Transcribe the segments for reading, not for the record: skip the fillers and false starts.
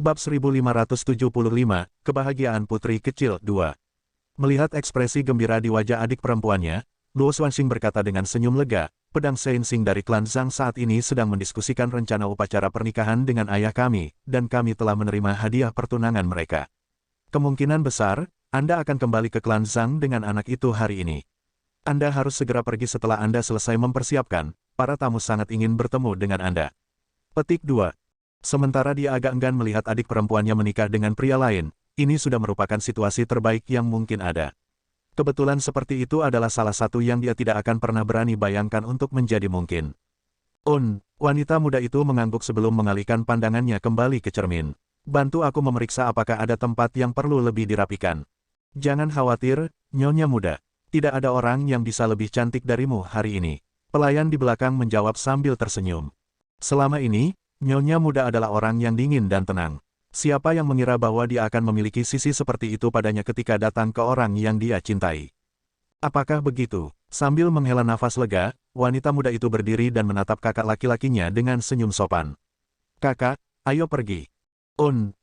Bab 1575, Kebahagiaan Putri Kecil 2. Melihat ekspresi gembira di wajah adik perempuannya, Luo Xuanxing berkata dengan senyum lega, pedang Sensing dari klan Zhang saat ini sedang mendiskusikan rencana upacara pernikahan dengan ayah kami, dan kami telah menerima hadiah pertunangan mereka. Kemungkinan besar, Anda akan kembali ke klan Zhang dengan anak itu hari ini. Anda harus segera pergi setelah Anda selesai mempersiapkan, para tamu sangat ingin bertemu dengan Anda. Petik 2. Sementara dia agak enggan melihat adik perempuannya menikah dengan pria lain, ini sudah merupakan situasi terbaik yang mungkin ada. Kebetulan seperti itu adalah salah satu yang dia tidak akan pernah berani bayangkan untuk menjadi mungkin. Wanita muda itu mengangguk sebelum mengalihkan pandangannya kembali ke cermin. Bantu aku memeriksa apakah ada tempat yang perlu lebih dirapikan. Jangan khawatir, Nyonya muda. Tidak ada orang yang bisa lebih cantik darimu hari ini. Pelayan di belakang menjawab sambil tersenyum. Selama ini, Nyonya muda adalah orang yang dingin dan tenang. Siapa yang mengira bahwa dia akan memiliki sisi seperti itu padanya ketika datang ke orang yang dia cintai? Apakah begitu? Sambil menghela nafas lega, wanita muda itu berdiri dan menatap kakak laki-lakinya dengan senyum sopan. Kakak, ayo pergi.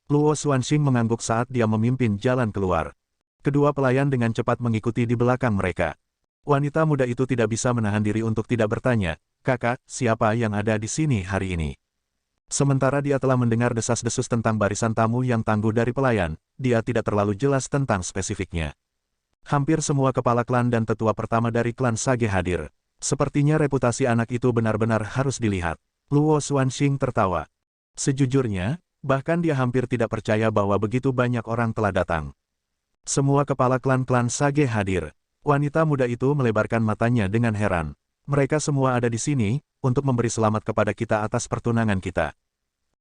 Luo Xuanxing mengangguk saat dia memimpin jalan keluar. Kedua pelayan dengan cepat mengikuti di belakang mereka. Wanita muda itu tidak bisa menahan diri untuk tidak bertanya, kakak, siapa yang ada di sini hari ini? Sementara dia telah mendengar desas-desus tentang barisan tamu yang tangguh dari pelayan, dia tidak terlalu jelas tentang spesifiknya. Hampir semua kepala klan dan tetua pertama dari klan Sage hadir. Sepertinya reputasi anak itu benar-benar harus dilihat. Luo Xuanxing tertawa. Sejujurnya, bahkan dia hampir tidak percaya bahwa begitu banyak orang telah datang. Semua kepala klan-klan Sage hadir. Wanita muda itu melebarkan matanya dengan heran. Mereka semua ada di sini, untuk memberi selamat kepada kita atas pertunangan kita.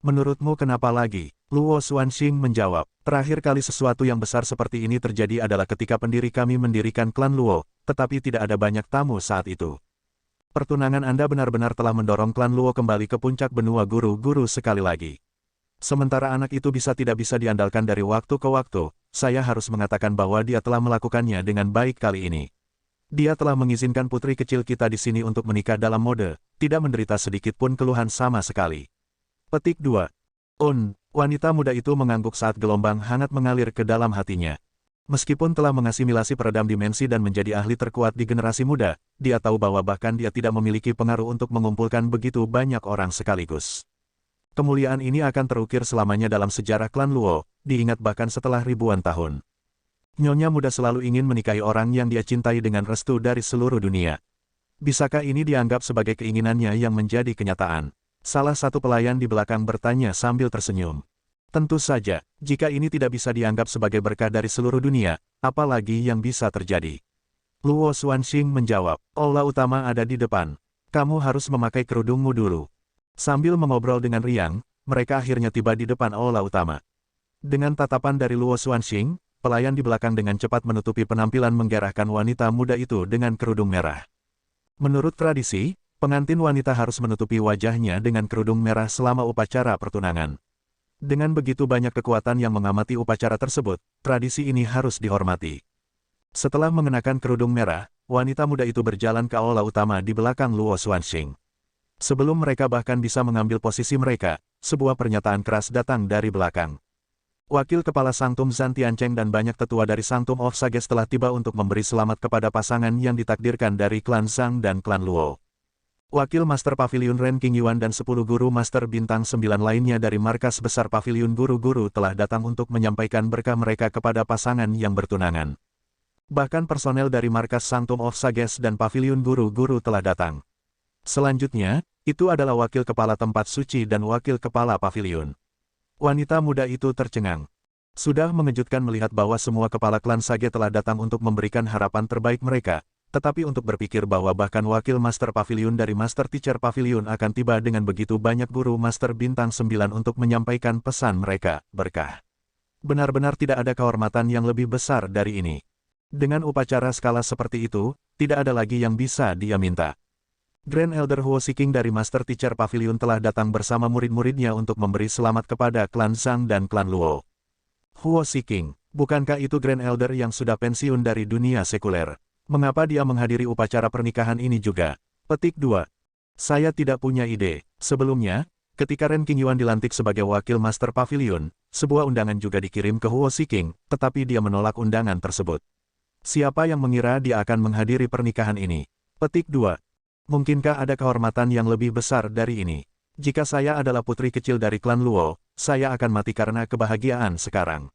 Menurutmu kenapa lagi? Luo Xuanxing menjawab, terakhir kali sesuatu yang besar seperti ini terjadi adalah ketika pendiri kami mendirikan klan Luo, tetapi tidak ada banyak tamu saat itu. Pertunangan Anda benar-benar telah mendorong klan Luo kembali ke puncak benua guru-guru sekali lagi. Sementara anak itu tidak bisa diandalkan dari waktu ke waktu, saya harus mengatakan bahwa dia telah melakukannya dengan baik kali ini. Dia telah mengizinkan putri kecil kita di sini untuk menikah dalam mode, tidak menderita sedikit pun keluhan sama sekali. Petik 2. Wanita muda itu mengangguk saat gelombang hangat mengalir ke dalam hatinya. Meskipun telah mengasimilasi peredam dimensi dan menjadi ahli terkuat di generasi muda, dia tahu bahwa bahkan dia tidak memiliki pengaruh untuk mengumpulkan begitu banyak orang sekaligus. Kemuliaan ini akan terukir selamanya dalam sejarah klan Luo, diingat bahkan setelah ribuan tahun. Nyonya muda selalu ingin menikahi orang yang dia cintai dengan restu dari seluruh dunia. Bisakah ini dianggap sebagai keinginannya yang menjadi kenyataan? Salah satu pelayan di belakang bertanya sambil tersenyum. Tentu saja, jika ini tidak bisa dianggap sebagai berkah dari seluruh dunia, apalagi yang bisa terjadi? Luo Xuanxing menjawab, aula utama ada di depan. Kamu harus memakai kerudungmu dulu. Sambil mengobrol dengan riang, mereka akhirnya tiba di depan aula utama. Dengan tatapan dari Luo Xuanxing, pelayan di belakang dengan cepat menutupi penampilan menggerahkan wanita muda itu dengan kerudung merah. Menurut tradisi, pengantin wanita harus menutupi wajahnya dengan kerudung merah selama upacara pertunangan. Dengan begitu banyak kekuatan yang mengamati upacara tersebut, tradisi ini harus dihormati. Setelah mengenakan kerudung merah, wanita muda itu berjalan ke aula utama di belakang Luo Xuanxing. Sebelum mereka bahkan bisa mengambil posisi mereka, sebuah pernyataan keras datang dari belakang. Wakil Kepala Sanctum Zhan Tiancheng dan banyak tetua dari Sanctum of Sages telah tiba untuk memberi selamat kepada pasangan yang ditakdirkan dari klan Zhang dan klan Luo. Wakil Master Pavilion Ren Qingyuan dan 10 guru Master Bintang 9 lainnya dari markas besar Pavilion Guru-Guru telah datang untuk menyampaikan berkah mereka kepada pasangan yang bertunangan. Bahkan personel dari markas Sanctum of Sages dan Pavilion Guru-Guru telah datang. Selanjutnya, itu adalah Wakil Kepala Tempat Suci dan Wakil Kepala Pavilion. Wanita muda itu tercengang. Sudah mengejutkan melihat bahwa semua kepala klan Sage telah datang untuk memberikan harapan terbaik mereka, tetapi untuk berpikir bahwa bahkan wakil Master Pavilion dari Master Teacher Pavilion akan tiba dengan begitu banyak guru Master Bintang 9 untuk menyampaikan pesan mereka, berkah. Benar-benar tidak ada kehormatan yang lebih besar dari ini. Dengan upacara skala seperti itu, tidak ada lagi yang bisa dia minta. Grand Elder Huo Siking dari Master Teacher Pavilion telah datang bersama murid-muridnya untuk memberi selamat kepada klan Zhang dan klan Luo. Huo Siking, bukankah itu Grand Elder yang sudah pensiun dari dunia sekuler? Mengapa dia menghadiri upacara pernikahan ini juga? Petik 2. Saya tidak punya ide. Sebelumnya, ketika Ren Qingyuan dilantik sebagai wakil Master Pavilion, Sebuah undangan juga dikirim ke Huo King, tetapi dia menolak undangan tersebut. Siapa yang mengira dia akan menghadiri pernikahan ini? Petik 2. Mungkinkah ada kehormatan yang lebih besar dari ini? Jika saya adalah putri kecil dari klan Luo, saya akan mati karena kebahagiaan sekarang.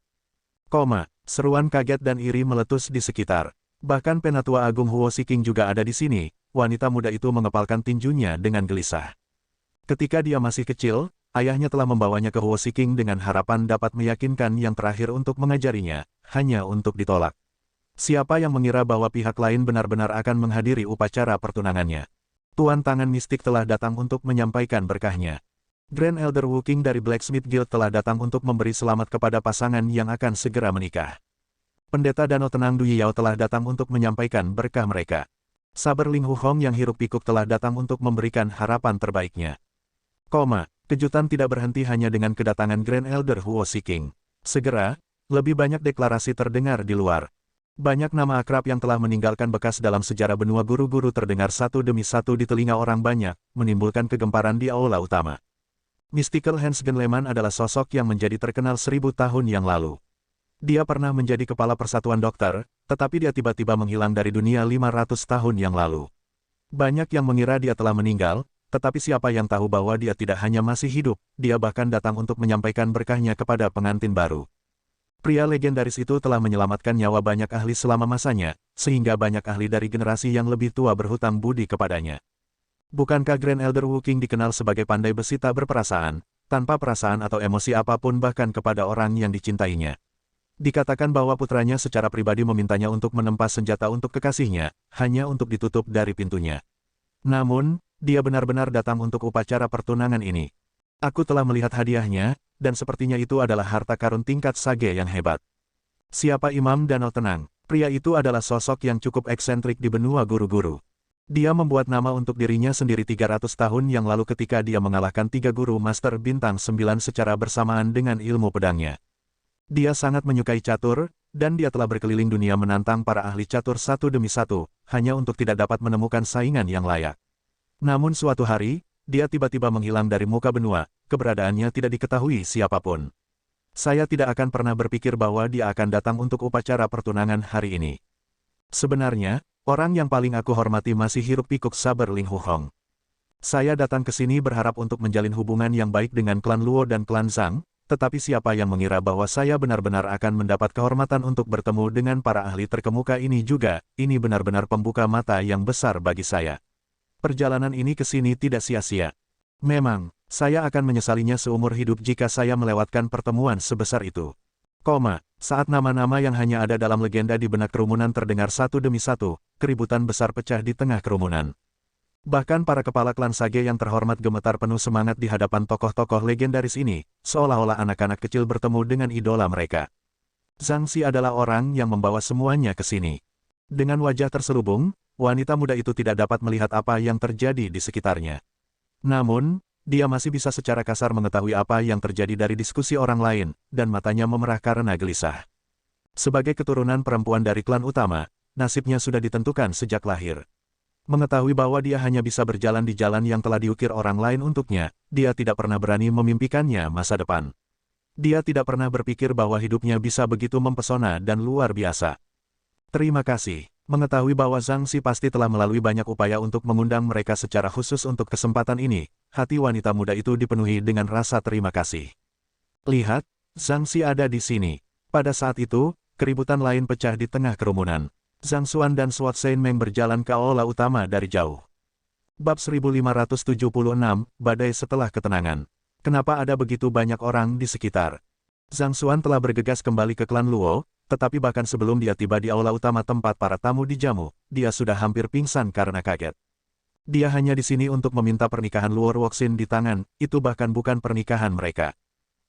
Seruan kaget dan iri meletus di sekitar. Bahkan Penatua Agung Huo King juga ada di sini. Wanita muda itu mengepalkan tinjunya dengan gelisah. Ketika dia masih kecil, ayahnya telah membawanya ke Huo King dengan harapan dapat meyakinkan yang terakhir untuk mengajarinya, hanya untuk ditolak. Siapa yang mengira bahwa pihak lain benar-benar akan menghadiri upacara pertunangannya? Tuan Tangan Mistik telah datang untuk menyampaikan berkahnya. Grand Elder Wu King dari Blacksmith Guild telah datang untuk memberi selamat kepada pasangan yang akan segera menikah. Pendeta Danau Tenang Du Yao telah datang untuk menyampaikan berkah mereka. Saber Ling Hu Hong yang hiruk pikuk telah datang untuk memberikan harapan terbaiknya. Kejutan tidak berhenti hanya dengan kedatangan Grand Elder Huo King. Segera, lebih banyak deklarasi terdengar di luar. Banyak nama akrab yang telah meninggalkan bekas dalam sejarah benua guru-guru terdengar satu demi satu di telinga orang banyak, menimbulkan kegemparan di aula utama. Mystical Hans Genleman adalah sosok yang menjadi terkenal 1000 tahun yang lalu. Dia pernah menjadi kepala persatuan dokter, tetapi dia tiba-tiba menghilang dari dunia 500 tahun yang lalu. Banyak yang mengira dia telah meninggal, tetapi siapa yang tahu bahwa dia tidak hanya masih hidup, dia bahkan datang untuk menyampaikan berkahnya kepada pengantin baru. Pria legendaris itu telah menyelamatkan nyawa banyak ahli selama masanya, sehingga banyak ahli dari generasi yang lebih tua berhutang budi kepadanya. Bukankah Grand Elder Wu King dikenal sebagai pandai besi tak berperasaan, tanpa perasaan atau emosi apapun bahkan kepada orang yang dicintainya? Dikatakan bahwa putranya secara pribadi memintanya untuk menempa senjata untuk kekasihnya, hanya untuk ditutup dari pintunya. Namun, dia benar-benar datang untuk upacara pertunangan ini. Aku telah melihat hadiahnya, dan sepertinya itu adalah harta karun tingkat sage yang hebat. Siapa Imam Danau Tenang? Pria itu adalah sosok yang cukup eksentrik di benua guru-guru. Dia membuat nama untuk dirinya sendiri 300 tahun yang lalu ketika dia mengalahkan 3 guru Master Bintang 9 secara bersamaan dengan ilmu pedangnya. Dia sangat menyukai catur, dan dia telah berkeliling dunia menantang para ahli catur satu demi satu, hanya untuk tidak dapat menemukan saingan yang layak. Namun suatu hari, dia tiba-tiba menghilang dari muka benua, keberadaannya tidak diketahui siapapun. Saya tidak akan pernah berpikir bahwa dia akan datang untuk upacara pertunangan hari ini. Sebenarnya, orang yang paling aku hormati masih hiruk-pikuk Saber Ling Hu Hong. Saya datang ke sini berharap untuk menjalin hubungan yang baik dengan klan Luo dan klan Zhang, tetapi siapa yang mengira bahwa saya benar-benar akan mendapat kehormatan untuk bertemu dengan para ahli terkemuka ini juga, ini benar-benar pembuka mata yang besar bagi saya. Perjalanan ini ke sini tidak sia-sia. Memang, saya akan menyesalinya seumur hidup jika saya melewatkan pertemuan sebesar itu. Saat nama-nama yang hanya ada dalam legenda di benak kerumunan terdengar satu demi satu, keributan besar pecah di tengah kerumunan. Bahkan para kepala klan sage yang terhormat gemetar penuh semangat di hadapan tokoh-tokoh legendaris ini, seolah-olah anak-anak kecil bertemu dengan idola mereka. Zhang Xi adalah orang yang membawa semuanya ke sini. Dengan wajah terselubung, wanita muda itu tidak dapat melihat apa yang terjadi di sekitarnya. Namun, dia masih bisa secara kasar mengetahui apa yang terjadi dari diskusi orang lain, dan matanya memerah karena gelisah. Sebagai keturunan perempuan dari klan utama, nasibnya sudah ditentukan sejak lahir. Mengetahui bahwa dia hanya bisa berjalan di jalan yang telah diukir orang lain untuknya, dia tidak pernah berani memimpikannya masa depan. Dia tidak pernah berpikir bahwa hidupnya bisa begitu mempesona dan luar biasa. Terima kasih. Mengetahui bahwa Zhang Xi pasti telah melalui banyak upaya untuk mengundang mereka secara khusus untuk kesempatan ini, hati wanita muda itu dipenuhi dengan rasa terima kasih. Lihat, Zhang Xi ada di sini. Pada saat itu, keributan lain pecah di tengah kerumunan. Zhang Xuan dan Suat Shen Meng berjalan ke aula utama dari jauh. Bab 1576, Badai Setelah Ketenangan. Kenapa ada begitu banyak orang di sekitar? Zhang Xuan telah bergegas kembali ke klan Luo, tetapi bahkan sebelum dia tiba di aula utama tempat para tamu dijamu, dia sudah hampir pingsan karena kaget. Dia hanya di sini untuk meminta pernikahan Luo Ruoxin di tangan, itu bahkan bukan pernikahan mereka.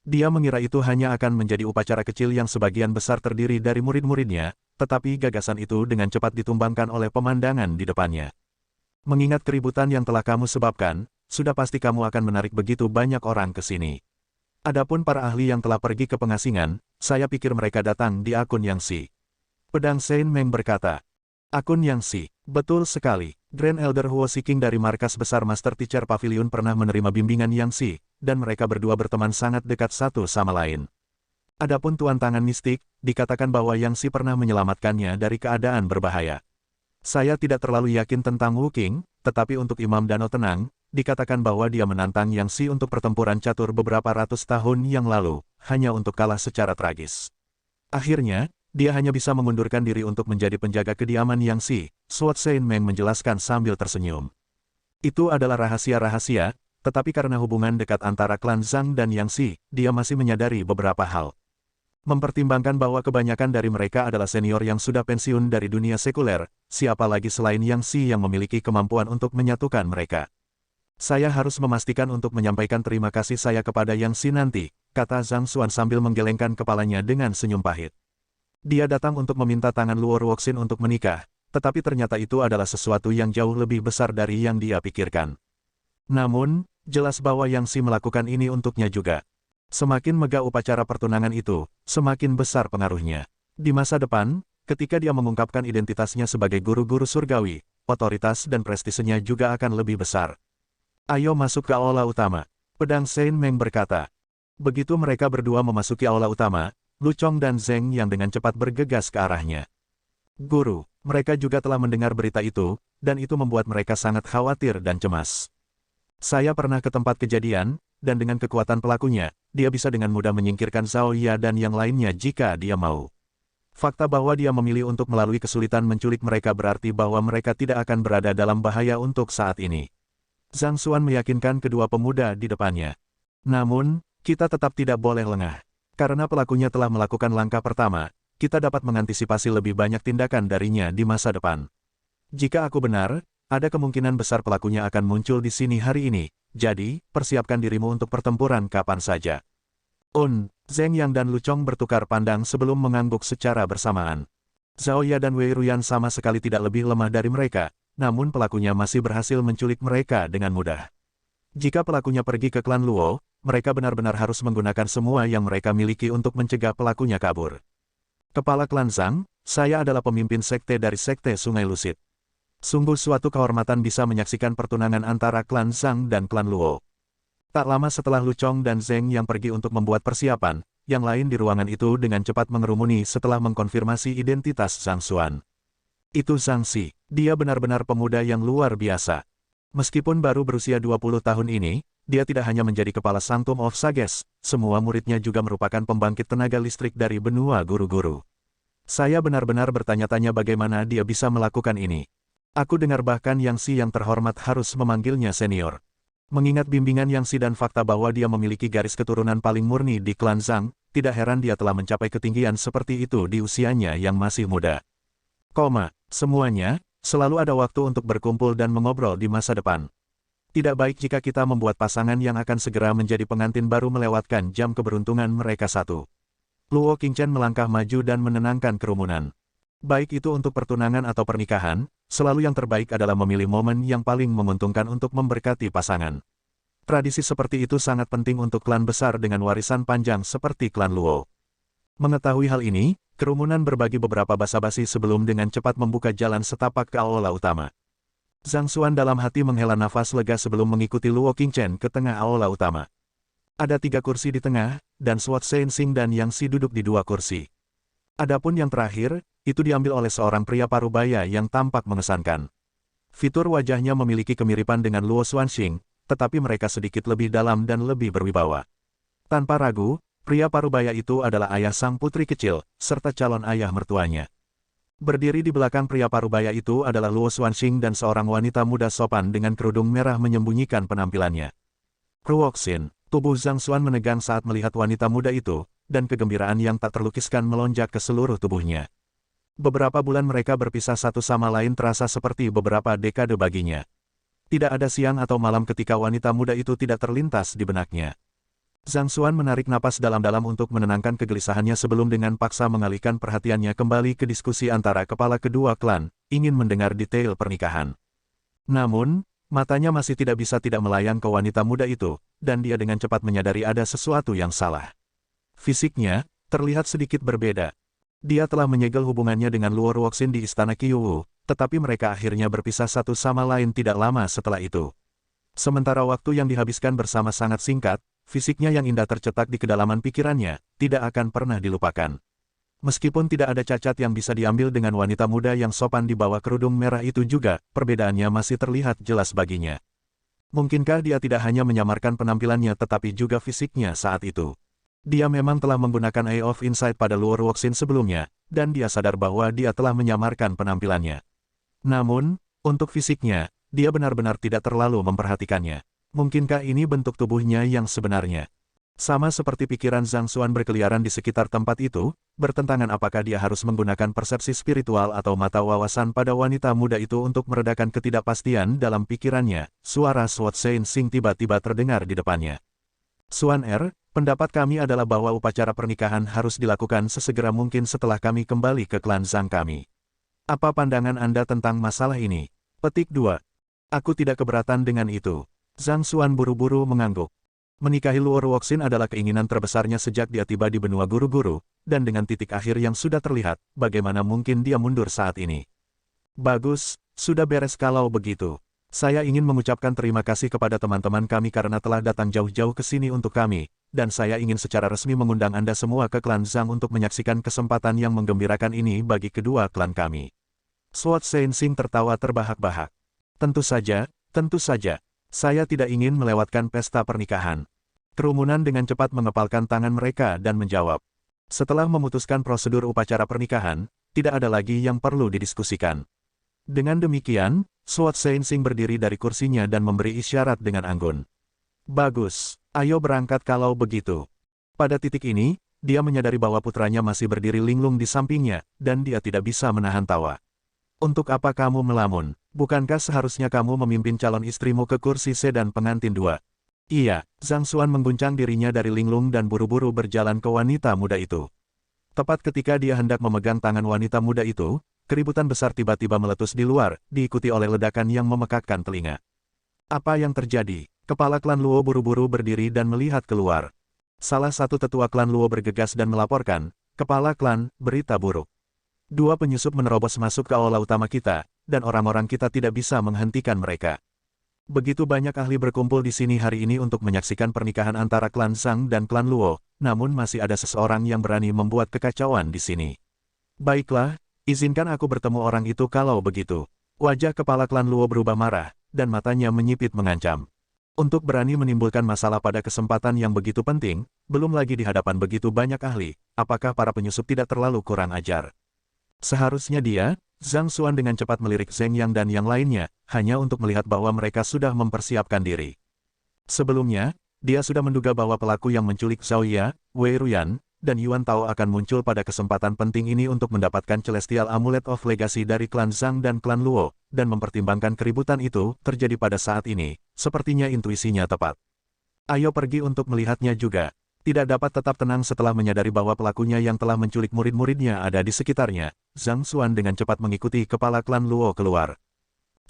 Dia mengira itu hanya akan menjadi upacara kecil yang sebagian besar terdiri dari murid-muridnya, tetapi gagasan itu dengan cepat ditumbangkan oleh pemandangan di depannya. Mengingat keributan yang telah kamu sebabkan, sudah pasti kamu akan menarik begitu banyak orang ke sini. Adapun para ahli yang telah pergi ke pengasingan, saya pikir mereka datang di akun Yang Si. Pedang Shen Meng berkata, akun Yang Si, betul sekali. Grand Elder Huo King dari markas besar Master Teacher Pavilion pernah menerima bimbingan Yang Si, dan mereka berdua berteman sangat dekat satu sama lain. Adapun Tuan Tangan Mistik, dikatakan bahwa Yang Si pernah menyelamatkannya dari keadaan berbahaya. Saya tidak terlalu yakin tentang Wu Qing, tetapi untuk Imam Danau Tenang, dikatakan bahwa dia menantang Yang Si untuk pertempuran catur beberapa ratus tahun yang lalu, hanya untuk kalah secara tragis. Akhirnya, dia hanya bisa mengundurkan diri untuk menjadi penjaga kediaman Yang Si, Suot Saint Meng menjelaskan sambil tersenyum. Itu adalah rahasia-rahasia, tetapi karena hubungan dekat antara klan Zhang dan Yang Si, dia masih menyadari beberapa hal. Mempertimbangkan bahwa kebanyakan dari mereka adalah senior yang sudah pensiun dari dunia sekuler, siapa lagi selain Yang Si yang memiliki kemampuan untuk menyatukan mereka. Saya harus memastikan untuk menyampaikan terima kasih saya kepada Yang Si nanti, kata Zhang Xuan sambil menggelengkan kepalanya dengan senyum pahit. Dia datang untuk meminta tangan Luo Ruoxin untuk menikah, tetapi ternyata itu adalah sesuatu yang jauh lebih besar dari yang dia pikirkan. Namun, jelas bahwa Yang Si melakukan ini untuknya juga. Semakin megah upacara pertunangan itu, semakin besar pengaruhnya. Di masa depan, ketika dia mengungkapkan identitasnya sebagai guru-guru surgawi, otoritas dan prestisenya juga akan lebih besar. Ayo masuk ke aula utama, pedang Saint Meng berkata. Begitu mereka berdua memasuki aula utama, Lu Chong dan Zheng yang dengan cepat bergegas ke arahnya. Guru, mereka juga telah mendengar berita itu, dan itu membuat mereka sangat khawatir dan cemas. Saya pernah ke tempat kejadian, dan dengan kekuatan pelakunya, dia bisa dengan mudah menyingkirkan Zhao Ya dan yang lainnya jika dia mau. Fakta bahwa dia memilih untuk melalui kesulitan menculik mereka berarti bahwa mereka tidak akan berada dalam bahaya untuk saat ini. Zhang Xuan meyakinkan kedua pemuda di depannya. Namun, kita tetap tidak boleh lengah. Karena pelakunya telah melakukan langkah pertama, kita dapat mengantisipasi lebih banyak tindakan darinya di masa depan. Jika aku benar, ada kemungkinan besar pelakunya akan muncul di sini hari ini. Jadi, persiapkan dirimu untuk pertempuran kapan saja. Zheng Yang dan Lu Chong bertukar pandang sebelum mengangguk secara bersamaan. Zhao Ya dan Wei Ruyan sama sekali tidak lebih lemah dari mereka, namun pelakunya masih berhasil menculik mereka dengan mudah. Jika pelakunya pergi ke klan Luo, mereka benar-benar harus menggunakan semua yang mereka miliki untuk mencegah pelakunya kabur. Kepala klan Zhang, saya adalah pemimpin sekte dari sekte Sungai Lusit. Sungguh suatu kehormatan bisa menyaksikan pertunangan antara klan Zhang dan klan Luo. Tak lama setelah Lu Chong dan Zheng yang pergi untuk membuat persiapan, yang lain di ruangan itu dengan cepat mengerumuni setelah mengkonfirmasi identitas Zhang Xuan. Itu Zhang Si, dia benar-benar pemuda yang luar biasa. Meskipun baru berusia 20 tahun ini, dia tidak hanya menjadi kepala Sanctum of Sages, semua muridnya juga merupakan pembangkit tenaga listrik dari benua guru-guru. Saya benar-benar bertanya-tanya bagaimana dia bisa melakukan ini. Aku dengar bahkan Yang Si yang terhormat harus memanggilnya senior. Mengingat bimbingan Yang Si dan fakta bahwa dia memiliki garis keturunan paling murni di klan Zhang, tidak heran dia telah mencapai ketinggian seperti itu di usianya yang masih muda. Semuanya, selalu ada waktu untuk berkumpul dan mengobrol di masa depan. Tidak baik jika kita membuat pasangan yang akan segera menjadi pengantin baru melewatkan jam keberuntungan mereka satu. Luo Qingchen melangkah maju dan menenangkan kerumunan. Baik itu untuk pertunangan atau pernikahan, selalu yang terbaik adalah memilih momen yang paling menguntungkan untuk memberkati pasangan. Tradisi seperti itu sangat penting untuk klan besar dengan warisan panjang seperti klan Luo. Mengetahui hal ini, kerumunan berbagi beberapa basa-basi sebelum dengan cepat membuka jalan setapak ke aula utama. Zhang Xuan dalam hati menghela nafas lega sebelum mengikuti Luo Qingchen ke tengah aula utama. Ada 3 kursi di tengah, dan Suot Saint Xing dan Yang Si duduk di 2 kursi. Adapun yang terakhir, itu diambil oleh seorang pria parubaya yang tampak mengesankan. Fitur wajahnya memiliki kemiripan dengan Luo Xuanxing, tetapi mereka sedikit lebih dalam dan lebih berwibawa. Tanpa ragu, pria parubaya itu adalah ayah sang putri kecil, serta calon ayah mertuanya. Berdiri di belakang pria parubaya itu adalah Luo Xuanxing dan seorang wanita muda sopan dengan kerudung merah menyembunyikan penampilannya. Ruoxin, tubuh Zhang Xuan menegang saat melihat wanita muda itu, dan kegembiraan yang tak terlukiskan melonjak ke seluruh tubuhnya. Beberapa bulan mereka berpisah satu sama lain terasa seperti beberapa dekade baginya. Tidak ada siang atau malam ketika wanita muda itu tidak terlintas di benaknya. Zhang Xuan menarik napas dalam-dalam untuk menenangkan kegelisahannya sebelum dengan paksa mengalihkan perhatiannya kembali ke diskusi antara kepala kedua klan, ingin mendengar detail pernikahan. Namun, matanya masih tidak bisa tidak melayang ke wanita muda itu, dan dia dengan cepat menyadari ada sesuatu yang salah. Fisiknya, terlihat sedikit berbeda. Dia telah menyegel hubungannya dengan Luo Ruoxin di istana Qiuwu, tetapi mereka akhirnya berpisah satu sama lain tidak lama setelah itu. Sementara waktu yang dihabiskan bersama sangat singkat, Fisiknya yang indah tercetak di kedalaman pikirannya, tidak akan pernah dilupakan. Meskipun tidak ada cacat yang bisa diambil dengan wanita muda yang sopan di bawah kerudung merah itu juga, perbedaannya masih terlihat jelas baginya. Mungkinkah dia tidak hanya menyamarkan penampilannya tetapi juga fisiknya saat itu? Dia memang telah menggunakan Eye of Insight pada Luo Ruoxin sebelumnya, dan dia sadar bahwa dia telah menyamarkan penampilannya. Namun, untuk fisiknya, dia benar-benar tidak terlalu memperhatikannya. Mungkinkah ini bentuk tubuhnya yang sebenarnya? Sama seperti pikiran Zhang Xuan berkeliaran di sekitar tempat itu, bertentangan apakah dia harus menggunakan persepsi spiritual atau mata wawasan pada wanita muda itu untuk meredakan ketidakpastian dalam pikirannya. Suara Sword Saint Sing tiba-tiba terdengar di depannya. Xuan pendapat kami adalah bahwa upacara pernikahan harus dilakukan sesegera mungkin setelah kami kembali ke klan Zhang kami. Apa pandangan Anda tentang masalah ini? Petik 2. Aku tidak keberatan dengan itu. Zhang Xuan buru-buru mengangguk. Menikahi Luo Ruoxin adalah keinginan terbesarnya sejak dia tiba di benua guru-guru, dan dengan titik akhir yang sudah terlihat, bagaimana mungkin dia mundur saat ini? Bagus, sudah beres kalau begitu. Saya ingin mengucapkan terima kasih kepada teman-teman kami karena telah datang jauh-jauh ke sini untuk kami, dan saya ingin secara resmi mengundang Anda semua ke klan Zhang untuk menyaksikan kesempatan yang menggembirakan ini bagi kedua klan kami. Sword Saint Sing tertawa terbahak-bahak. Tentu saja, tentu saja. Saya tidak ingin melewatkan pesta pernikahan. Kerumunan dengan cepat mengepalkan tangan mereka dan menjawab. Setelah memutuskan prosedur upacara pernikahan, tidak ada lagi yang perlu didiskusikan. Dengan demikian, Sword Saint Sing berdiri dari kursinya dan memberi isyarat dengan anggun. Bagus, ayo berangkat kalau begitu. Pada titik ini, dia menyadari bahwa putranya masih berdiri linglung di sampingnya, dan dia tidak bisa menahan tawa. Untuk apa kamu melamun? Bukankah seharusnya kamu memimpin calon istrimu ke kursi sedan pengantin 2? Iya, Zhang Xuan mengguncang dirinya dari linglung dan buru-buru berjalan ke wanita muda itu. Tepat ketika dia hendak memegang tangan wanita muda itu, keributan besar tiba-tiba meletus di luar, diikuti oleh ledakan yang memekakkan telinga. Apa yang terjadi? Kepala klan Luo buru-buru berdiri dan melihat keluar. Salah satu tetua klan Luo bergegas dan melaporkan, "Kepala klan, berita buruk. 2 penyusup menerobos masuk ke aula utama kita, dan orang-orang kita tidak bisa menghentikan mereka." Begitu banyak ahli berkumpul di sini hari ini untuk menyaksikan pernikahan antara klan Zhang dan klan Luo, namun masih ada seseorang yang berani membuat kekacauan di sini. Baiklah, izinkan aku bertemu orang itu kalau begitu. Wajah kepala klan Luo berubah marah, dan matanya menyipit mengancam. Untuk berani menimbulkan masalah pada kesempatan yang begitu penting, belum lagi di hadapan begitu banyak ahli, apakah para penyusup tidak terlalu kurang ajar? Seharusnya dia, Zhang Xuan dengan cepat melirik Zheng Yang dan yang lainnya, hanya untuk melihat bahwa mereka sudah mempersiapkan diri. Sebelumnya, dia sudah menduga bahwa pelaku yang menculik Zhao Ya, Wei Ruyan, dan Yuan Tao akan muncul pada kesempatan penting ini untuk mendapatkan Celestial Amulet of Legacy dari klan Zhang dan klan Luo, dan mempertimbangkan keributan itu terjadi pada saat ini, sepertinya intuisinya tepat. Ayo pergi untuk melihatnya juga. Tidak dapat tetap tenang setelah menyadari bahwa pelakunya yang telah menculik murid-muridnya ada di sekitarnya, Zhang Xuan dengan cepat mengikuti kepala klan Luo keluar.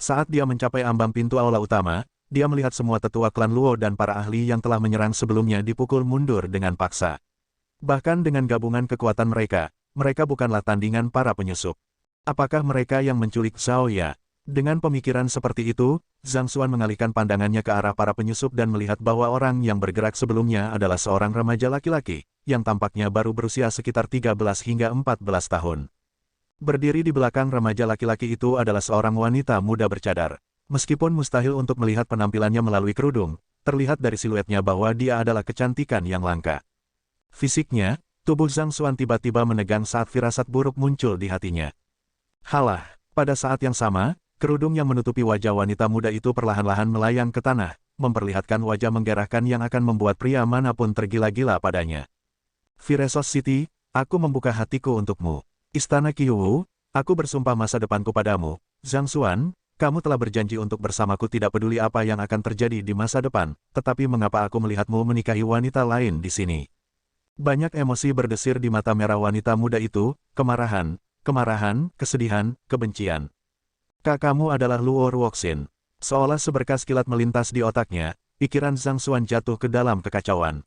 Saat dia mencapai ambang pintu aula utama, dia melihat semua tetua klan Luo dan para ahli yang telah menyerang sebelumnya dipukul mundur dengan paksa. Bahkan dengan gabungan kekuatan mereka bukanlah tandingan para penyusup. Apakah mereka yang menculik Zhao Ya? Dengan pemikiran seperti itu, Zhang Xuan mengalihkan pandangannya ke arah para penyusup dan melihat bahwa orang yang bergerak sebelumnya adalah seorang remaja laki-laki, yang tampaknya baru berusia sekitar 13 hingga 14 tahun. Berdiri di belakang remaja laki-laki itu adalah seorang wanita muda bercadar. Meskipun mustahil untuk melihat penampilannya melalui kerudung, terlihat dari siluetnya bahwa dia adalah kecantikan yang langka. Fisiknya, tubuh Zhang Xuan tiba-tiba menegang saat firasat buruk muncul di hatinya. Halah, pada saat yang sama, kerudung yang menutupi wajah wanita muda itu perlahan-lahan melayang ke tanah, memperlihatkan wajah menggerahkan yang akan membuat pria manapun tergila-gila padanya. Firesos City, aku membuka hatiku untukmu. Istana Qiuwu, aku bersumpah masa depanku padamu. Zhang Xuan, kamu telah berjanji untuk bersamaku tidak peduli apa yang akan terjadi di masa depan, tetapi mengapa aku melihatmu menikahi wanita lain di sini? Banyak emosi berdesir di mata merah wanita muda itu, kemarahan, kesedihan, kebencian. Kakakmu adalah Luo Ruoxin. Seolah seberkas kilat melintas di otaknya, pikiran Zhang Xuan jatuh ke dalam kekacauan.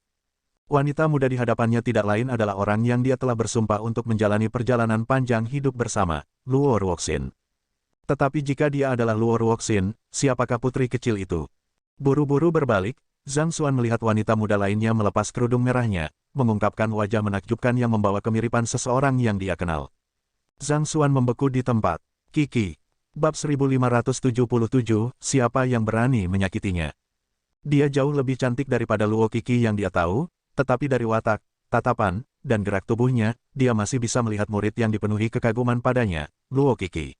Wanita muda di hadapannya tidak lain adalah orang yang dia telah bersumpah untuk menjalani perjalanan panjang hidup bersama, Luo Ruoxin. Tetapi jika dia adalah Luo Ruoxin, siapakah putri kecil itu? Buru-buru berbalik, Zhang Xuan melihat wanita muda lainnya melepas kerudung merahnya, mengungkapkan wajah menakjubkan yang membawa kemiripan seseorang yang dia kenal. Zhang Xuan membeku di tempat. Qi. Bab 1577, siapa yang berani menyakitinya? Dia jauh lebih cantik daripada Luo Qi yang dia tahu, tetapi dari watak, tatapan, dan gerak tubuhnya, dia masih bisa melihat murid yang dipenuhi kekaguman padanya, Luo Qi.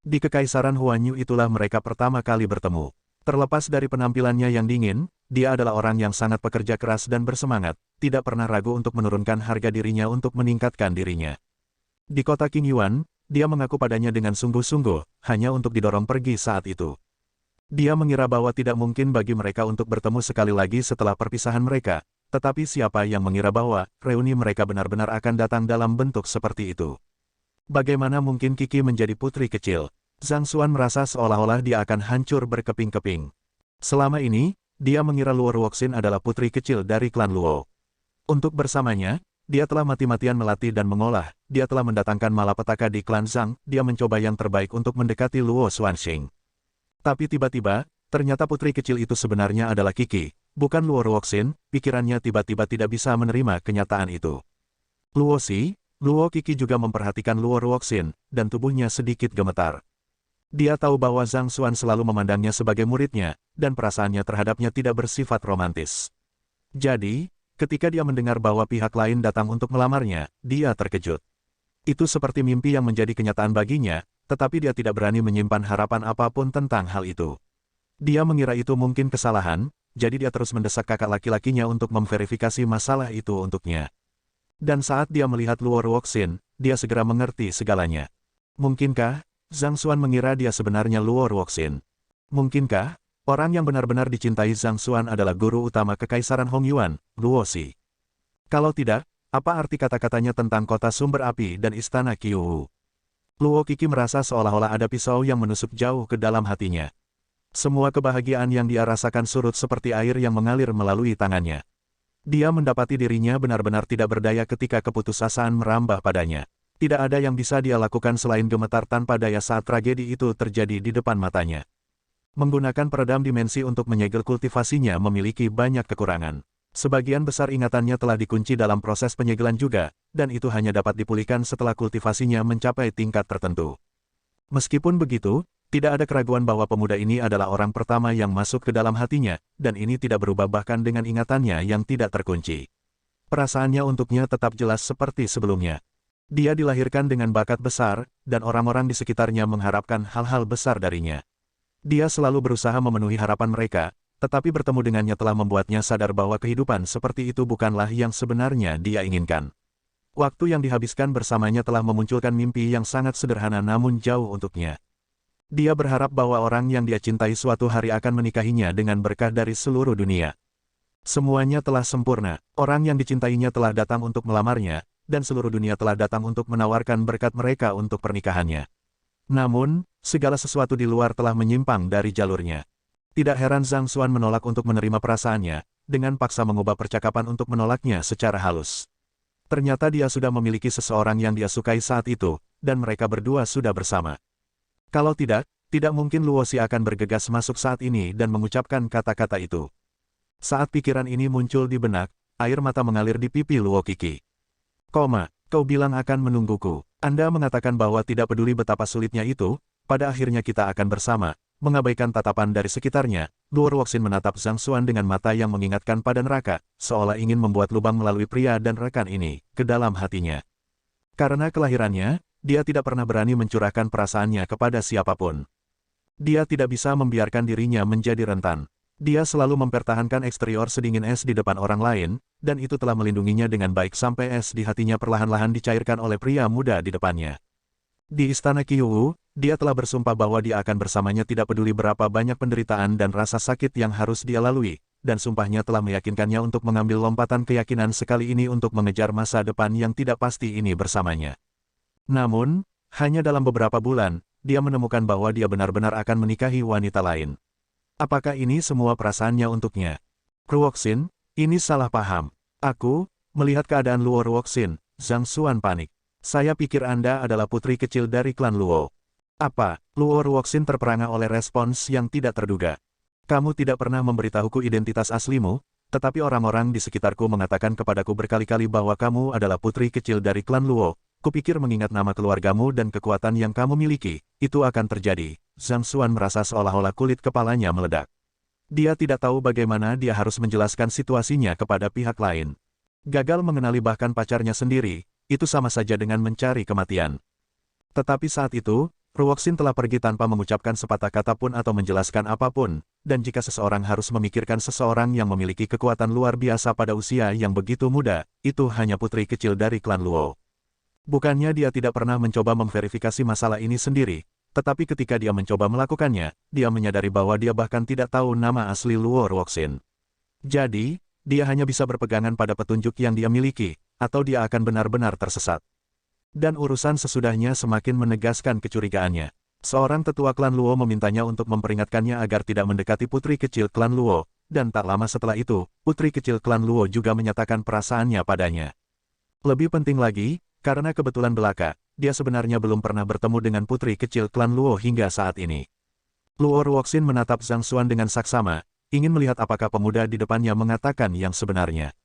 Di Kekaisaran Huanyu itulah mereka pertama kali bertemu. Terlepas dari penampilannya yang dingin, dia adalah orang yang sangat pekerja keras dan bersemangat, tidak pernah ragu untuk menurunkan harga dirinya untuk meningkatkan dirinya. Di kota Qingyuan, dia mengaku padanya dengan sungguh-sungguh, hanya untuk didorong pergi saat itu. Dia mengira bahwa tidak mungkin bagi mereka untuk bertemu sekali lagi setelah perpisahan mereka, tetapi siapa yang mengira bahwa reuni mereka benar-benar akan datang dalam bentuk seperti itu? Bagaimana mungkin Qi menjadi putri kecil? Zhang Xuan merasa seolah-olah dia akan hancur berkeping-keping. Selama ini, dia mengira Luo Ruoxin adalah putri kecil dari klan Luo. Untuk bersamanya, dia telah mati-matian melatih dan mengolah, dia telah mendatangkan malapetaka di klan Zhang, dia mencoba yang terbaik untuk mendekati Luo Xuanxing. Tapi tiba-tiba, ternyata putri kecil itu sebenarnya adalah Qi, bukan Luo Ruoxin, pikirannya tiba-tiba tidak bisa menerima kenyataan itu. Luo Qi juga memperhatikan Luo Ruoxin, dan tubuhnya sedikit gemetar. Dia tahu bahwa Zhang Xuan selalu memandangnya sebagai muridnya, dan perasaannya terhadapnya tidak bersifat romantis. Jadi, ketika dia mendengar bahwa pihak lain datang untuk melamarnya, dia terkejut. Itu seperti mimpi yang menjadi kenyataan baginya, tetapi dia tidak berani menyimpan harapan apapun tentang hal itu. Dia mengira itu mungkin kesalahan, jadi dia terus mendesak kakak laki-lakinya untuk memverifikasi masalah itu untuknya. Dan saat dia melihat Luo Ruoxin, dia segera mengerti segalanya. Mungkinkah Zhang Xuan mengira dia sebenarnya Luo Ruoxin? Mungkinkah orang yang benar-benar dicintai Zhang Xuan adalah guru utama Kekaisaran Hongyuan, Luo Xi? Kalau tidak, apa arti kata-katanya tentang kota sumber api dan istana Qiuwu? Luo Qi merasa seolah-olah ada pisau yang menusuk jauh ke dalam hatinya. Semua kebahagiaan yang dia rasakan surut seperti air yang mengalir melalui tangannya. Dia mendapati dirinya benar-benar tidak berdaya ketika keputusasaan merambah padanya. Tidak ada yang bisa dia lakukan selain gemetar tanpa daya saat tragedi itu terjadi di depan matanya. Menggunakan peredam dimensi untuk menyegel kultivasinya memiliki banyak kekurangan. Sebagian besar ingatannya telah dikunci dalam proses penyegelan juga, dan itu hanya dapat dipulihkan setelah kultivasinya mencapai tingkat tertentu. Meskipun begitu, tidak ada keraguan bahwa pemuda ini adalah orang pertama yang masuk ke dalam hatinya, dan ini tidak berubah bahkan dengan ingatannya yang tidak terkunci. Perasaannya untuknya tetap jelas seperti sebelumnya. Dia dilahirkan dengan bakat besar, dan orang-orang di sekitarnya mengharapkan hal-hal besar darinya. Dia selalu berusaha memenuhi harapan mereka, tetapi bertemu dengannya telah membuatnya sadar bahwa kehidupan seperti itu bukanlah yang sebenarnya dia inginkan. Waktu yang dihabiskan bersamanya telah memunculkan mimpi yang sangat sederhana namun jauh untuknya. Dia berharap bahwa orang yang dia cintai suatu hari akan menikahinya dengan berkah dari seluruh dunia. Semuanya telah sempurna, orang yang dicintainya telah datang untuk melamarnya, dan seluruh dunia telah datang untuk menawarkan berkat mereka untuk pernikahannya. Namun, segala sesuatu di luar telah menyimpang dari jalurnya. Tidak heran Zhang Xuan menolak untuk menerima perasaannya, dengan paksa mengubah percakapan untuk menolaknya secara halus. Ternyata dia sudah memiliki seseorang yang dia sukai saat itu, dan mereka berdua sudah bersama. Kalau tidak mungkin Luo Xi akan bergegas masuk saat ini dan mengucapkan kata-kata itu. Saat pikiran ini muncul di benak, air mata mengalir di pipi Luo Qi. Kau bilang akan menungguku. Anda mengatakan bahwa tidak peduli betapa sulitnya itu, pada akhirnya kita akan bersama. Mengabaikan tatapan dari sekitarnya, Luo Ruoxin menatap Zhang Xuan dengan mata yang mengingatkan pada neraka, seolah ingin membuat lubang melalui pria dan rekan ini, ke dalam hatinya. Karena kelahirannya, dia tidak pernah berani mencurahkan perasaannya kepada siapapun. Dia tidak bisa membiarkan dirinya menjadi rentan. Dia selalu mempertahankan eksterior sedingin es di depan orang lain, dan itu telah melindunginya dengan baik sampai es di hatinya perlahan-lahan dicairkan oleh pria muda di depannya. Di istana Qiuwu, dia telah bersumpah bahwa dia akan bersamanya tidak peduli berapa banyak penderitaan dan rasa sakit yang harus dia lalui, dan sumpahnya telah meyakinkannya untuk mengambil lompatan keyakinan sekali ini untuk mengejar masa depan yang tidak pasti ini bersamanya. Namun, hanya dalam beberapa bulan, dia menemukan bahwa dia benar-benar akan menikahi wanita lain. Apakah ini semua perasaannya untuknya? Ruoxin, ini salah paham. Aku, melihat keadaan Luo Ruoxin, Zhang Xuan panik. Saya pikir Anda adalah putri kecil dari klan Luo. Apa? Luo Ruoxin terperangah oleh respons yang tidak terduga. Kamu tidak pernah memberitahuku identitas aslimu, tetapi orang-orang di sekitarku mengatakan kepadaku berkali-kali bahwa kamu adalah putri kecil dari klan Luo. Kupikir mengingat nama keluargamu dan kekuatan yang kamu miliki, itu akan terjadi. Zhang Xuan merasa seolah-olah kulit kepalanya meledak. Dia tidak tahu bagaimana dia harus menjelaskan situasinya kepada pihak lain. Gagal mengenali bahkan pacarnya sendiri, itu sama saja dengan mencari kematian. Tetapi saat itu, Ruoxin telah pergi tanpa mengucapkan sepatah kata pun atau menjelaskan apapun, dan jika seseorang harus memikirkan seseorang yang memiliki kekuatan luar biasa pada usia yang begitu muda, itu hanya putri kecil dari klan Luo. Bukannya dia tidak pernah mencoba memverifikasi masalah ini sendiri, tetapi ketika dia mencoba melakukannya, dia menyadari bahwa dia bahkan tidak tahu nama asli Luo Ruoxin. Jadi, dia hanya bisa berpegangan pada petunjuk yang dia miliki, atau dia akan benar-benar tersesat. Dan urusan sesudahnya semakin menegaskan kecurigaannya. Seorang tetua klan Luo memintanya untuk memperingatkannya agar tidak mendekati putri kecil klan Luo, dan tak lama setelah itu, putri kecil klan Luo juga menyatakan perasaannya padanya. Lebih penting lagi, karena kebetulan belaka, dia sebenarnya belum pernah bertemu dengan putri kecil klan Luo hingga saat ini. Luo Ruoxin menatap Zhang Xuan dengan saksama, ingin melihat apakah pemuda di depannya mengatakan yang sebenarnya.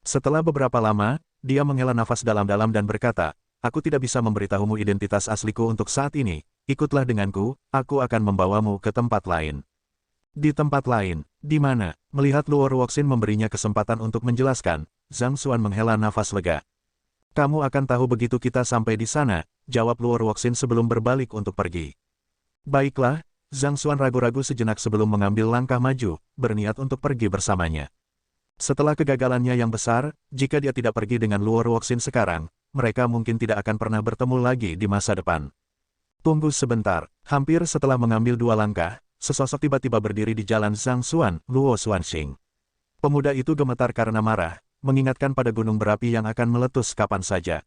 Setelah beberapa lama, dia menghela nafas dalam-dalam dan berkata, "Aku tidak bisa memberitahumu identitas asliku untuk saat ini. Ikutlah denganku, aku akan membawamu ke tempat lain." Di tempat lain, di mana? Melihat Luo Ruoxin memberinya kesempatan untuk menjelaskan, Zhang Xuan menghela nafas lega. "Kamu akan tahu begitu kita sampai di sana," jawab Luo Ruoxin sebelum berbalik untuk pergi. "Baiklah," Zhang Xuan ragu-ragu sejenak sebelum mengambil langkah maju, berniat untuk pergi bersamanya. Setelah kegagalannya yang besar, jika dia tidak pergi dengan Luo Ruoxin sekarang, mereka mungkin tidak akan pernah bertemu lagi di masa depan. Tunggu sebentar, hampir setelah mengambil 2 langkah, sesosok tiba-tiba berdiri di jalan Zhang Xuan, Luo Xuanxing. Pemuda itu gemetar karena marah, mengingatkan pada gunung berapi yang akan meletus kapan saja.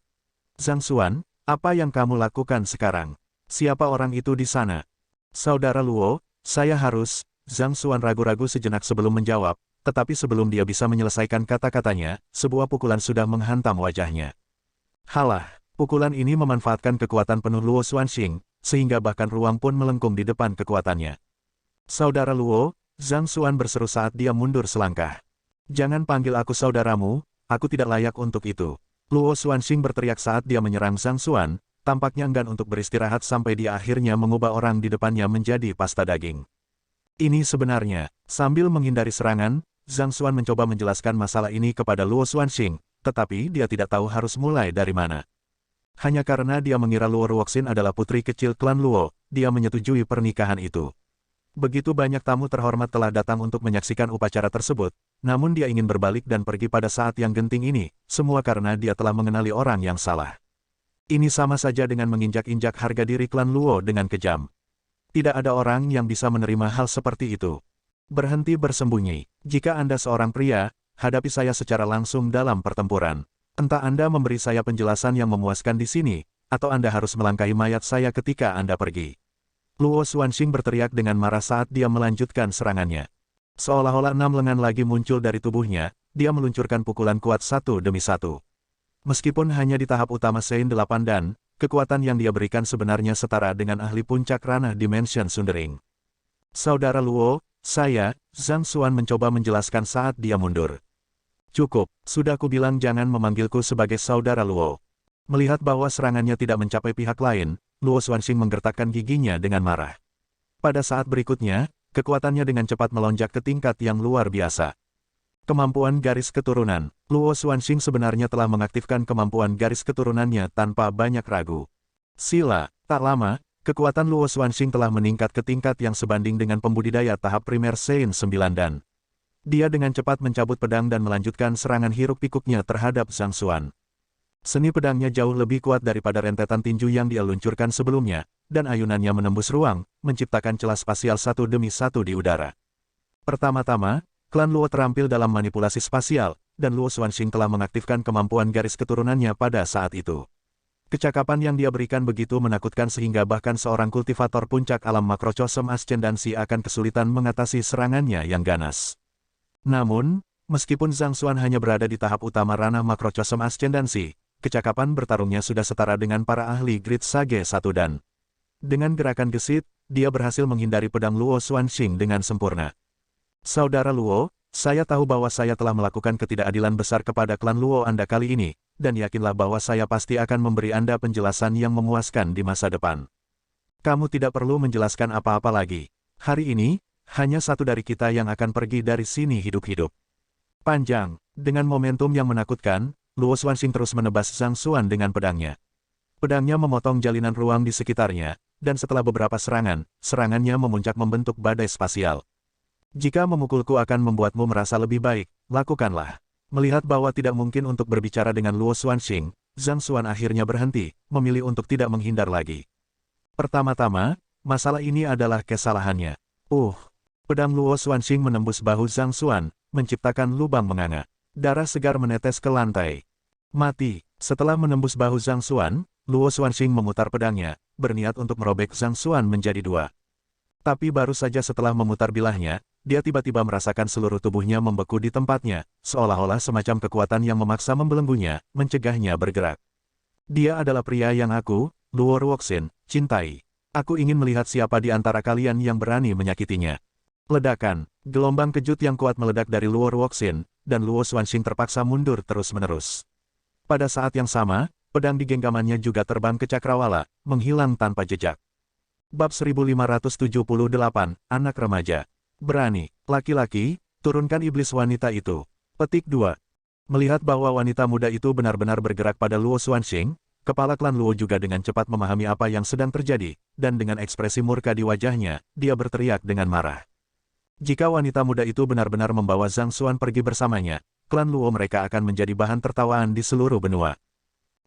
"Zhang Xuan, apa yang kamu lakukan sekarang? Siapa orang itu di sana?" "Saudara Luo, saya harus..." Zhang Xuan ragu-ragu sejenak sebelum menjawab, tetapi sebelum dia bisa menyelesaikan kata-katanya, sebuah pukulan sudah menghantam wajahnya. Halah, pukulan ini memanfaatkan kekuatan penuh Luo Xuanxing, sehingga bahkan ruang pun melengkung di depan kekuatannya. "Saudara Luo," Zhang Xuan berseru saat dia mundur selangkah. "Jangan panggil aku saudaramu, aku tidak layak untuk itu." Luo Xuanxing berteriak saat dia menyerang Zhang Xuan, tampaknya enggan untuk beristirahat sampai dia akhirnya mengubah orang di depannya menjadi pasta daging. Ini sebenarnya, sambil menghindari serangan, Zhang Xuan mencoba menjelaskan masalah ini kepada Luo Xuanxing, tetapi dia tidak tahu harus mulai dari mana. Hanya karena dia mengira Luo Ruoxin adalah putri kecil klan Luo, dia menyetujui pernikahan itu. Begitu banyak tamu terhormat telah datang untuk menyaksikan upacara tersebut, namun dia ingin berbalik dan pergi pada saat yang genting ini, semua karena dia telah mengenali orang yang salah. Ini sama saja dengan menginjak-injak harga diri klan Luo dengan kejam. Tidak ada orang yang bisa menerima hal seperti itu. Berhenti bersembunyi. Jika Anda seorang pria, hadapi saya secara langsung dalam pertempuran. Entah Anda memberi saya penjelasan yang memuaskan di sini, atau Anda harus melangkahi mayat saya ketika Anda pergi. Luo Xuanxing berteriak dengan marah saat dia melanjutkan serangannya. Seolah-olah 6 lengan lagi muncul dari tubuhnya, dia meluncurkan pukulan kuat satu demi satu. Meskipun hanya di tahap utama Sein 8 dan, kekuatan yang dia berikan sebenarnya setara dengan ahli puncak ranah Dimension Sundering. "Saudara Luo, saya," Zhang Xuan mencoba menjelaskan saat dia mundur. "Cukup, sudah kubilang jangan memanggilku sebagai saudara Luo." Melihat bahwa serangannya tidak mencapai pihak lain, Luo Xuanxing menggertakkan giginya dengan marah. Pada saat berikutnya, kekuatannya dengan cepat melonjak ke tingkat yang luar biasa. Kemampuan garis keturunan. Luo Xuanxing sebenarnya telah mengaktifkan kemampuan garis keturunannya tanpa banyak ragu. Sila, tak lama, kekuatan Luo Xuanxing telah meningkat ke tingkat yang sebanding dengan pembudidaya tahap primer Sein 9 dan. Dia dengan cepat mencabut pedang dan melanjutkan serangan hiruk-pikuknya terhadap Zhang Xuan. Seni pedangnya jauh lebih kuat daripada rentetan tinju yang dia luncurkan sebelumnya, dan ayunannya menembus ruang, menciptakan celah spasial satu demi satu di udara. Pertama-tama, klan Luo terampil dalam manipulasi spasial, dan Luo Xuanxing telah mengaktifkan kemampuan garis keturunannya pada saat itu. Kecakapan yang dia berikan begitu menakutkan sehingga bahkan seorang kultivator puncak alam Makrocosm Ascendancy akan kesulitan mengatasi serangannya yang ganas. Namun, meskipun Zhang Xuan hanya berada di tahap utama ranah Makrocosm Ascendancy, kecakapan bertarungnya sudah setara dengan para ahli Grid Sage 1 dan. Dengan gerakan gesit, dia berhasil menghindari pedang Luo Xuanxing dengan sempurna. Saudara Luo, saya tahu bahwa saya telah melakukan ketidakadilan besar kepada klan Luo Anda kali ini, dan yakinlah bahwa saya pasti akan memberi Anda penjelasan yang memuaskan di masa depan. Kamu tidak perlu menjelaskan apa-apa lagi. Hari ini, hanya satu dari kita yang akan pergi dari sini hidup-hidup. Panjang, dengan momentum yang menakutkan, Luo Xuanxing terus menebas Zhang Xuan dengan pedangnya. Pedangnya memotong jalinan ruang di sekitarnya, dan setelah beberapa serangan, serangannya memuncak membentuk badai spasial. Jika memukulku akan membuatmu merasa lebih baik, lakukanlah. Melihat bahwa tidak mungkin untuk berbicara dengan Luo Xuanxing, Zhang Xuan akhirnya berhenti, memilih untuk tidak menghindar lagi. Pertama-tama, masalah ini adalah kesalahannya. Pedang Luo Xuanxing menembus bahu Zhang Xuan, menciptakan lubang menganga. Darah segar menetes ke lantai. Mati. Setelah menembus bahu Zhang Xuan, Luo Xuanxing memutar pedangnya, berniat untuk merobek Zhang Xuan menjadi dua. Tapi baru saja setelah memutar bilahnya, dia tiba-tiba merasakan seluruh tubuhnya membeku di tempatnya, seolah-olah semacam kekuatan yang memaksa membelenggunya, mencegahnya bergerak. Dia adalah pria yang aku, Luo Ruoxin, cintai. Aku ingin melihat siapa di antara kalian yang berani menyakitinya. Ledakan, gelombang kejut yang kuat meledak dari Luo Ruoxin, dan Luo Xuanxing terpaksa mundur terus-menerus. Pada saat yang sama, pedang di genggamannya juga terbang ke cakrawala, menghilang tanpa jejak. Bab 1578, Anak Remaja. Berani, laki-laki, turunkan iblis wanita itu. Petik 2. Melihat bahwa wanita muda itu benar-benar bergerak pada Luo Xuanxing, kepala klan Luo juga dengan cepat memahami apa yang sedang terjadi, dan dengan ekspresi murka di wajahnya, dia berteriak dengan marah. Jika wanita muda itu benar-benar membawa Zhang Xuan pergi bersamanya, klan Luo mereka akan menjadi bahan tertawaan di seluruh benua.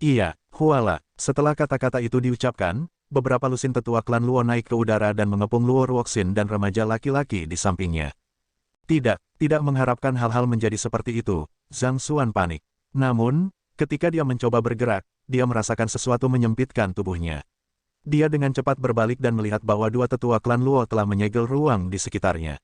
Iya, huala. Setelah kata-kata itu diucapkan, beberapa lusin tetua klan Luo naik ke udara dan mengepung Luo Ruoxin dan remaja laki-laki di sampingnya. Tidak mengharapkan hal-hal menjadi seperti itu, Zhang Xuan panik. Namun, ketika dia mencoba bergerak, dia merasakan sesuatu menyempitkan tubuhnya. Dia dengan cepat berbalik dan melihat bahwa dua tetua klan Luo telah menyegel ruang di sekitarnya.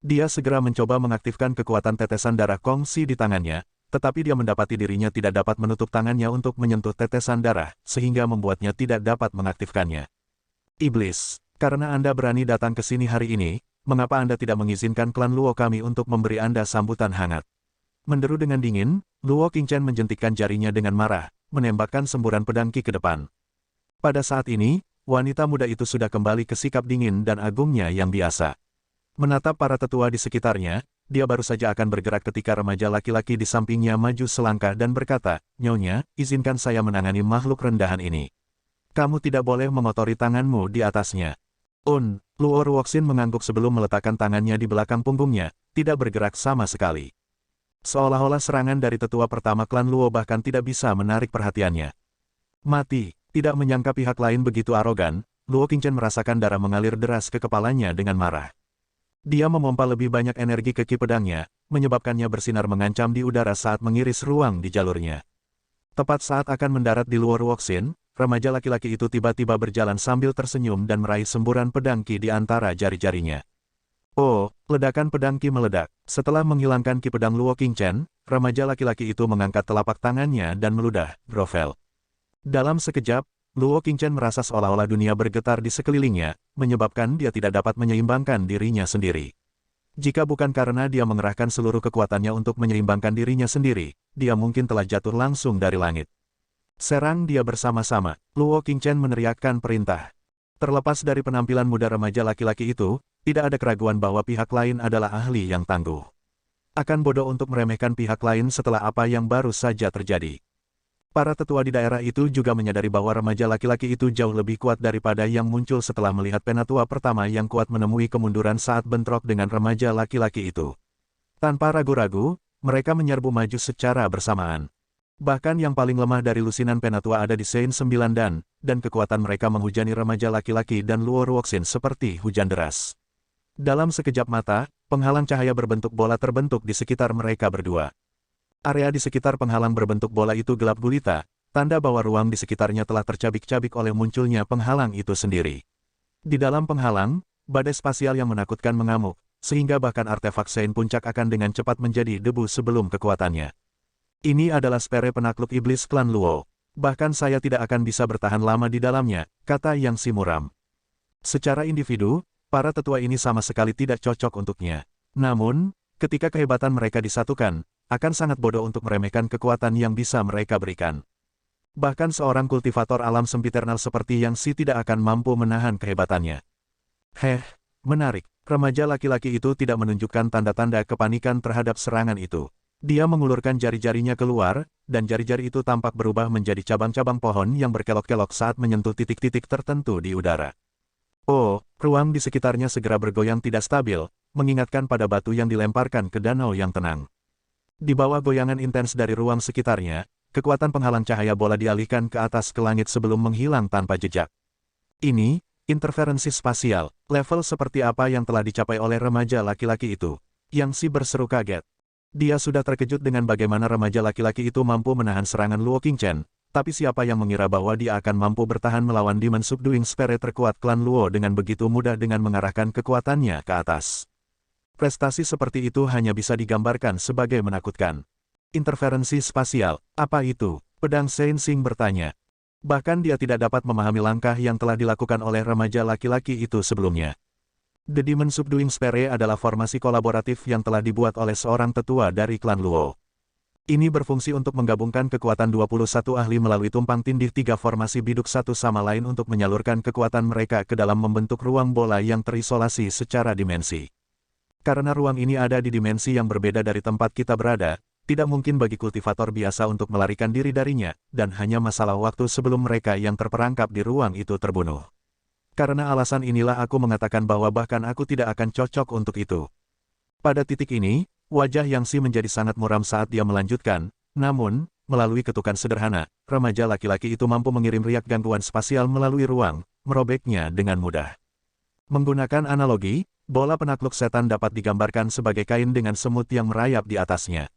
Dia segera mencoba mengaktifkan kekuatan tetesan darah kongsi di tangannya, tetapi dia mendapati dirinya tidak dapat menutup tangannya untuk menyentuh tetesan darah, sehingga membuatnya tidak dapat mengaktifkannya. Iblis, karena Anda berani datang ke sini hari ini, mengapa Anda tidak mengizinkan klan Luo kami untuk memberi Anda sambutan hangat? Menderu dengan dingin, Luo Qingchen menjentikkan jarinya dengan marah, menembakkan semburan pedang ki ke depan. Pada saat ini, wanita muda itu sudah kembali ke sikap dingin dan agungnya yang biasa. Menatap para tetua di sekitarnya, dia baru saja akan bergerak ketika remaja laki-laki di sampingnya maju selangkah dan berkata, "Nyonya, izinkan saya menangani makhluk rendahan ini. Kamu tidak boleh mengotori tanganmu di atasnya." Luo Ruoxin mengangguk sebelum meletakkan tangannya di belakang punggungnya, tidak bergerak sama sekali. Seolah-olah serangan dari tetua pertama klan Luo bahkan tidak bisa menarik perhatiannya. Mati, tidak menyangka pihak lain begitu arogan, Luo Qingchen merasakan darah mengalir deras ke kepalanya dengan marah. Dia memompa lebih banyak energi ke ki pedangnya, menyebabkannya bersinar mengancam di udara saat mengiris ruang di jalurnya. Tepat saat akan mendarat di Luo Ruoxin, remaja laki-laki itu tiba-tiba berjalan sambil tersenyum dan meraih semburan pedang ki di antara jari-jarinya. Ledakan pedang ki meledak. Setelah menghilangkan ki pedang Luo Qingchen, remaja laki-laki itu mengangkat telapak tangannya dan meludah, grovel. Dalam sekejap, Luo Qingchen merasa seolah-olah dunia bergetar di sekelilingnya, menyebabkan dia tidak dapat menyeimbangkan dirinya sendiri. Jika bukan karena dia mengerahkan seluruh kekuatannya untuk menyeimbangkan dirinya sendiri, dia mungkin telah jatuh langsung dari langit. Serang dia bersama-sama, Luo Qingchen meneriakkan perintah. Terlepas dari penampilan muda remaja laki-laki itu, tidak ada keraguan bahwa pihak lain adalah ahli yang tangguh. Akan bodoh untuk meremehkan pihak lain setelah apa yang baru saja terjadi. Para tetua di daerah itu juga menyadari bahwa remaja laki-laki itu jauh lebih kuat daripada yang muncul setelah melihat penatua pertama yang kuat menemui kemunduran saat bentrok dengan remaja laki-laki itu. Tanpa ragu-ragu, mereka menyerbu maju secara bersamaan. Bahkan yang paling lemah dari lusinan penatua ada di Sein 9 dan kekuatan mereka menghujani remaja laki-laki dan Luo Ruoxin seperti hujan deras. Dalam sekejap mata, penghalang cahaya berbentuk bola terbentuk di sekitar mereka berdua. Area di sekitar penghalang berbentuk bola itu gelap gulita, tanda bahwa ruang di sekitarnya telah tercabik-cabik oleh munculnya penghalang itu sendiri. Di dalam penghalang, badai spasial yang menakutkan mengamuk, sehingga bahkan artefak Sein puncak akan dengan cepat menjadi debu sebelum kekuatannya. Ini adalah spere penakluk iblis klan Luo. Bahkan saya tidak akan bisa bertahan lama di dalamnya, kata Yang Si muram. Secara individu, para tetua ini sama sekali tidak cocok untuknya. Namun, ketika kehebatan mereka disatukan, akan sangat bodoh untuk meremehkan kekuatan yang bisa mereka berikan. Bahkan seorang kultivator alam sempiternal seperti Yang Si tidak akan mampu menahan kehebatannya. Menarik. Remaja laki-laki itu tidak menunjukkan tanda-tanda kepanikan terhadap serangan itu. Dia mengulurkan jari-jarinya keluar, dan jari-jari itu tampak berubah menjadi cabang-cabang pohon yang berkelok-kelok saat menyentuh titik-titik tertentu di udara. Oh, ruang di sekitarnya segera bergoyang tidak stabil, mengingatkan pada batu yang dilemparkan ke danau yang tenang. Di bawah goyangan intens dari ruang sekitarnya, kekuatan penghalang cahaya bola dialihkan ke atas ke langit sebelum menghilang tanpa jejak. Ini, interferensi spasial, level seperti apa yang telah dicapai oleh remaja laki-laki itu? Yang Si berseru kaget. Dia sudah terkejut dengan bagaimana remaja laki-laki itu mampu menahan serangan Luo Qingchen, tapi siapa yang mengira bahwa dia akan mampu bertahan melawan Demon Subduing Spirit terkuat klan Luo dengan begitu mudah dengan mengarahkan kekuatannya ke atas. Prestasi seperti itu hanya bisa digambarkan sebagai menakutkan. Interferensi spasial, apa itu? Pedang Sensing bertanya. Bahkan dia tidak dapat memahami langkah yang telah dilakukan oleh remaja laki-laki itu sebelumnya. The Demon Subduing Spirit adalah formasi kolaboratif yang telah dibuat oleh seorang tetua dari klan Luo. Ini berfungsi untuk menggabungkan kekuatan 21 ahli melalui tumpang tindih 3 formasi biduk satu sama lain untuk menyalurkan kekuatan mereka ke dalam membentuk ruang bola yang terisolasi secara dimensi. Karena ruang ini ada di dimensi yang berbeda dari tempat kita berada, tidak mungkin bagi kultivator biasa untuk melarikan diri darinya, dan hanya masalah waktu sebelum mereka yang terperangkap di ruang itu terbunuh. Karena alasan inilah aku mengatakan bahwa bahkan aku tidak akan cocok untuk itu. Pada titik ini, wajah Yang Si menjadi sangat muram saat dia melanjutkan, namun, melalui ketukan sederhana, remaja laki-laki itu mampu mengirim riak gangguan spasial melalui ruang, merobeknya dengan mudah. Menggunakan analogi, bola penakluk setan dapat digambarkan sebagai kain dengan semut yang merayap di atasnya.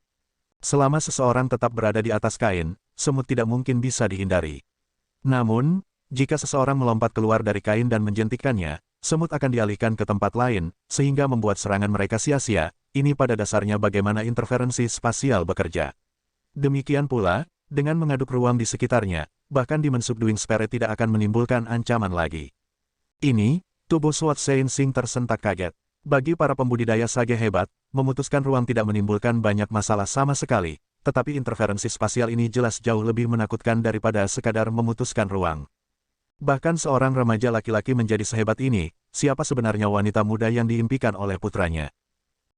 Selama seseorang tetap berada di atas kain, semut tidak mungkin bisa dihindari. Namun, jika seseorang melompat keluar dari kain dan menjentikkannya, semut akan dialihkan ke tempat lain, sehingga membuat serangan mereka sia-sia. Ini pada dasarnya bagaimana interferensi spasial bekerja. Demikian pula, dengan mengaduk ruang di sekitarnya, bahkan Demon Subduing Spirit tidak akan menimbulkan ancaman lagi. Ini, tubuh Sword Sensing tersentak kaget. Bagi para pembudidaya sage hebat, memutuskan ruang tidak menimbulkan banyak masalah sama sekali, tetapi interferensi spasial ini jelas jauh lebih menakutkan daripada sekadar memutuskan ruang. Bahkan seorang remaja laki-laki menjadi sehebat ini, siapa sebenarnya wanita muda yang diimpikan oleh putranya?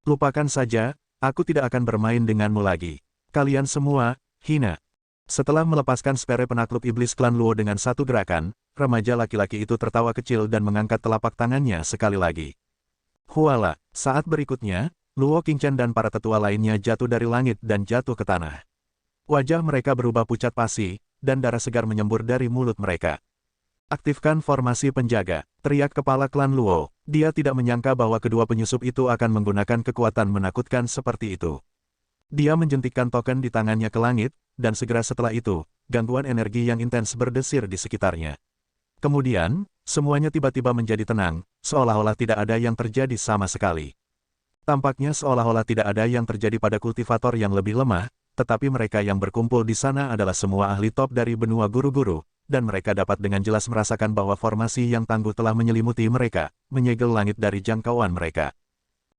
Lupakan saja, aku tidak akan bermain denganmu lagi. Kalian semua, hina. Setelah melepaskan Spirit penakluk iblis klan Luo dengan satu gerakan, remaja laki-laki itu tertawa kecil dan mengangkat telapak tangannya sekali lagi. Huala, saat berikutnya, Luo Qingchen dan para tetua lainnya jatuh dari langit dan jatuh ke tanah. Wajah mereka berubah pucat pasi, dan darah segar menyembur dari mulut mereka. Aktifkan formasi penjaga, teriak kepala klan Luo. Dia tidak menyangka bahwa kedua penyusup itu akan menggunakan kekuatan menakutkan seperti itu. Dia menjentikkan token di tangannya ke langit, dan segera setelah itu, gangguan energi yang intens berdesir di sekitarnya. Kemudian, semuanya tiba-tiba menjadi tenang, seolah-olah tidak ada yang terjadi sama sekali. Tampaknya seolah-olah tidak ada yang terjadi pada kultivator yang lebih lemah, tetapi mereka yang berkumpul di sana adalah semua ahli top dari benua guru-guru, dan mereka dapat dengan jelas merasakan bahwa formasi yang tangguh telah menyelimuti mereka, menyegel langit dari jangkauan mereka.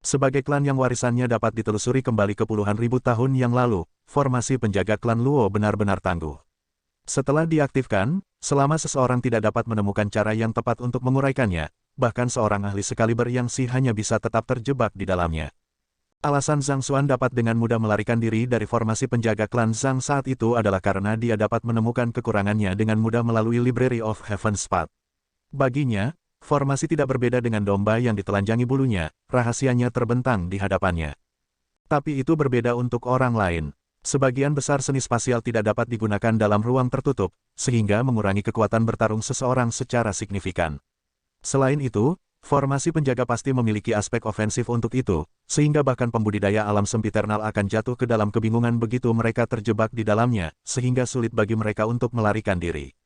Sebagai klan yang warisannya dapat ditelusuri kembali ke puluhan ribu tahun yang lalu, formasi penjaga klan Luo benar-benar tangguh. Setelah diaktifkan, selama seseorang tidak dapat menemukan cara yang tepat untuk menguraikannya, bahkan seorang ahli sekaliber Yang Si hanya bisa tetap terjebak di dalamnya. Alasan Zhang Xuan dapat dengan mudah melarikan diri dari formasi penjaga klan Zhang saat itu adalah karena dia dapat menemukan kekurangannya dengan mudah melalui Library of Heaven's Path. Baginya, formasi tidak berbeda dengan domba yang ditelanjangi bulunya, rahasianya terbentang di hadapannya. Tapi itu berbeda untuk orang lain. Sebagian besar seni spasial tidak dapat digunakan dalam ruang tertutup, sehingga mengurangi kekuatan bertarung seseorang secara signifikan. Selain itu, formasi penjaga pasti memiliki aspek ofensif untuk itu, sehingga bahkan pembudidaya alam sempiternal akan jatuh ke dalam kebingungan begitu mereka terjebak di dalamnya, sehingga sulit bagi mereka untuk melarikan diri.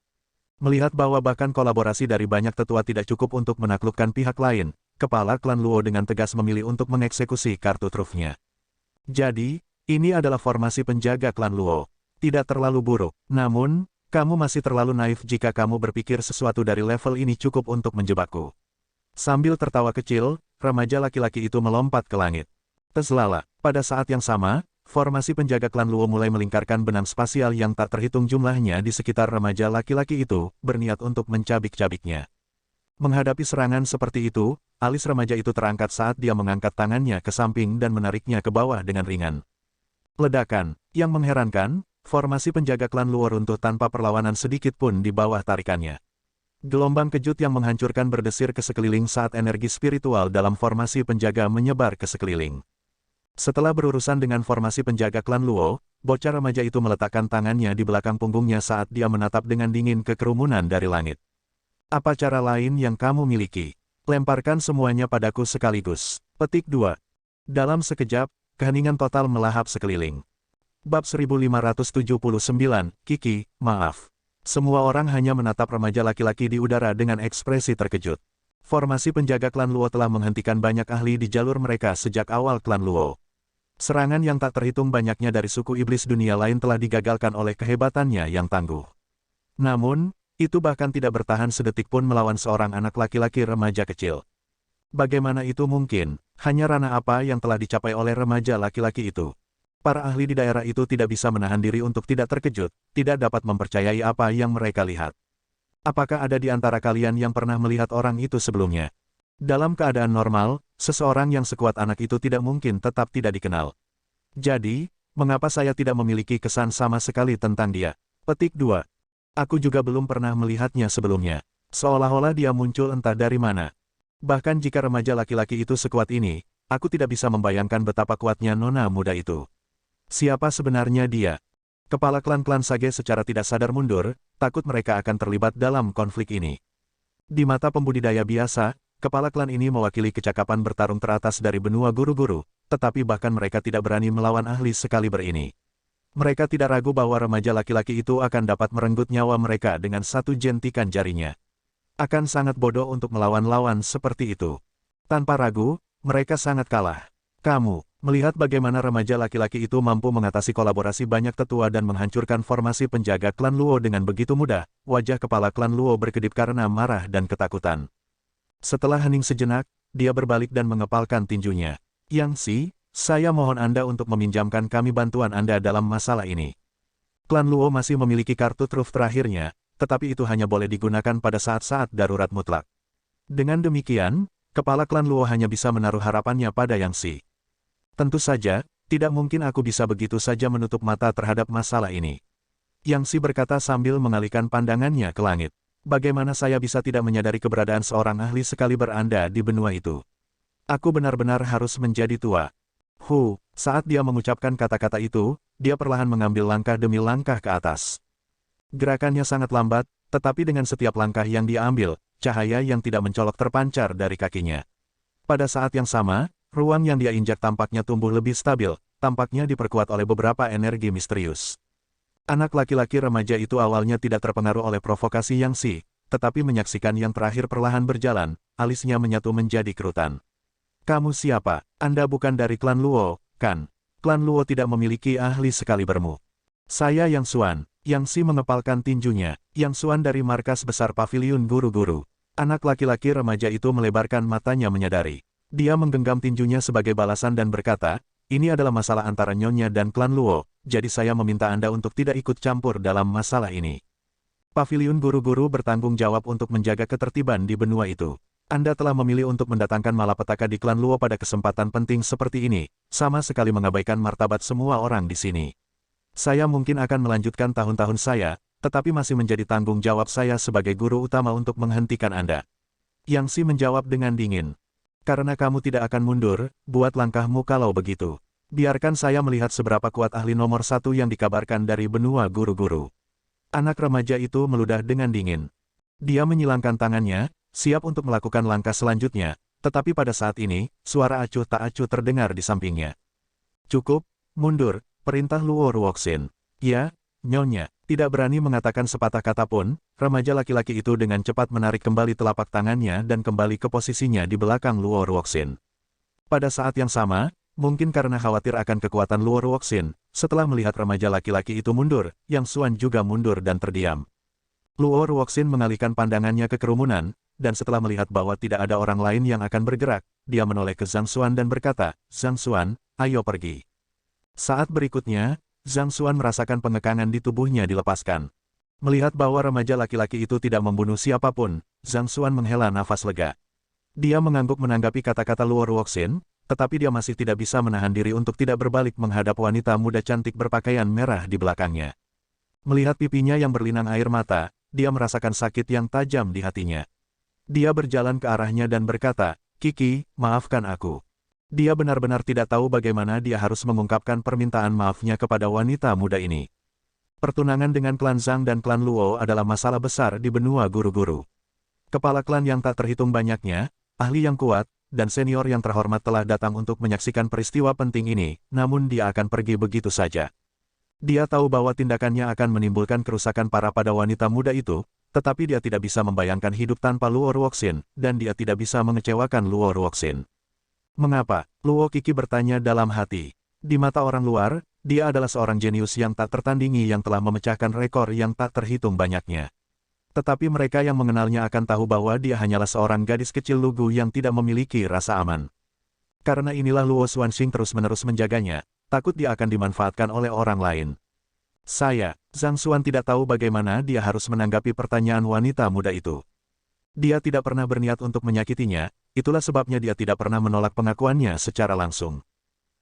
Melihat bahwa bahkan kolaborasi dari banyak tetua tidak cukup untuk menaklukkan pihak lain, kepala klan Luo dengan tegas memilih untuk mengeksekusi kartu trufnya. Jadi, ini adalah formasi penjaga klan Luo. Tidak terlalu buruk, namun, kamu masih terlalu naif jika kamu berpikir sesuatu dari level ini cukup untuk menjebakku. Sambil tertawa kecil, remaja laki-laki itu melompat ke langit. Teslala, pada saat yang sama, formasi penjaga klan Luo mulai melingkarkan benang spasial yang tak terhitung jumlahnya di sekitar remaja laki-laki itu, berniat untuk mencabik-cabiknya. Menghadapi serangan seperti itu, alis remaja itu terangkat saat dia mengangkat tangannya ke samping dan menariknya ke bawah dengan ringan. Ledakan, yang mengherankan, formasi penjaga klan Luo runtuh tanpa perlawanan sedikit pun di bawah tarikannya. Gelombang kejut yang menghancurkan berdesir ke sekeliling saat energi spiritual dalam formasi penjaga menyebar ke sekeliling. Setelah berurusan dengan formasi penjaga klan Luo, bocah remaja itu meletakkan tangannya di belakang punggungnya saat dia menatap dengan dingin ke kerumunan dari langit. Apa cara lain yang kamu miliki? Lemparkan semuanya padaku sekaligus. Petik 2. Dalam sekejap, keheningan total melahap sekeliling. Bab 1579, Kiki, maaf. Semua orang hanya menatap remaja laki-laki di udara dengan ekspresi terkejut. Formasi penjaga klan Luo telah menghentikan banyak ahli di jalur mereka sejak awal klan Luo. Serangan yang tak terhitung banyaknya dari suku iblis dunia lain telah digagalkan oleh kehebatannya yang tangguh. Namun, itu bahkan tidak bertahan sedetik pun melawan seorang anak laki-laki remaja kecil. Bagaimana itu mungkin? Hanya ranah apa yang telah dicapai oleh remaja laki-laki itu? Para ahli di daerah itu tidak bisa menahan diri untuk tidak terkejut, tidak dapat mempercayai apa yang mereka lihat. Apakah ada di antara kalian yang pernah melihat orang itu sebelumnya? Dalam keadaan normal, seseorang yang sekuat anak itu tidak mungkin tetap tidak dikenal. Jadi, mengapa saya tidak memiliki kesan sama sekali tentang dia? Petik 2. Aku juga belum pernah melihatnya sebelumnya. Seolah-olah dia muncul entah dari mana. Bahkan jika remaja laki-laki itu sekuat ini, aku tidak bisa membayangkan betapa kuatnya nona muda itu. Siapa sebenarnya dia? Kepala klan-klan Sage secara tidak sadar mundur, takut mereka akan terlibat dalam konflik ini. Di mata pembudidaya biasa, kepala klan ini mewakili kecakapan bertarung teratas dari benua guru-guru, tetapi bahkan mereka tidak berani melawan ahli sekaliber ini. Mereka tidak ragu bahwa remaja laki-laki itu akan dapat merenggut nyawa mereka dengan satu jentikan jarinya. Akan sangat bodoh untuk melawan lawan seperti itu. Tanpa ragu, mereka sangat kalah. Kamu, melihat bagaimana remaja laki-laki itu mampu mengatasi kolaborasi banyak tetua dan menghancurkan formasi penjaga klan Luo dengan begitu mudah, wajah kepala klan Luo berkedip karena marah dan ketakutan. Setelah hening sejenak, dia berbalik dan mengepalkan tinjunya. Yang Si, saya mohon Anda untuk meminjamkan kami bantuan Anda dalam masalah ini. Klan Luo masih memiliki kartu truf terakhirnya, tetapi itu hanya boleh digunakan pada saat-saat darurat mutlak. Dengan demikian, kepala klan Luo hanya bisa menaruh harapannya pada Yang Si. Tentu saja, tidak mungkin aku bisa begitu saja menutup mata terhadap masalah ini. Yang Si berkata sambil mengalihkan pandangannya ke langit. Bagaimana saya bisa tidak menyadari keberadaan seorang ahli sekaliber Anda di benua itu? Aku benar-benar harus menjadi tua. Saat dia mengucapkan kata-kata itu, dia perlahan mengambil langkah demi langkah ke atas. Gerakannya sangat lambat, tetapi dengan setiap langkah yang dia ambil, cahaya yang tidak mencolok terpancar dari kakinya. Pada saat yang sama, ruang yang dia injak tampaknya tumbuh lebih stabil, tampaknya diperkuat oleh beberapa energi misterius. Anak laki-laki remaja itu awalnya tidak terpengaruh oleh provokasi Yang Si, tetapi menyaksikan yang terakhir perlahan berjalan, alisnya menyatu menjadi kerutan. Kamu siapa? Anda bukan dari klan Luo, kan? Klan Luo tidak memiliki ahli sekalibermu. Saya Yang Xuan. Yang Si mengepalkan tinjunya. Yang Xuan dari markas besar paviliun guru-guru. Anak laki-laki remaja itu melebarkan matanya menyadari. Dia menggenggam tinjunya sebagai balasan dan berkata, ini adalah masalah antara Nyonya dan klan Luo, jadi saya meminta Anda untuk tidak ikut campur dalam masalah ini. Paviliun guru-guru bertanggung jawab untuk menjaga ketertiban di benua itu. Anda telah memilih untuk mendatangkan malapetaka di klan Luo pada kesempatan penting seperti ini, sama sekali mengabaikan martabat semua orang di sini. Saya mungkin akan melanjutkan tahun-tahun saya, tetapi masih menjadi tanggung jawab saya sebagai guru utama untuk menghentikan Anda. Yang Si menjawab dengan dingin. Karena kamu tidak akan mundur, buat langkahmu kalau begitu. Biarkan saya melihat seberapa kuat ahli nomor 1 yang dikabarkan dari benua guru-guru. Anak remaja itu meludah dengan dingin. Dia menyilangkan tangannya, siap untuk melakukan langkah selanjutnya, tetapi pada saat ini, suara acuh tak acuh terdengar di sampingnya. Cukup, mundur, perintah Luo Ruoxin. Ya, Nyonya. Tidak berani mengatakan sepatah kata pun, remaja laki-laki itu dengan cepat menarik kembali telapak tangannya dan kembali ke posisinya di belakang Luo Ruoxin. Pada saat yang sama, mungkin karena khawatir akan kekuatan Luo Ruoxin, setelah melihat remaja laki-laki itu mundur, Yang Xuan juga mundur dan terdiam. Luo Ruoxin mengalihkan pandangannya ke kerumunan, dan setelah melihat bahwa tidak ada orang lain yang akan bergerak, dia menoleh ke Zhang Xuan dan berkata, "Zhang Xuan, ayo pergi." Saat berikutnya, Zhang Xuan merasakan pengekangan di tubuhnya dilepaskan. Melihat bahwa remaja laki-laki itu tidak membunuh siapapun, Zhang Xuan menghela nafas lega. Dia mengangguk menanggapi kata-kata Luo Ruoxin, tetapi dia masih tidak bisa menahan diri untuk tidak berbalik menghadap wanita muda cantik berpakaian merah di belakangnya. Melihat pipinya yang berlinang air mata, dia merasakan sakit yang tajam di hatinya. Dia berjalan ke arahnya dan berkata, "Kiki, maafkan aku." Dia benar-benar tidak tahu bagaimana dia harus mengungkapkan permintaan maafnya kepada wanita muda ini. Pertunangan dengan klan Zhang dan klan Luo adalah masalah besar di benua guru-guru. Kepala klan yang tak terhitung banyaknya, ahli yang kuat, dan senior yang terhormat telah datang untuk menyaksikan peristiwa penting ini, namun dia akan pergi begitu saja. Dia tahu bahwa tindakannya akan menimbulkan kerusakan parah pada wanita muda itu, tetapi dia tidak bisa membayangkan hidup tanpa Luo Ruoxin, dan dia tidak bisa mengecewakan Luo Ruoxin. Mengapa? Luo Qiki bertanya dalam hati. Di mata orang luar, dia adalah seorang jenius yang tak tertandingi yang telah memecahkan rekor yang tak terhitung banyaknya. Tetapi mereka yang mengenalnya akan tahu bahwa dia hanyalah seorang gadis kecil lugu yang tidak memiliki rasa aman. Karena inilah Luo Xuanxing terus-menerus menjaganya, takut dia akan dimanfaatkan oleh orang lain. Zhang Xuan tidak tahu bagaimana dia harus menanggapi pertanyaan wanita muda itu. Dia tidak pernah berniat untuk menyakitinya, itulah sebabnya dia tidak pernah menolak pengakuannya secara langsung.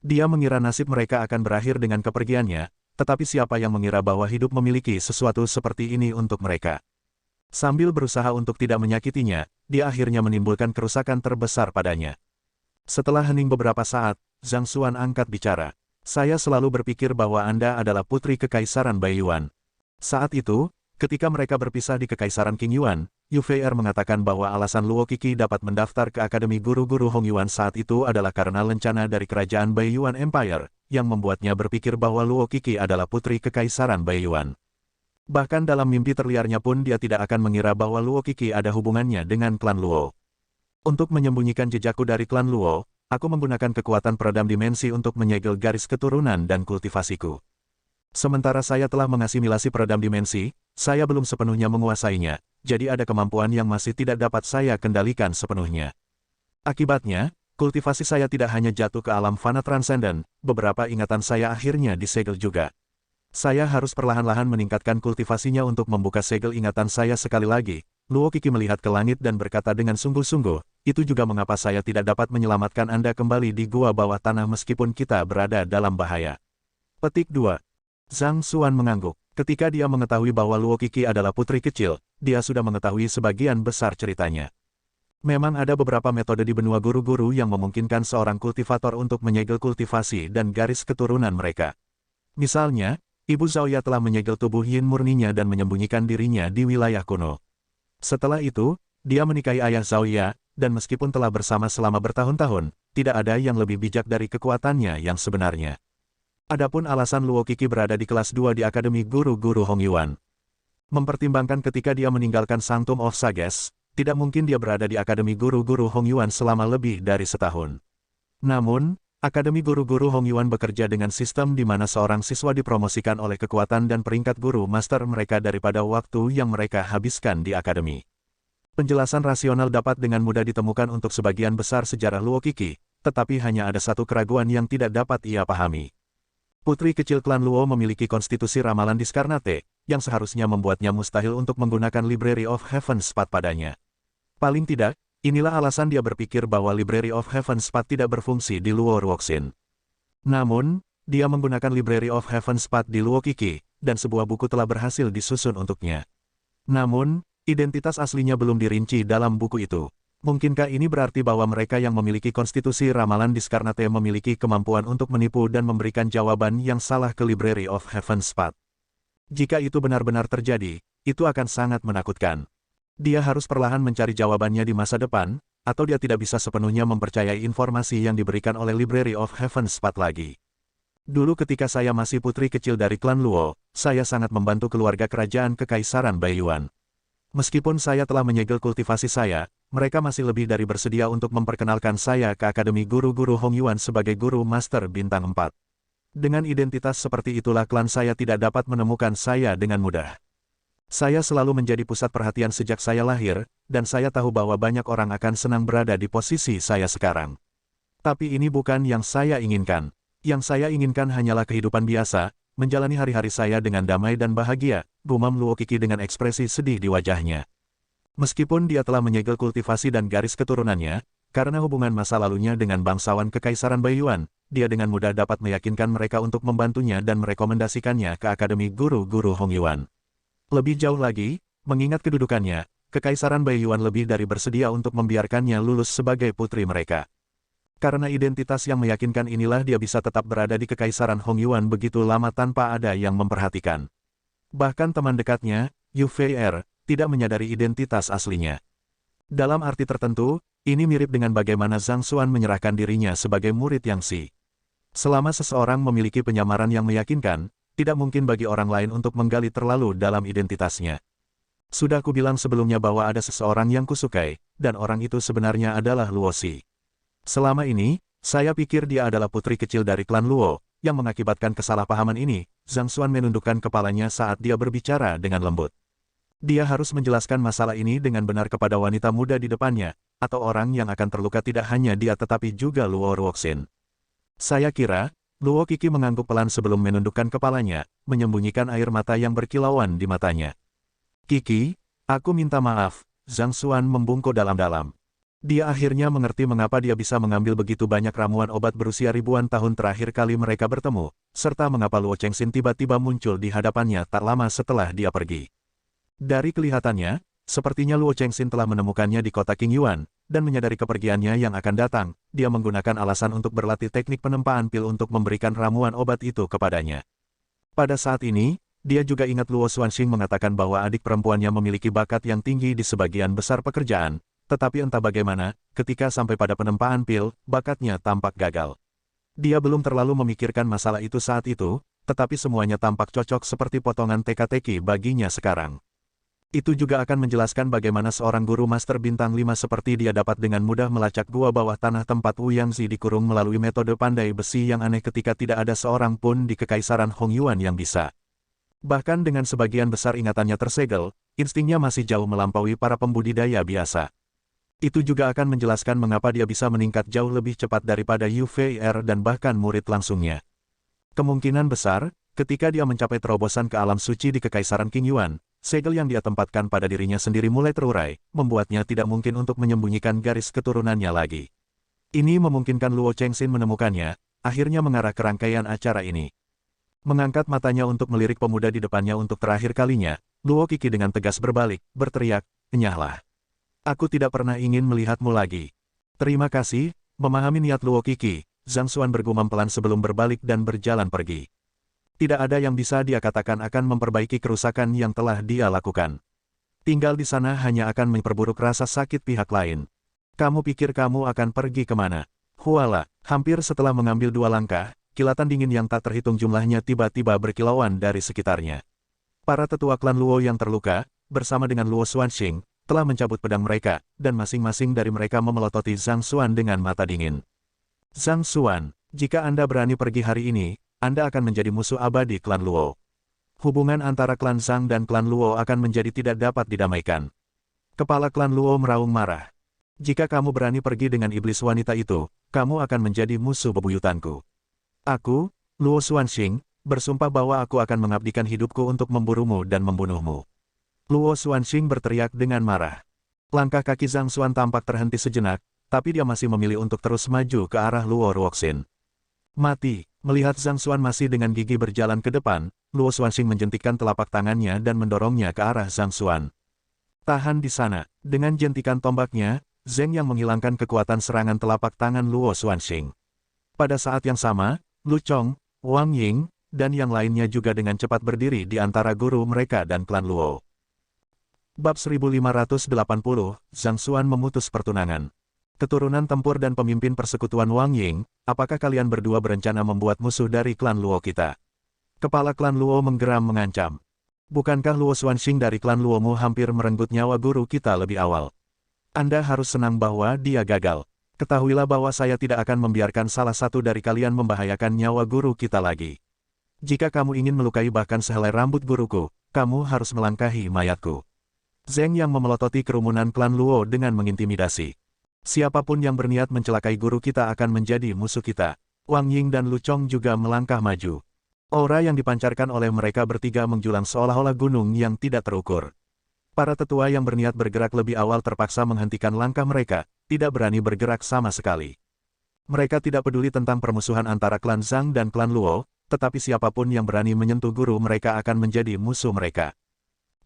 Dia mengira nasib mereka akan berakhir dengan kepergiannya, tetapi siapa yang mengira bahwa hidup memiliki sesuatu seperti ini untuk mereka. Sambil berusaha untuk tidak menyakitinya, dia akhirnya menimbulkan kerusakan terbesar padanya. Setelah hening beberapa saat, Zhang Xuan angkat bicara. "Saya selalu berpikir bahwa Anda adalah putri Kekaisaran Baiyuan." Saat itu, ketika mereka berpisah di Kekaisaran King Yuan, Yu Fei'er mengatakan bahwa alasan Luo Qiki dapat mendaftar ke Akademi Guru-Guru Hong Yuan saat itu adalah karena lencana dari Kerajaan Baiyuan Empire, yang membuatnya berpikir bahwa Luo Qiki adalah putri Kekaisaran Baiyuan. Bahkan dalam mimpi terliarnya pun dia tidak akan mengira bahwa Luo Qiki ada hubungannya dengan klan Luo. "Untuk menyembunyikan jejakku dari klan Luo, aku menggunakan kekuatan peredam dimensi untuk menyegel garis keturunan dan kultivasiku. Sementara saya telah mengasimilasi peredam dimensi, saya belum sepenuhnya menguasainya, jadi ada kemampuan yang masih tidak dapat saya kendalikan sepenuhnya. Akibatnya, kultivasi saya tidak hanya jatuh ke alam fana transenden, beberapa ingatan saya akhirnya disegel juga. Saya harus perlahan-lahan meningkatkan kultivasinya untuk membuka segel ingatan saya sekali lagi." Luo Qiki melihat ke langit dan berkata dengan sungguh-sungguh, "Itu juga mengapa saya tidak dapat menyelamatkan Anda kembali di gua bawah tanah meskipun kita berada dalam bahaya." Petik 2. Zhang Xuan mengangguk. Ketika dia mengetahui bahwa Luo Qiki adalah putri kecil, dia sudah mengetahui sebagian besar ceritanya. Memang ada beberapa metode di benua guru-guru yang memungkinkan seorang kultivator untuk menyegel kultivasi dan garis keturunan mereka. Misalnya, Ibu Zhaoya telah menyegel tubuh yin murninya dan menyembunyikan dirinya di wilayah kuno. Setelah itu, dia menikahi ayah Zhaoya, dan meskipun telah bersama selama bertahun-tahun, tidak ada yang lebih bijak dari kekuatannya yang sebenarnya. Adapun alasan Luo Qiki berada di kelas 2 di Akademi Guru-Guru Hong Yuan. Mempertimbangkan ketika dia meninggalkan Sanctum of Sages, tidak mungkin dia berada di Akademi Guru-Guru Hong Yuan selama lebih dari setahun. Namun, Akademi Guru-Guru Hong Yuan bekerja dengan sistem di mana seorang siswa dipromosikan oleh kekuatan dan peringkat guru master mereka daripada waktu yang mereka habiskan di akademi. Penjelasan rasional dapat dengan mudah ditemukan untuk sebagian besar sejarah Luo Qiki, tetapi hanya ada satu keraguan yang tidak dapat ia pahami. Putri kecil klan Luo memiliki konstitusi ramalan diskarnate, yang seharusnya membuatnya mustahil untuk menggunakan Library of Heaven's Path padanya. Paling tidak, inilah alasan dia berpikir bahwa Library of Heaven's Path tidak berfungsi di Luo Ruoxin. Namun, dia menggunakan Library of Heaven's Path di Luo Qiki, dan sebuah buku telah berhasil disusun untuknya. Namun, identitas aslinya belum dirinci dalam buku itu. Mungkinkah ini berarti bahwa mereka yang memiliki konstitusi ramalan diskarnate memiliki kemampuan untuk menipu dan memberikan jawaban yang salah ke Library of Heaven's Path? Jika itu benar-benar terjadi, itu akan sangat menakutkan. Dia harus perlahan mencari jawabannya di masa depan, atau dia tidak bisa sepenuhnya mempercayai informasi yang diberikan oleh Library of Heaven's Path lagi. Dulu ketika saya masih putri kecil dari klan Luo, saya sangat membantu keluarga kerajaan Kekaisaran Baiyuan. Meskipun saya telah menyegel kultivasi saya, mereka masih lebih dari bersedia untuk memperkenalkan saya ke Akademi Guru-Guru Hong Yuan sebagai guru master bintang 4. Dengan identitas seperti itulah klan saya tidak dapat menemukan saya dengan mudah. Saya selalu menjadi pusat perhatian sejak saya lahir, dan saya tahu bahwa banyak orang akan senang berada di posisi saya sekarang. Tapi ini bukan yang saya inginkan. Yang saya inginkan hanyalah kehidupan biasa, menjalani hari-hari saya dengan damai dan bahagia, gumam Luo Qiki dengan ekspresi sedih di wajahnya. Meskipun dia telah menyegel kultivasi dan garis keturunannya, karena hubungan masa lalunya dengan bangsawan Kekaisaran Baiyuan, dia dengan mudah dapat meyakinkan mereka untuk membantunya dan merekomendasikannya ke Akademi Guru-Guru Hongyuan. Lebih jauh lagi, mengingat kedudukannya, Kekaisaran Baiyuan lebih dari bersedia untuk membiarkannya lulus sebagai putri mereka. Karena identitas yang meyakinkan inilah dia bisa tetap berada di Kekaisaran Hongyuan begitu lama tanpa ada yang memperhatikan. Bahkan teman dekatnya, Yu Fei-er, tidak menyadari identitas aslinya. Dalam arti tertentu, ini mirip dengan bagaimana Zhang Xuan menyerahkan dirinya sebagai murid Yang Si. Selama seseorang memiliki penyamaran yang meyakinkan, tidak mungkin bagi orang lain untuk menggali terlalu dalam identitasnya. Sudah kubilang sebelumnya bahwa ada seseorang yang kusukai, dan orang itu sebenarnya adalah Luo Xi. Selama ini, saya pikir dia adalah putri kecil dari klan Luo, yang mengakibatkan kesalahpahaman ini. Zhang Xuan menundukkan kepalanya saat dia berbicara dengan lembut. Dia harus menjelaskan masalah ini dengan benar kepada wanita muda di depannya, atau orang yang akan terluka tidak hanya dia tetapi juga Luo Ruoxin. Saya kira, Luo Qiki mengangguk pelan sebelum menundukkan kepalanya, menyembunyikan air mata yang berkilauan di matanya. Qiki, aku minta maaf, Zhang Xuan membungkuk dalam-dalam. Dia akhirnya mengerti mengapa dia bisa mengambil begitu banyak ramuan obat berusia ribuan tahun terakhir kali mereka bertemu, serta mengapa Luo Chengxin tiba-tiba muncul di hadapannya tak lama setelah dia pergi. Dari kelihatannya, sepertinya Luo Chengxin telah menemukannya di kota King Yuan, dan menyadari kepergiannya yang akan datang, dia menggunakan alasan untuk berlatih teknik penempaan pil untuk memberikan ramuan obat itu kepadanya. Pada saat ini, dia juga ingat Luo Xuanxing mengatakan bahwa adik perempuannya memiliki bakat yang tinggi di sebagian besar pekerjaan, tetapi entah bagaimana, ketika sampai pada penempaan pil, bakatnya tampak gagal. Dia belum terlalu memikirkan masalah itu saat itu, tetapi semuanya tampak cocok seperti potongan teka-teki baginya sekarang. Itu juga akan menjelaskan bagaimana seorang guru master bintang 5 seperti dia dapat dengan mudah melacak gua bawah tanah tempat Wu Yangzi dikurung melalui metode pandai besi yang aneh ketika tidak ada seorang pun di Kekaisaran Hongyuan yang bisa. Bahkan dengan sebagian besar ingatannya tersegel, instingnya masih jauh melampaui para pembudidaya biasa. Itu juga akan menjelaskan mengapa dia bisa meningkat jauh lebih cepat daripada Yu Fei-er dan bahkan murid langsungnya. Kemungkinan besar, ketika dia mencapai terobosan ke alam suci di Kekaisaran King Yuan, segel yang dia tempatkan pada dirinya sendiri mulai terurai, membuatnya tidak mungkin untuk menyembunyikan garis keturunannya lagi. Ini memungkinkan Luo Chengxin menemukannya, akhirnya mengarah ke rangkaian acara ini. Mengangkat matanya untuk melirik pemuda di depannya untuk terakhir kalinya, Luo Qiki dengan tegas berbalik, berteriak, "Enyahlah. Aku tidak pernah ingin melihatmu lagi." "Terima kasih," memahami niat Luo Qiki, Zhang Xuan bergumam pelan sebelum berbalik dan berjalan pergi. Tidak ada yang bisa dia katakan akan memperbaiki kerusakan yang telah dia lakukan. Tinggal di sana hanya akan memperburuk rasa sakit pihak lain. Kamu pikir kamu akan pergi kemana? Huala, hampir setelah mengambil 2 langkah, kilatan dingin yang tak terhitung jumlahnya tiba-tiba berkilauan dari sekitarnya. Para tetua klan Luo yang terluka, bersama dengan Luo Xuanxing, telah mencabut pedang mereka, dan masing-masing dari mereka memelototi Zhang Xuan dengan mata dingin. "Zhang Xuan, jika Anda berani pergi hari ini, Anda akan menjadi musuh abadi klan Luo. Hubungan antara klan Zhang dan klan Luo akan menjadi tidak dapat didamaikan." Kepala klan Luo meraung marah. "Jika kamu berani pergi dengan iblis wanita itu, kamu akan menjadi musuh bebuyutanku. Aku, Luo Xuanxing, bersumpah bahwa aku akan mengabdikan hidupku untuk memburumu dan membunuhmu." Luo Xuanxing berteriak dengan marah. Langkah kaki Zhang Xuan tampak terhenti sejenak, tapi dia masih memilih untuk terus maju ke arah Luo Ruoxin. "Mati!" Melihat Zhang Xuan masih dengan gigi berjalan ke depan, Luo Xuanxing menjentikkan telapak tangannya dan mendorongnya ke arah Zhang Xuan. "Tahan di sana." Dengan jentikan tombaknya, Zheng yang menghilangkan kekuatan serangan telapak tangan Luo Xuanxing. Pada saat yang sama, Lu Chong, Wang Ying, dan yang lainnya juga dengan cepat berdiri di antara guru mereka dan klan Luo. Bab 1580, Zhang Xuan memutus pertunangan. Keturunan tempur dan pemimpin persekutuan Wang Ying, apakah kalian berdua berencana membuat musuh dari klan Luo kita? Kepala klan Luo menggeram mengancam. Bukankah Luo Xuanxing dari klan Luomu hampir merenggut nyawa guru kita lebih awal? Anda harus senang bahwa dia gagal. Ketahuilah bahwa saya tidak akan membiarkan salah satu dari kalian membahayakan nyawa guru kita lagi. Jika kamu ingin melukai bahkan sehelai rambut guruku, kamu harus melangkahi mayatku. Zheng Yang memelototi kerumunan klan Luo dengan mengintimidasi. Siapapun yang berniat mencelakai guru kita akan menjadi musuh kita. Wang Ying dan Lu Chong juga melangkah maju. Aura yang dipancarkan oleh mereka bertiga menjulang seolah-olah gunung yang tidak terukur. Para tetua yang berniat bergerak lebih awal terpaksa menghentikan langkah mereka, tidak berani bergerak sama sekali. Mereka tidak peduli tentang permusuhan antara klan Zhang dan klan Luo, tetapi siapapun yang berani menyentuh guru mereka akan menjadi musuh mereka.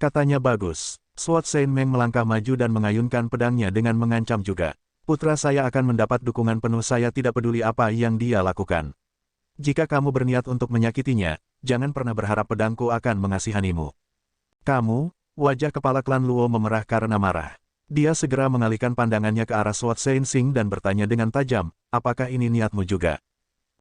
Katanya bagus. Sword Saint Meng melangkah maju dan mengayunkan pedangnya dengan mengancam juga. Putra saya akan mendapat dukungan penuh, saya tidak peduli apa yang dia lakukan. Jika kamu berniat untuk menyakitinya, jangan pernah berharap pedangku akan mengasihanimu. Kamu, wajah kepala klan Luo memerah karena marah. Dia segera mengalihkan pandangannya ke arah Sword Saint Xing dan bertanya dengan tajam, apakah ini niatmu juga?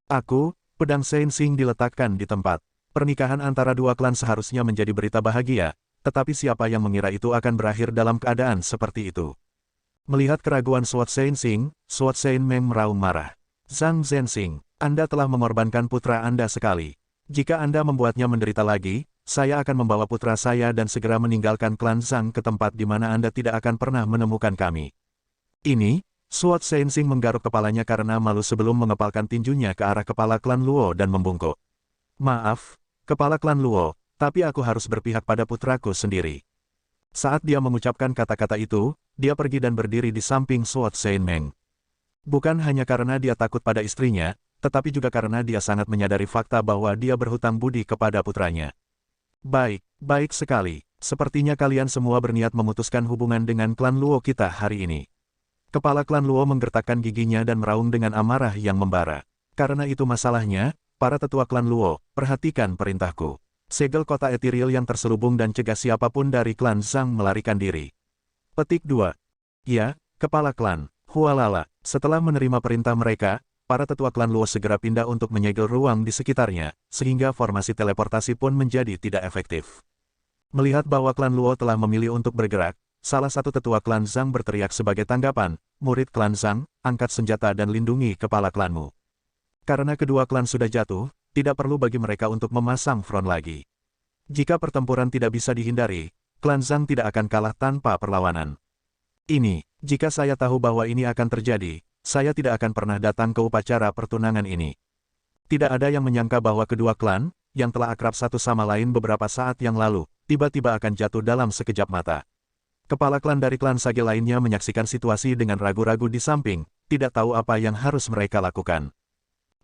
Aku, pedang Saint Xing diletakkan di tempat. Pernikahan antara dua klan seharusnya menjadi berita bahagia, tetapi siapa yang mengira itu akan berakhir dalam keadaan seperti itu? Melihat keraguan Sword Saint Xing, Sword Saint Meng meraung marah. Zhang Zhenxing, Anda telah mengorbankan putra Anda sekali. Jika Anda membuatnya menderita lagi, saya akan membawa putra saya dan segera meninggalkan klan Zhang ke tempat di mana Anda tidak akan pernah menemukan kami. Ini, Sword Saint Xing menggaruk kepalanya karena malu sebelum mengepalkan tinjunya ke arah kepala klan Luo dan membungkuk. Maaf, kepala klan Luo, tapi aku harus berpihak pada putraku sendiri. Saat dia mengucapkan kata-kata itu, dia pergi dan berdiri di samping Sword Saint Meng. Bukan hanya karena dia takut pada istrinya, tetapi juga karena dia sangat menyadari fakta bahwa dia berhutang budi kepada putranya. Baik, baik sekali. Sepertinya kalian semua berniat memutuskan hubungan dengan klan Luo kita hari ini. Kepala klan Luo menggertakkan giginya dan meraung dengan amarah yang membara. Karena itu masalahnya, para tetua klan Luo, perhatikan perintahku. Segel kota etiril yang terselubung dan cegah siapapun dari klan Zhang melarikan diri. Petik 2. Ya, kepala klan, Hualala. Setelah menerima perintah mereka, para tetua klan Luo segera pindah untuk menyegel ruang di sekitarnya, sehingga formasi teleportasi pun menjadi tidak efektif. Melihat bahwa klan Luo telah memilih untuk bergerak, salah satu tetua klan Zhang berteriak sebagai tanggapan, murid klan Zhang, angkat senjata dan lindungi kepala klanmu. Karena kedua klan sudah jatuh, tidak perlu bagi mereka untuk memasang front lagi. Jika pertempuran tidak bisa dihindari, klan Zhang tidak akan kalah tanpa perlawanan. Ini, jika saya tahu bahwa ini akan terjadi, saya tidak akan pernah datang ke upacara pertunangan ini. Tidak ada yang menyangka bahwa kedua klan, yang telah akrab satu sama lain beberapa saat yang lalu, tiba-tiba akan jatuh dalam sekejap mata. Kepala klan dari klan Sage lainnya menyaksikan situasi dengan ragu-ragu di samping, tidak tahu apa yang harus mereka lakukan.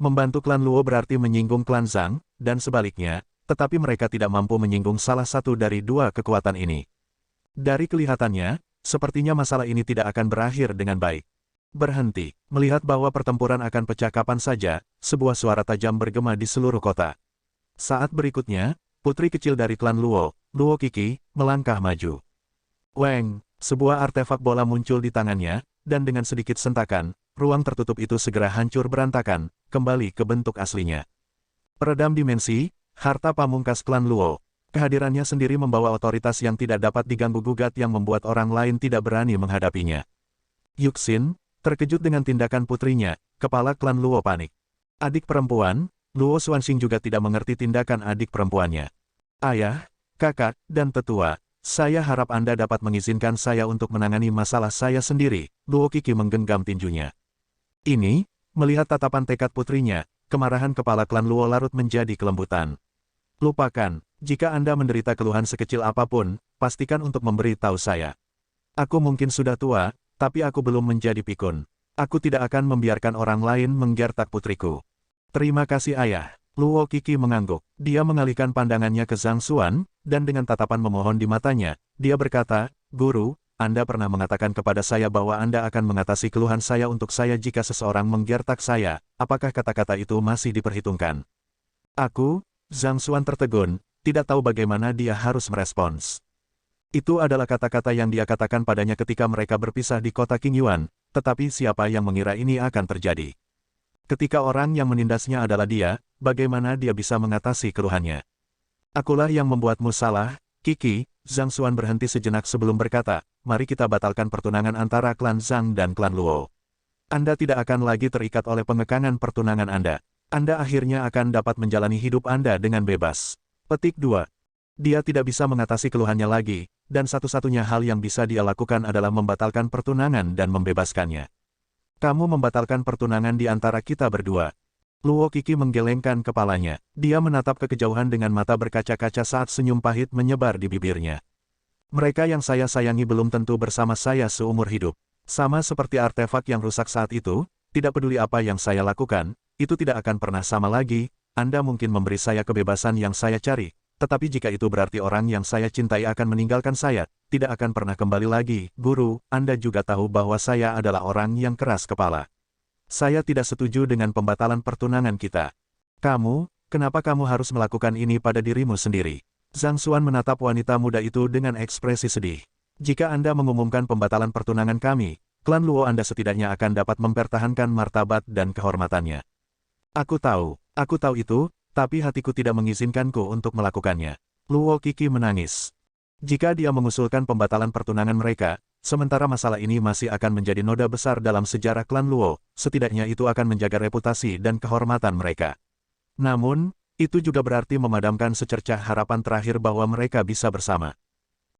Membantu klan Luo berarti menyinggung klan Zhang, dan sebaliknya, tetapi mereka tidak mampu menyinggung salah satu dari dua kekuatan ini. Dari kelihatannya, sepertinya masalah ini tidak akan berakhir dengan baik. Berhenti. Melihat bahwa pertempuran akan pecah kapan saja, sebuah suara tajam bergema di seluruh kota. Saat berikutnya, putri kecil dari klan Luo, Luo Qixi, melangkah maju. Weng, sebuah artefak bola muncul di tangannya, dan dengan sedikit sentakan, ruang tertutup itu segera hancur berantakan, kembali ke bentuk aslinya. Peredam dimensi, harta pamungkas klan Luo. Kehadirannya sendiri membawa otoritas yang tidak dapat diganggu-gugat yang membuat orang lain tidak berani menghadapinya. Yuxin, terkejut dengan tindakan putrinya, kepala klan Luo panik. Adik perempuan, Luo Xuanxing juga tidak mengerti tindakan adik perempuannya. Ayah, kakak, dan tetua, saya harap Anda dapat mengizinkan saya untuk menangani masalah saya sendiri, Luo Qixi menggenggam tinjunya. Ini, melihat tatapan tekad putrinya, kemarahan kepala klan Luo larut menjadi kelembutan. Lupakan, jika Anda menderita keluhan sekecil apapun, pastikan untuk memberi tahu saya. Aku mungkin sudah tua, tapi aku belum menjadi pikun. Aku tidak akan membiarkan orang lain menggertak putriku. Terima kasih ayah. Luo Qixi mengangguk. Dia mengalihkan pandangannya ke Zhang Xuan, dan dengan tatapan memohon di matanya, dia berkata, Guru, Anda pernah mengatakan kepada saya bahwa Anda akan mengatasi keluhan saya untuk saya jika seseorang menggertak saya. Apakah kata-kata itu masih diperhitungkan? Aku, Zhang Xuan tertegun, tidak tahu bagaimana dia harus merespons. Itu adalah kata-kata yang dia katakan padanya ketika mereka berpisah di kota Qingyuan, tetapi siapa yang mengira ini akan terjadi? Ketika orang yang menindasnya adalah dia, bagaimana dia bisa mengatasi keluhannya? Akulah yang membuatmu salah, Qixi. Zhang Xuan berhenti sejenak sebelum berkata, mari kita batalkan pertunangan antara klan Zhang dan klan Luo. Anda tidak akan lagi terikat oleh pengekangan pertunangan Anda. Anda akhirnya akan dapat menjalani hidup Anda dengan bebas. Petik 2. Dia tidak bisa mengatasi keluhannya lagi, dan satu-satunya hal yang bisa dia lakukan adalah membatalkan pertunangan dan membebaskannya. Kamu membatalkan pertunangan di antara kita berdua. Luo Qiki menggelengkan kepalanya. Dia menatap ke kejauhan dengan mata berkaca-kaca saat senyum pahit menyebar di bibirnya. Mereka yang saya sayangi belum tentu bersama saya seumur hidup. Sama seperti artefak yang rusak saat itu, tidak peduli apa yang saya lakukan, itu tidak akan pernah sama lagi. Anda mungkin memberi saya kebebasan yang saya cari, tetapi jika itu berarti orang yang saya cintai akan meninggalkan saya, tidak akan pernah kembali lagi. Guru, Anda juga tahu bahwa saya adalah orang yang keras kepala. Saya tidak setuju dengan pembatalan pertunangan kita. Kenapa kamu harus melakukan ini pada dirimu sendiri? Zhang Xuan menatap wanita muda itu dengan ekspresi sedih. Jika Anda mengumumkan pembatalan pertunangan kami, klan Luo Anda setidaknya akan dapat mempertahankan martabat dan kehormatannya. Aku tahu itu, tapi hatiku tidak mengizinkanku untuk melakukannya. Luo Qiki menangis. Jika dia mengusulkan pembatalan pertunangan mereka, sementara masalah ini masih akan menjadi noda besar dalam sejarah klan Luo, setidaknya itu akan menjaga reputasi dan kehormatan mereka. Namun, itu juga berarti memadamkan secercah harapan terakhir bahwa mereka bisa bersama.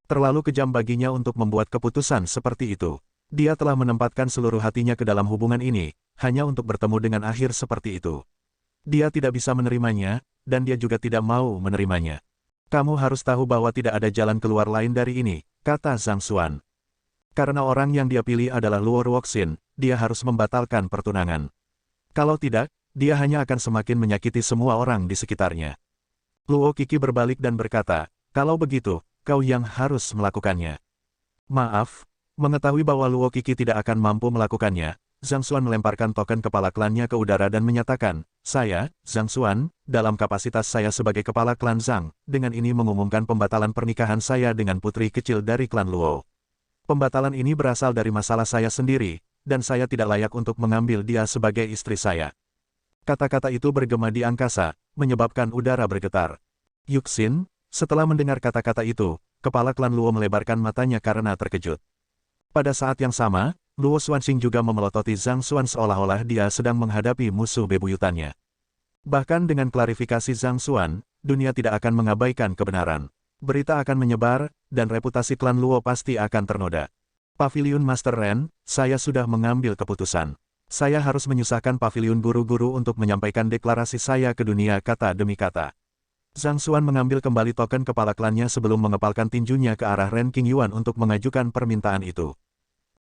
Terlalu kejam baginya untuk membuat keputusan seperti itu. Dia telah menempatkan seluruh hatinya ke dalam hubungan ini, hanya untuk bertemu dengan akhir seperti itu. Dia tidak bisa menerimanya, dan dia juga tidak mau menerimanya. Kamu harus tahu bahwa tidak ada jalan keluar lain dari ini, kata Zhang Xuan. Karena orang yang dia pilih adalah Luo Ruoxin, dia harus membatalkan pertunangan. Kalau tidak, dia hanya akan semakin menyakiti semua orang di sekitarnya. Luo Qiki berbalik dan berkata, kalau begitu, kau yang harus melakukannya. Maaf, mengetahui bahwa Luo Qiki tidak akan mampu melakukannya, Zhang Xuan melemparkan token kepala klannya ke udara dan menyatakan, saya, Zhang Xuan, dalam kapasitas saya sebagai kepala klan Zhang, dengan ini mengumumkan pembatalan pernikahan saya dengan putri kecil dari klan Luo. Pembatalan ini berasal dari masalah saya sendiri, dan saya tidak layak untuk mengambil dia sebagai istri saya. Kata-kata itu bergema di angkasa, menyebabkan udara bergetar. Yuxin, setelah mendengar kata-kata itu, kepala klan Luo melebarkan matanya karena terkejut. Pada saat yang sama, Luo Xuanxing juga memelototi Zhang Xuan seolah-olah dia sedang menghadapi musuh bebuyutannya. Bahkan dengan klarifikasi Zhang Xuan, dunia tidak akan mengabaikan kebenaran. Berita akan menyebar, dan reputasi klan Luo pasti akan ternoda. Paviliun Master Ren, saya sudah mengambil keputusan. Saya harus menyusahkan paviliun guru-guru untuk menyampaikan deklarasi saya ke dunia kata demi kata. Zhang Xuan mengambil kembali token kepala klannya sebelum mengepalkan tinjunya ke arah Ren Qingyuan untuk mengajukan permintaan itu.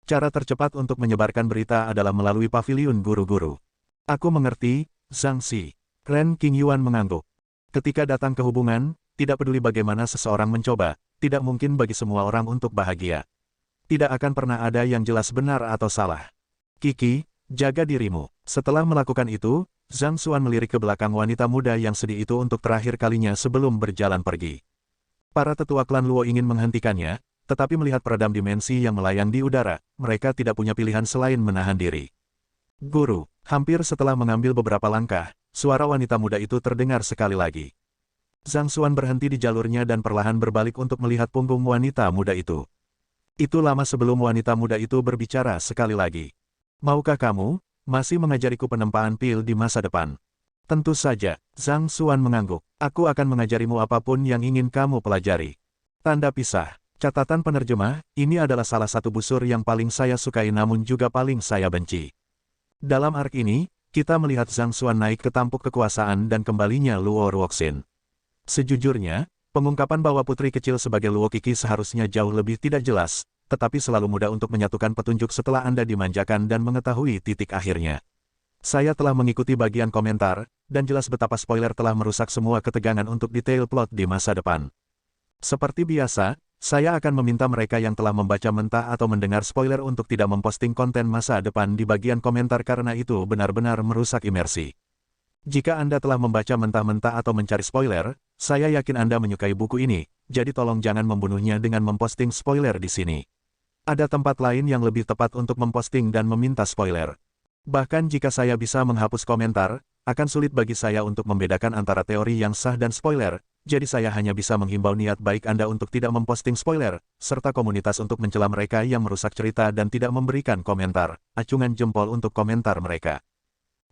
Cara tercepat untuk menyebarkan berita adalah melalui paviliun guru-guru. Aku mengerti, Zhang Xi. Ren Qingyuan mengangguk. Ketika datang ke hubungan, tidak peduli bagaimana seseorang mencoba, tidak mungkin bagi semua orang untuk bahagia. Tidak akan pernah ada yang jelas benar atau salah. Qiki, jaga dirimu. Setelah melakukan itu, Zhang Xuan melirik ke belakang wanita muda yang sedih itu untuk terakhir kalinya sebelum berjalan pergi. Para tetua klan Luo ingin menghentikannya, tetapi melihat peredam dimensi yang melayang di udara, mereka tidak punya pilihan selain menahan diri. Guru, hampir setelah mengambil beberapa langkah, suara wanita muda itu terdengar sekali lagi. Zhang Xuan berhenti di jalurnya dan perlahan berbalik untuk melihat punggung wanita muda itu. Itu lama sebelum wanita muda itu berbicara sekali lagi. Maukah kamu masih mengajariku penempaan pil di masa depan? Tentu saja, Zhang Xuan mengangguk. Aku akan mengajarimu apapun yang ingin kamu pelajari. Tanda pisah. Catatan penerjemah, ini adalah salah satu busur yang paling saya sukai namun juga paling saya benci. Dalam arc ini, kita melihat Zhang Xuan naik ke tampuk kekuasaan dan kembalinya Luo Ruoxin. Sejujurnya, pengungkapan bahwa putri kecil sebagai Luo Qiki seharusnya jauh lebih tidak jelas, tetapi selalu mudah untuk menyatukan petunjuk setelah Anda dimanjakan dan mengetahui titik akhirnya. Saya telah mengikuti bagian komentar, dan jelas betapa spoiler telah merusak semua ketegangan untuk detail plot di masa depan. Seperti biasa, saya akan meminta mereka yang telah membaca mentah atau mendengar spoiler untuk tidak memposting konten masa depan di bagian komentar karena itu benar-benar merusak imersi. Jika Anda telah membaca mentah-mentah atau mencari spoiler, saya yakin Anda menyukai buku ini, jadi tolong jangan membunuhnya dengan memposting spoiler di sini. Ada tempat lain yang lebih tepat untuk memposting dan meminta spoiler. Bahkan jika saya bisa menghapus komentar, akan sulit bagi saya untuk membedakan antara teori yang sah dan spoiler, jadi saya hanya bisa menghimbau niat baik Anda untuk tidak memposting spoiler, serta komunitas untuk mencela mereka yang merusak cerita dan tidak memberikan komentar, acungan jempol untuk komentar mereka.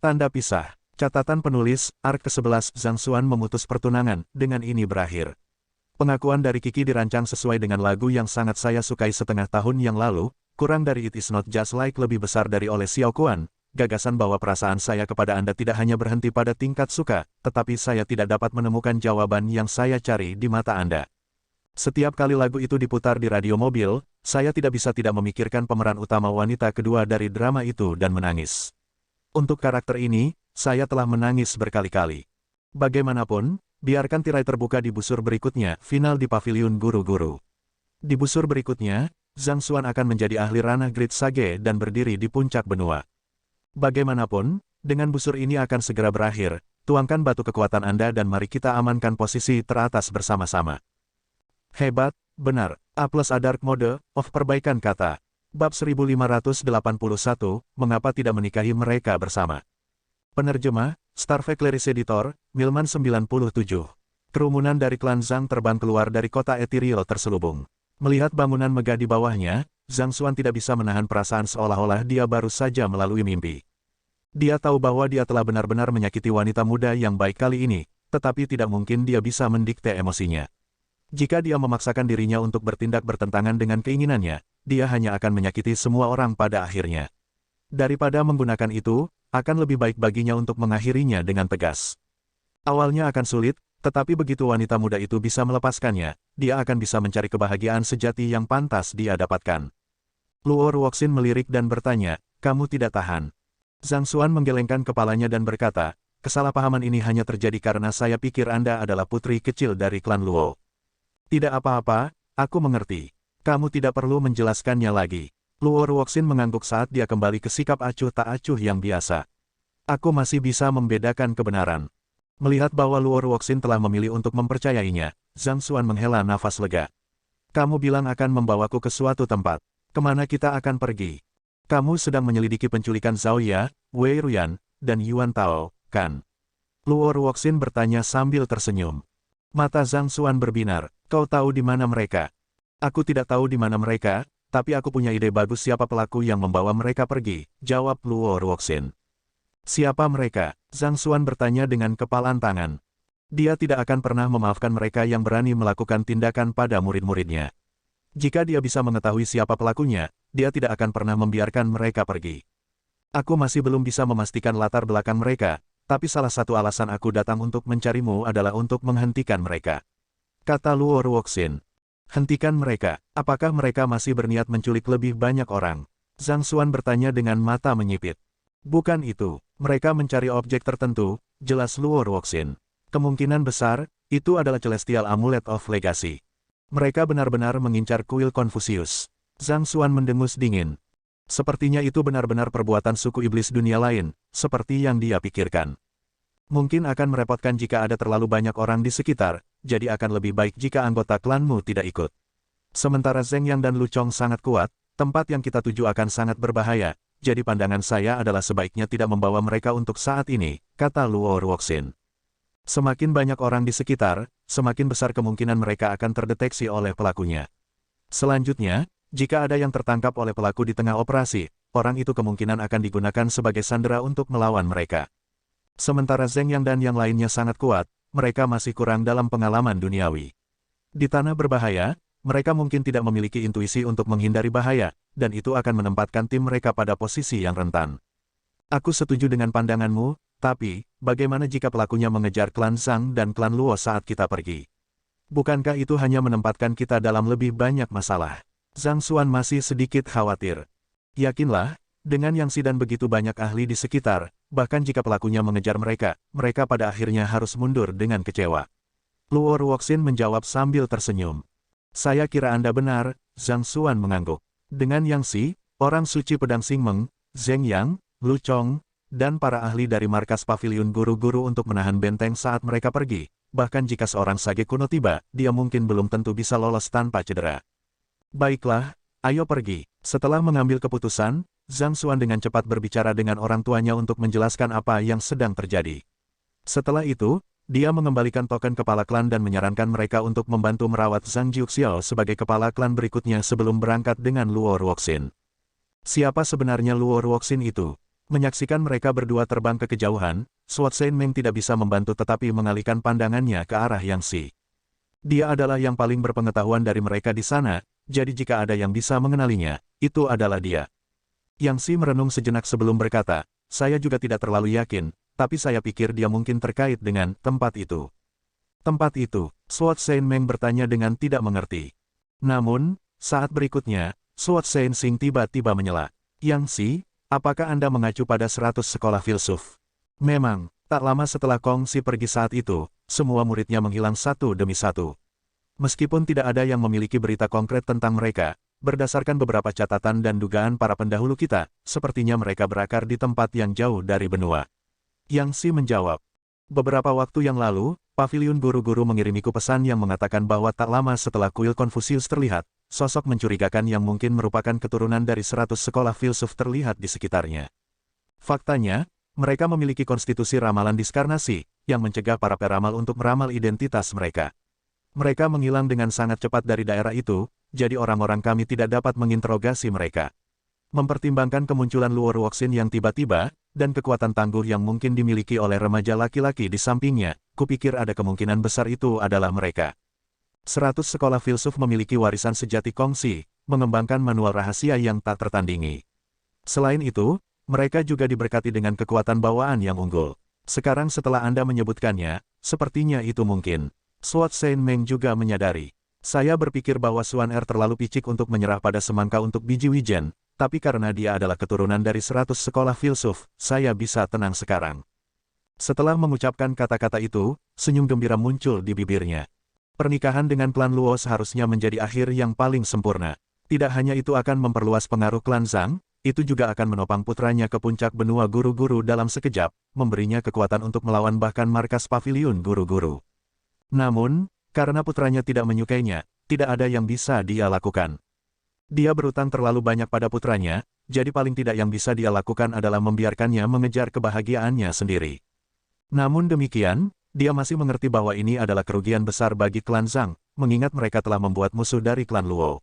Tanda pisah. Catatan penulis, Arc ke-11 Zhang Xuan memutus pertunangan, dengan ini berakhir. Pengakuan dari Kiki dirancang sesuai dengan lagu yang sangat saya sukai setengah tahun yang lalu, kurang dari It Is Not Just Like lebih besar dari oleh Xiao Kuan. Gagasan bahwa perasaan saya kepada Anda tidak hanya berhenti pada tingkat suka, tetapi saya tidak dapat menemukan jawaban yang saya cari di mata Anda. Setiap kali lagu itu diputar di radio mobil, saya tidak bisa tidak memikirkan pemeran utama wanita kedua dari drama itu dan menangis. Untuk karakter ini, saya telah menangis berkali-kali. Bagaimanapun, biarkan tirai terbuka di busur berikutnya, final di Paviliun Guru-Guru. Di busur berikutnya, Zhang Xuan akan menjadi ahli ranah Great Sage dan berdiri di puncak benua. Bagaimanapun, dengan busur ini akan segera berakhir, tuangkan batu kekuatan Anda dan mari kita amankan posisi teratas bersama-sama. Hebat, benar, A+ Dark Mode of Perbaikan kata. Bab 1581, mengapa tidak menikahi mereka bersama? Penerjemah, Starvek Lyris Editor, Milman 97. Kerumunan dari klan Zhang terbang keluar dari kota ethereal terselubung. Melihat bangunan megah di bawahnya, Zhang Xuan tidak bisa menahan perasaan seolah-olah dia baru saja melalui mimpi. Dia tahu bahwa dia telah benar-benar menyakiti wanita muda yang baik kali ini, tetapi tidak mungkin dia bisa mendikte emosinya. Jika dia memaksakan dirinya untuk bertindak bertentangan dengan keinginannya, dia hanya akan menyakiti semua orang pada akhirnya. Daripada menggunakan itu, akan lebih baik baginya untuk mengakhirinya dengan tegas. Awalnya akan sulit, tetapi begitu wanita muda itu bisa melepaskannya, dia akan bisa mencari kebahagiaan sejati yang pantas dia dapatkan. Luo Ruoxin melirik dan bertanya, kamu tidak tahan? Zhang Xuan menggelengkan kepalanya dan berkata, kesalahpahaman ini hanya terjadi karena saya pikir Anda adalah putri kecil dari klan Luo. Tidak apa-apa, aku mengerti. Kamu tidak perlu menjelaskannya lagi. Luo Ruoxin mengangguk saat dia kembali ke sikap acuh tak acuh yang biasa. Aku masih bisa membedakan kebenaran. Melihat bahwa Luo Ruoxin telah memilih untuk mempercayainya, Zhang Xuan menghela nafas lega. Kamu bilang akan membawaku ke suatu tempat. Kemana kita akan pergi? Kamu sedang menyelidiki penculikan Zhao Ya, Wei Ruyan, dan Yuan Tao, kan? Luo Ruoxin bertanya sambil tersenyum. Mata Zhang Xuan berbinar, kau tahu di mana mereka? Aku tidak tahu di mana mereka, tapi aku punya ide bagus siapa pelaku yang membawa mereka pergi, jawab Luo Ruoxin. Siapa mereka? Zhang Xuan bertanya dengan kepalan tangan. Dia tidak akan pernah memaafkan mereka yang berani melakukan tindakan pada murid-muridnya. Jika dia bisa mengetahui siapa pelakunya, dia tidak akan pernah membiarkan mereka pergi. Aku masih belum bisa memastikan latar belakang mereka, tapi salah satu alasan aku datang untuk mencarimu adalah untuk menghentikan mereka. Kata Luo Ruoxin. Hentikan mereka, apakah mereka masih berniat menculik lebih banyak orang? Zhang Xuan bertanya dengan mata menyipit. Bukan itu, mereka mencari objek tertentu, jelas Luo Ruoxin. Kemungkinan besar, itu adalah Celestial Amulet of Legacy. Mereka benar-benar mengincar kuil Confucius. Zhang Xuan mendengus dingin. Sepertinya itu benar-benar perbuatan suku iblis dunia lain, seperti yang dia pikirkan. Mungkin akan merepotkan jika ada terlalu banyak orang di sekitar, jadi akan lebih baik jika anggota klanmu tidak ikut. Sementara Zheng Yang dan Lu Chong sangat kuat, tempat yang kita tuju akan sangat berbahaya, jadi pandangan saya adalah sebaiknya tidak membawa mereka untuk saat ini, kata Luo Ruoxin. Semakin banyak orang di sekitar, semakin besar kemungkinan mereka akan terdeteksi oleh pelakunya. Selanjutnya, jika ada yang tertangkap oleh pelaku di tengah operasi, orang itu kemungkinan akan digunakan sebagai sandera untuk melawan mereka. Sementara Zheng Yang dan yang lainnya sangat kuat, mereka masih kurang dalam pengalaman duniawi. Di tanah berbahaya, mereka mungkin tidak memiliki intuisi untuk menghindari bahaya, dan itu akan menempatkan tim mereka pada posisi yang rentan. Aku setuju dengan pandanganmu, tapi, bagaimana jika pelakunya mengejar klan Zhang dan klan Luo saat kita pergi? Bukankah itu hanya menempatkan kita dalam lebih banyak masalah? Zhang Xuan masih sedikit khawatir. Yakinlah, dengan Yang Si dan begitu banyak ahli di sekitar, bahkan jika pelakunya mengejar mereka, mereka pada akhirnya harus mundur dengan kecewa. Luo Ruoxin menjawab sambil tersenyum. Saya kira Anda benar, Zhang Xuan mengangguk. Dengan Yang Si, orang suci pedang Xingmeng, Zheng Yang, Lu Chong, dan para ahli dari markas paviliun guru-guru untuk menahan benteng saat mereka pergi, bahkan jika seorang sage kuno tiba, dia mungkin belum tentu bisa lolos tanpa cedera. Baiklah, ayo pergi. Setelah mengambil keputusan, Zhang Xuan dengan cepat berbicara dengan orang tuanya untuk menjelaskan apa yang sedang terjadi. Setelah itu, dia mengembalikan token kepala klan dan menyarankan mereka untuk membantu merawat Zhang Jiuxiao sebagai kepala klan berikutnya sebelum berangkat dengan Luo Ruoxin. Siapa sebenarnya Luo Ruoxin itu? Menyaksikan mereka berdua terbang ke kejauhan, Suat Saint Meng tidak bisa membantu tetapi mengalihkan pandangannya ke arah Yang Si. Dia adalah yang paling berpengetahuan dari mereka di sana, jadi jika ada yang bisa mengenalinya, itu adalah dia. Yang Si merenung sejenak sebelum berkata, saya juga tidak terlalu yakin, tapi saya pikir dia mungkin terkait dengan tempat itu. Tempat itu, Suat Saint Meng bertanya dengan tidak mengerti. Namun, saat berikutnya, Suat Saint Sing tiba-tiba menyela. Yang Si, apakah Anda mengacu pada 100 sekolah filsuf? Memang, tak lama setelah Kong Si pergi saat itu, semua muridnya menghilang satu demi satu. Meskipun tidak ada yang memiliki berita konkret tentang mereka, berdasarkan beberapa catatan dan dugaan para pendahulu kita, sepertinya mereka berakar di tempat yang jauh dari benua. Yang Si menjawab. Beberapa waktu yang lalu, Paviliun Guru-Guru mengirimiku pesan yang mengatakan bahwa tak lama setelah kuil Konfusius terlihat, sosok mencurigakan yang mungkin merupakan keturunan dari 100 sekolah filsuf terlihat di sekitarnya. Faktanya, mereka memiliki konstitusi ramalan diskarnasi, yang mencegah para peramal untuk meramal identitas mereka. Mereka menghilang dengan sangat cepat dari daerah itu, jadi orang-orang kami tidak dapat menginterogasi mereka. Mempertimbangkan kemunculan Luo Ruoxin yang tiba-tiba, dan kekuatan tangguh yang mungkin dimiliki oleh remaja laki-laki di sampingnya, kupikir ada kemungkinan besar itu adalah mereka. 100 sekolah filsuf memiliki warisan sejati Kong Si, mengembangkan manual rahasia yang tak tertandingi. Selain itu, mereka juga diberkati dengan kekuatan bawaan yang unggul. Sekarang setelah Anda menyebutkannya, sepertinya itu mungkin. Suat Saint Meng juga menyadari. Saya berpikir bahwa Suan Er terlalu picik untuk menyerah pada semangka untuk biji wijen, tapi karena dia adalah keturunan dari 100 sekolah filsuf, saya bisa tenang sekarang. Setelah mengucapkan kata-kata itu, senyum gembira muncul di bibirnya. Pernikahan dengan klan Luo seharusnya menjadi akhir yang paling sempurna. Tidak hanya itu akan memperluas pengaruh klan Zhang, itu juga akan menopang putranya ke puncak benua guru-guru dalam sekejap, memberinya kekuatan untuk melawan bahkan markas Paviliun Guru-Guru. Namun, karena putranya tidak menyukainya, tidak ada yang bisa dia lakukan. Dia berutang terlalu banyak pada putranya, jadi paling tidak yang bisa dia lakukan adalah membiarkannya mengejar kebahagiaannya sendiri. Namun demikian, dia masih mengerti bahwa ini adalah kerugian besar bagi klan Zhang, mengingat mereka telah membuat musuh dari klan Luo.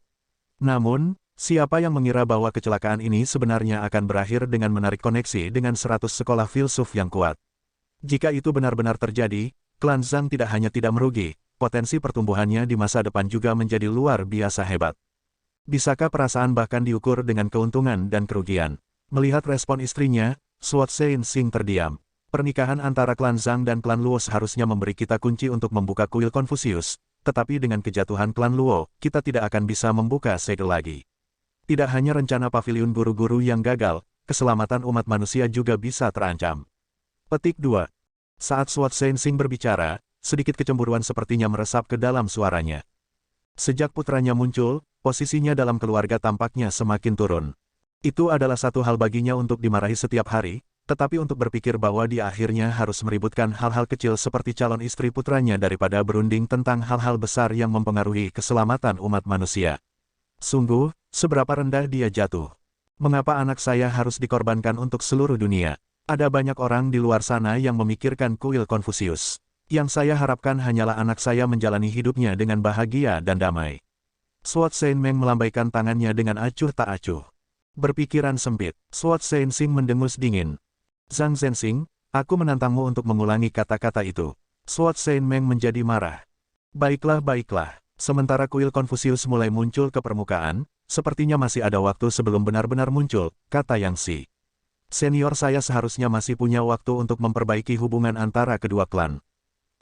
Namun, siapa yang mengira bahwa kecelakaan ini sebenarnya akan berakhir dengan menarik koneksi dengan 100 sekolah filsuf yang kuat? Jika itu benar-benar terjadi, klan Zhang tidak hanya tidak merugi, potensi pertumbuhannya di masa depan juga menjadi luar biasa hebat. Bisakah perasaan bahkan diukur dengan keuntungan dan kerugian? Melihat respon istrinya, Suat Saint Sing terdiam. Pernikahan antara klan Zhang dan klan Luo seharusnya memberi kita kunci untuk membuka kuil Konfusius, tetapi dengan kejatuhan klan Luo, kita tidak akan bisa membuka segel lagi. Tidak hanya rencana Paviliun Guru-Guru yang gagal, keselamatan umat manusia juga bisa terancam. Petik 2. Saat Suat Saint Sing berbicara, sedikit kecemburuan sepertinya meresap ke dalam suaranya. Sejak putranya muncul, posisinya dalam keluarga tampaknya semakin turun. Itu adalah satu hal baginya untuk dimarahi setiap hari, tetapi untuk berpikir bahwa dia akhirnya harus meributkan hal-hal kecil seperti calon istri putranya daripada berunding tentang hal-hal besar yang mempengaruhi keselamatan umat manusia. Sungguh, seberapa rendah dia jatuh. Mengapa anak saya harus dikorbankan untuk seluruh dunia? Ada banyak orang di luar sana yang memikirkan kuil Konfusius. Yang saya harapkan hanyalah anak saya menjalani hidupnya dengan bahagia dan damai. Suat Saint Meng melambaikan tangannya dengan acuh tak acuh. Berpikiran sempit, Suat Saint Sing mendengus dingin. Zhang Zhenxing, aku menantangmu untuk mengulangi kata-kata itu. Suat Saint Meng menjadi marah. Baiklah, baiklah. Sementara kuil Konfusius mulai muncul ke permukaan, sepertinya masih ada waktu sebelum benar-benar muncul, kata Yang Si. Senior saya seharusnya masih punya waktu untuk memperbaiki hubungan antara kedua klan.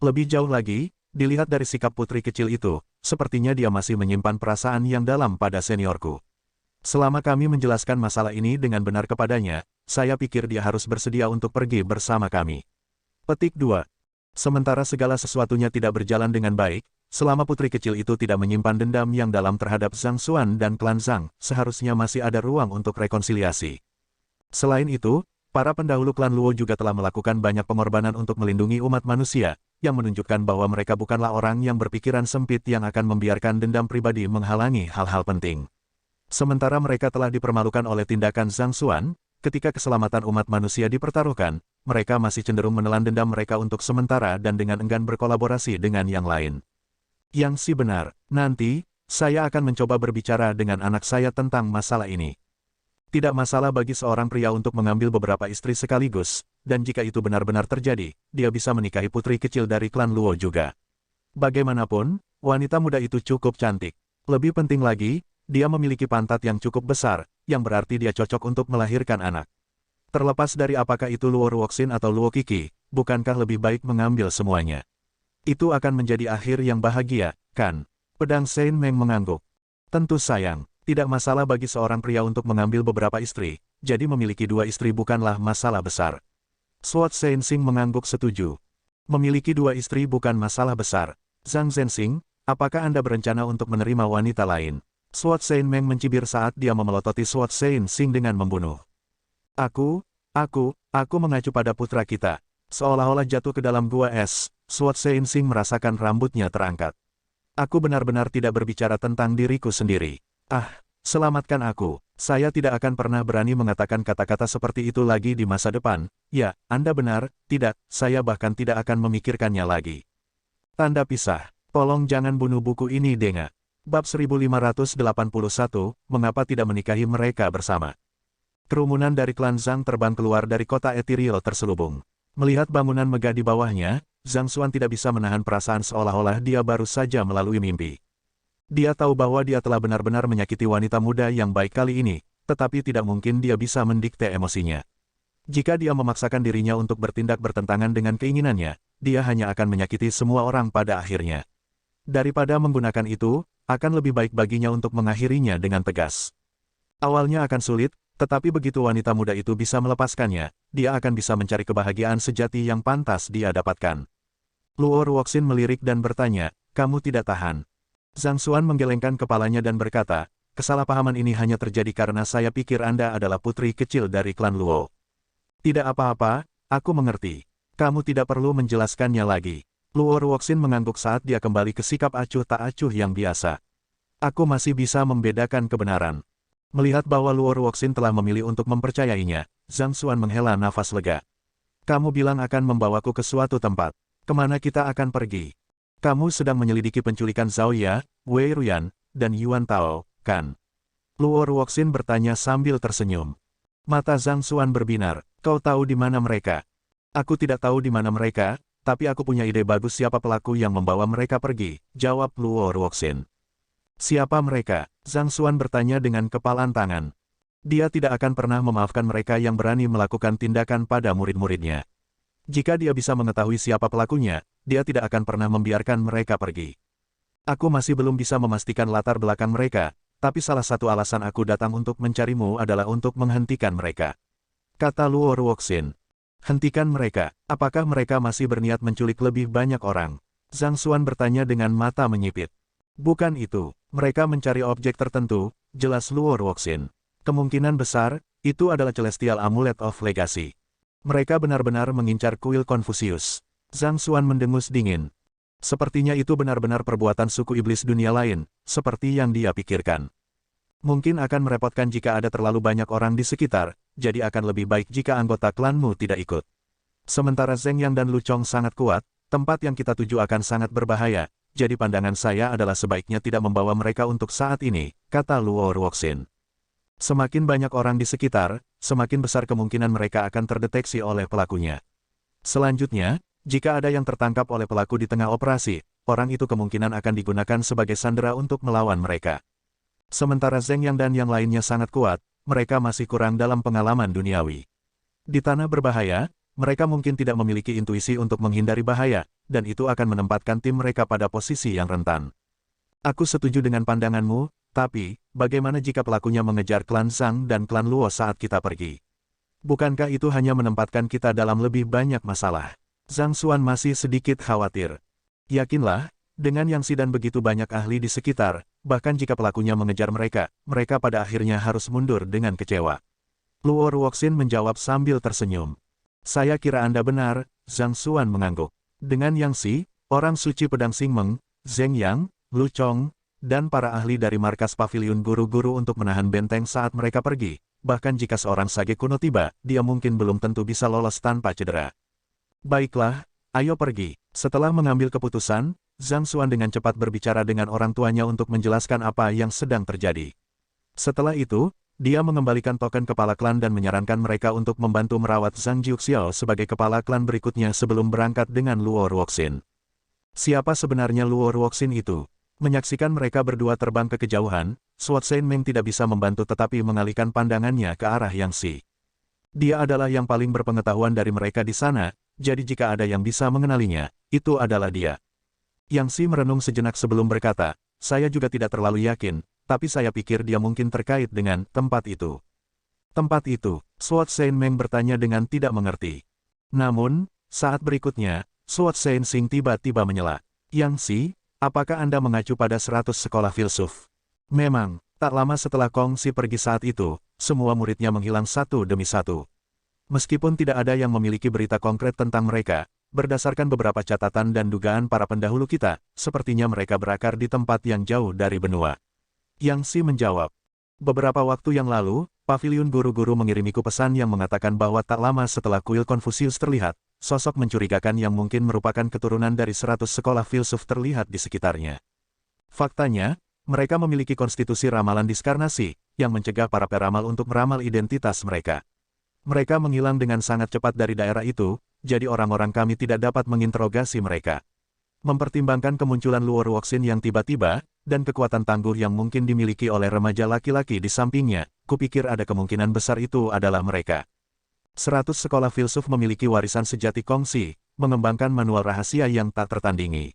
Lebih jauh lagi, dilihat dari sikap putri kecil itu, sepertinya dia masih menyimpan perasaan yang dalam pada seniorku. Selama kami menjelaskan masalah ini dengan benar kepadanya, saya pikir dia harus bersedia untuk pergi bersama kami. Petik 2. Sementara segala sesuatunya tidak berjalan dengan baik, selama putri kecil itu tidak menyimpan dendam yang dalam terhadap Zhang Xuan dan klan Zhang, seharusnya masih ada ruang untuk rekonsiliasi. Selain itu, para pendahulu klan Luo juga telah melakukan banyak pengorbanan untuk melindungi umat manusia, yang menunjukkan bahwa mereka bukanlah orang yang berpikiran sempit yang akan membiarkan dendam pribadi menghalangi hal-hal penting. Sementara mereka telah dipermalukan oleh tindakan Zhang Xuan, ketika keselamatan umat manusia dipertaruhkan, mereka masih cenderung menelan dendam mereka untuk sementara dan dengan enggan berkolaborasi dengan yang lain. Yang Si benar, nanti, saya akan mencoba berbicara dengan anak saya tentang masalah ini. Tidak masalah bagi seorang pria untuk mengambil beberapa istri sekaligus, dan jika itu benar-benar terjadi, dia bisa menikahi putri kecil dari klan Luo juga. Bagaimanapun, wanita muda itu cukup cantik. Lebih penting lagi, dia memiliki pantat yang cukup besar, yang berarti dia cocok untuk melahirkan anak. Terlepas dari apakah itu Luo Ruoxin atau Luo Qixi, bukankah lebih baik mengambil semuanya? Itu akan menjadi akhir yang bahagia, kan? Pedang Saint Meng mengangguk. Tentu sayang. Tidak masalah bagi seorang pria untuk mengambil beberapa istri, jadi memiliki 2 istri bukanlah masalah besar. Sword Zhenxing mengangguk setuju. Memiliki 2 istri bukan masalah besar. Zhang Zhenxing, apakah Anda berencana untuk menerima wanita lain? Sword Zhenmeng mencibir saat dia memelototi Sword Zhenxing dengan membunuh. Aku mengacu pada putra kita. Seolah-olah jatuh ke dalam gua es, Sword Zhenxing merasakan rambutnya terangkat. Aku benar-benar tidak berbicara tentang diriku sendiri. Selamatkan aku. Saya tidak akan pernah berani mengatakan kata-kata seperti itu lagi di masa depan. Ya, Anda benar, tidak, saya bahkan tidak akan memikirkannya lagi. Tanda pisah. Tolong jangan bunuh buku ini, Denga. Bab 1581, mengapa tidak menikahi mereka bersama? Kerumunan dari klan Zhang terbang keluar dari kota etiril terselubung. Melihat bangunan megah di bawahnya, Zhang Xuan tidak bisa menahan perasaan seolah-olah dia baru saja melalui mimpi. Dia tahu bahwa dia telah benar-benar menyakiti wanita muda yang baik kali ini, tetapi tidak mungkin dia bisa mendikte emosinya. Jika dia memaksakan dirinya untuk bertindak bertentangan dengan keinginannya, dia hanya akan menyakiti semua orang pada akhirnya. Daripada menggunakan itu, akan lebih baik baginya untuk mengakhirinya dengan tegas. Awalnya akan sulit, tetapi begitu wanita muda itu bisa melepaskannya, dia akan bisa mencari kebahagiaan sejati yang pantas dia dapatkan. Luo Ruoxin melirik dan bertanya, "Kamu tidak tahan?" Zhang Xuan menggelengkan kepalanya dan berkata, "Kesalahpahaman ini hanya terjadi karena saya pikir Anda adalah putri kecil dari klan Luo." "Tidak apa-apa, aku mengerti. Kamu tidak perlu menjelaskannya lagi." Luo Ruoxin mengangguk saat dia kembali ke sikap acuh tak acuh yang biasa. "Aku masih bisa membedakan kebenaran." Melihat bahwa Luo Ruoxin telah memilih untuk mempercayainya, Zhang Xuan menghela nafas lega. "Kamu bilang akan membawaku ke suatu tempat. Kemana kita akan pergi? Kamu sedang menyelidiki penculikan Zhao Ya, Wei Ruyan, dan Yuan Tao, kan?" Luo Ruoxin bertanya sambil tersenyum. Mata Zhang Xuan berbinar, "Kau tahu di mana mereka?" "Aku tidak tahu di mana mereka, tapi aku punya ide bagus siapa pelaku yang membawa mereka pergi," jawab Luo Ruoxin. "Siapa mereka?" Zhang Xuan bertanya dengan kepalan tangan. Dia tidak akan pernah memaafkan mereka yang berani melakukan tindakan pada murid-muridnya. Jika dia bisa mengetahui siapa pelakunya, dia tidak akan pernah membiarkan mereka pergi. "Aku masih belum bisa memastikan latar belakang mereka, tapi salah satu alasan aku datang untuk mencarimu adalah untuk menghentikan mereka," kata Luo Ruoxin. "Hentikan mereka? Apakah mereka masih berniat menculik lebih banyak orang?" Zhang Xuan bertanya dengan mata menyipit. "Bukan itu, mereka mencari objek tertentu," jelas Luo Ruoxin. "Kemungkinan besar, itu adalah Celestial Amulet of Legacy. Mereka benar-benar mengincar kuil Konfusius." Zhang Xuan mendengus dingin. Sepertinya itu benar-benar perbuatan suku iblis dunia lain, seperti yang dia pikirkan. Mungkin akan merepotkan jika ada terlalu banyak orang di sekitar, jadi akan lebih baik jika anggota klanmu tidak ikut. Sementara Zheng Yang dan Lu Chong sangat kuat, tempat yang kita tuju akan sangat berbahaya, jadi pandangan saya adalah sebaiknya tidak membawa mereka untuk saat ini, kata Luo Ruoxin. Semakin banyak orang di sekitar, semakin besar kemungkinan mereka akan terdeteksi oleh pelakunya. Selanjutnya, jika ada yang tertangkap oleh pelaku di tengah operasi, orang itu kemungkinan akan digunakan sebagai sandera untuk melawan mereka. Sementara Zheng Yang dan yang lainnya sangat kuat, mereka masih kurang dalam pengalaman duniawi. Di tanah berbahaya, mereka mungkin tidak memiliki intuisi untuk menghindari bahaya, dan itu akan menempatkan tim mereka pada posisi yang rentan. "Aku setuju dengan pandanganmu, tapi, bagaimana jika pelakunya mengejar klan Zhang dan klan Luo saat kita pergi? Bukankah itu hanya menempatkan kita dalam lebih banyak masalah?" Zhang Xuan masih sedikit khawatir. "Yakinlah, dengan Yang Si dan begitu banyak ahli di sekitar, bahkan jika pelakunya mengejar mereka, mereka pada akhirnya harus mundur dengan kecewa." Luo Ruoxin menjawab sambil tersenyum. "Saya kira Anda benar," Zhang Xuan mengangguk. Dengan Yang Si, orang suci pedang Xingmeng, Zheng Yang, Lu Chong, dan para ahli dari markas paviliun guru-guru untuk menahan benteng saat mereka pergi, bahkan jika seorang sage kuno tiba, dia mungkin belum tentu bisa lolos tanpa cedera. "Baiklah, ayo pergi." Setelah mengambil keputusan, Zhang Xuan dengan cepat berbicara dengan orang tuanya untuk menjelaskan apa yang sedang terjadi. Setelah itu, Dia mengembalikan token kepala klan dan menyarankan mereka untuk membantu merawat Zhang Jiuxiao sebagai kepala klan berikutnya sebelum berangkat dengan Luo Ruoxin. Siapa sebenarnya Luo Ruoxin itu? Menyaksikan mereka berdua terbang ke kejauhan, Suat Saint Meng tidak bisa membantu tetapi mengalihkan pandangannya ke arah Yang Si. Dia adalah yang paling berpengetahuan dari mereka di sana, jadi jika ada yang bisa mengenalinya, itu adalah dia. Yang Si merenung sejenak sebelum berkata, saya juga tidak terlalu yakin, tapi saya pikir dia mungkin terkait dengan tempat itu. Tempat itu, Suat Saint Meng bertanya dengan tidak mengerti. Namun, saat berikutnya, Suat Saint Sing tiba-tiba menyela. Yang Si, apakah Anda mengacu pada 100 sekolah filsuf? Memang, tak lama setelah Kong Si pergi saat itu, semua muridnya menghilang satu demi satu. Meskipun tidak ada yang memiliki berita konkret tentang mereka, berdasarkan beberapa catatan dan dugaan para pendahulu kita, sepertinya mereka berakar di tempat yang jauh dari benua. Yang Si menjawab. Beberapa waktu yang lalu, paviliun guru-guru mengirimiku pesan yang mengatakan bahwa tak lama setelah kuil Konfusius terlihat, sosok mencurigakan yang mungkin merupakan keturunan dari 100 sekolah filsuf terlihat di sekitarnya. Faktanya, mereka memiliki konstitusi ramalan diskarnasi, yang mencegah para peramal untuk meramal identitas mereka. Mereka menghilang dengan sangat cepat dari daerah itu, jadi orang-orang kami tidak dapat menginterogasi mereka. Mempertimbangkan kemunculan Luo Ruoxin yang tiba-tiba, dan kekuatan tangguh yang mungkin dimiliki oleh remaja laki-laki di sampingnya, kupikir ada kemungkinan besar itu adalah mereka. 100 sekolah filsuf memiliki warisan sejati kongsi, mengembangkan manual rahasia yang tak tertandingi.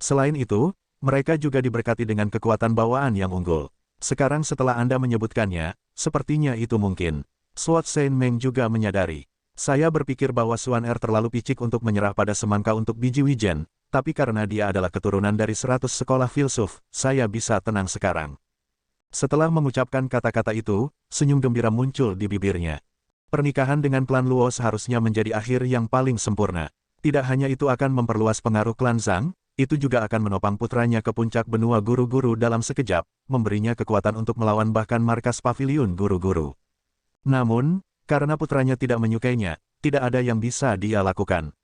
Selain itu, mereka juga diberkati dengan kekuatan bawaan yang unggul. Sekarang setelah Anda menyebutkannya, sepertinya itu mungkin. Suat Saint Meng juga menyadari. Saya berpikir bahwa Suan Er terlalu picik untuk menyerah pada semangka untuk biji wijen, tapi karena dia adalah keturunan dari 100 sekolah filsuf, saya bisa tenang sekarang. Setelah mengucapkan kata-kata itu, senyum gembira muncul di bibirnya. Pernikahan dengan klan Luo seharusnya menjadi akhir yang paling sempurna. Tidak hanya itu akan memperluas pengaruh klan Zhang, itu juga akan menopang putranya ke puncak benua guru-guru dalam sekejap, memberinya kekuatan untuk melawan bahkan markas paviliun guru-guru. Namun, karena putranya tidak menyukainya, tidak ada yang bisa dia lakukan.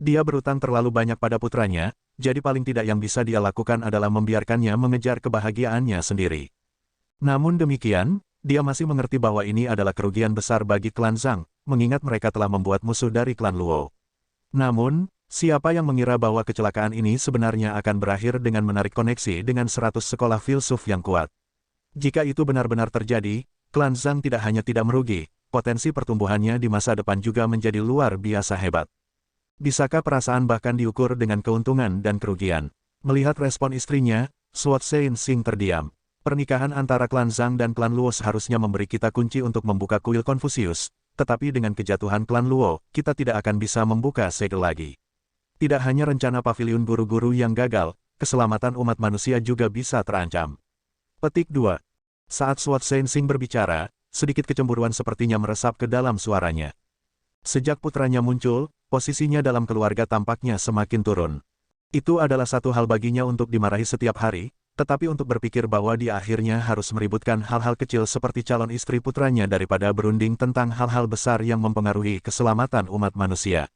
Dia berutang terlalu banyak pada putranya, jadi paling tidak yang bisa dia lakukan adalah membiarkannya mengejar kebahagiaannya sendiri. Namun demikian, dia masih mengerti bahwa ini adalah kerugian besar bagi klan Zhang, mengingat mereka telah membuat musuh dari klan Luo. Namun, siapa yang mengira bahwa kecelakaan ini sebenarnya akan berakhir dengan menarik koneksi dengan 100 sekolah filsuf yang kuat? Jika itu benar-benar terjadi, klan Zhang tidak hanya tidak merugi, potensi pertumbuhannya di masa depan juga menjadi luar biasa hebat. Bisakah perasaan bahkan diukur dengan keuntungan dan kerugian? Melihat respon istrinya, Suat Saint Sing terdiam. Pernikahan antara klan Zhang dan klan Luo seharusnya memberi kita kunci untuk membuka kuil Konfusius, tetapi dengan kejatuhan klan Luo, kita tidak akan bisa membuka segel lagi. Tidak hanya rencana paviliun guru-guru yang gagal, keselamatan umat manusia juga bisa terancam. Petik 2. Saat Suat Saint Sing berbicara, sedikit kecemburuan sepertinya meresap ke dalam suaranya. Sejak putranya muncul, posisinya dalam keluarga tampaknya semakin turun. Itu adalah satu hal baginya untuk dimarahi setiap hari, tetapi untuk berpikir bahwa dia akhirnya harus meributkan hal-hal kecil seperti calon istri putranya daripada berunding tentang hal-hal besar yang mempengaruhi keselamatan umat manusia.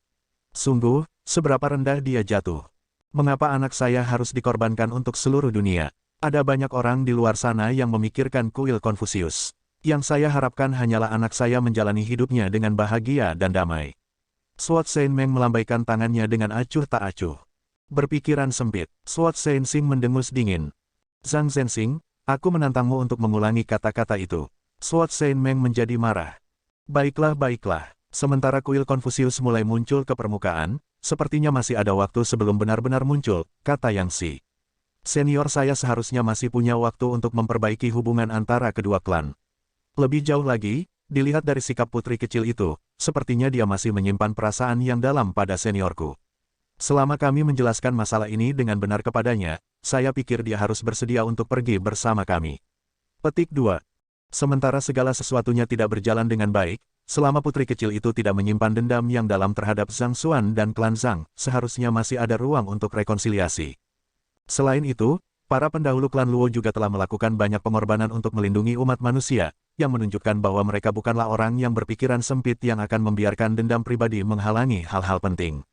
Sungguh, seberapa rendah dia jatuh. Mengapa anak saya harus dikorbankan untuk seluruh dunia? Ada banyak orang di luar sana yang memikirkan kuil Konfusius. Yang saya harapkan hanyalah anak saya menjalani hidupnya dengan bahagia dan damai. Suat Saint Meng melambaikan tangannya dengan acuh tak acuh. Berpikiran sempit, Suat Saint Sing mendengus dingin. Zhang Zhenxing, aku menantangmu untuk mengulangi kata-kata itu. Suat Saint Meng menjadi marah. Baiklah, baiklah. Sementara kuil Konfusius mulai muncul ke permukaan, sepertinya masih ada waktu sebelum benar-benar muncul, kata Yang Si. Senior saya seharusnya masih punya waktu untuk memperbaiki hubungan antara kedua klan. Lebih jauh lagi, dilihat dari sikap putri kecil itu, sepertinya dia masih menyimpan perasaan yang dalam pada seniorku. Selama kami menjelaskan masalah ini dengan benar kepadanya, saya pikir dia harus bersedia untuk pergi bersama kami. Petik 2. Sementara segala sesuatunya tidak berjalan dengan baik, selama putri kecil itu tidak menyimpan dendam yang dalam terhadap Zhang Xuan dan klan Zhang, seharusnya masih ada ruang untuk rekonsiliasi. Selain itu, para pendahulu klan Luo juga telah melakukan banyak pengorbanan untuk melindungi umat manusia, yang menunjukkan bahwa mereka bukanlah orang yang berpikiran sempit yang akan membiarkan dendam pribadi menghalangi hal-hal penting.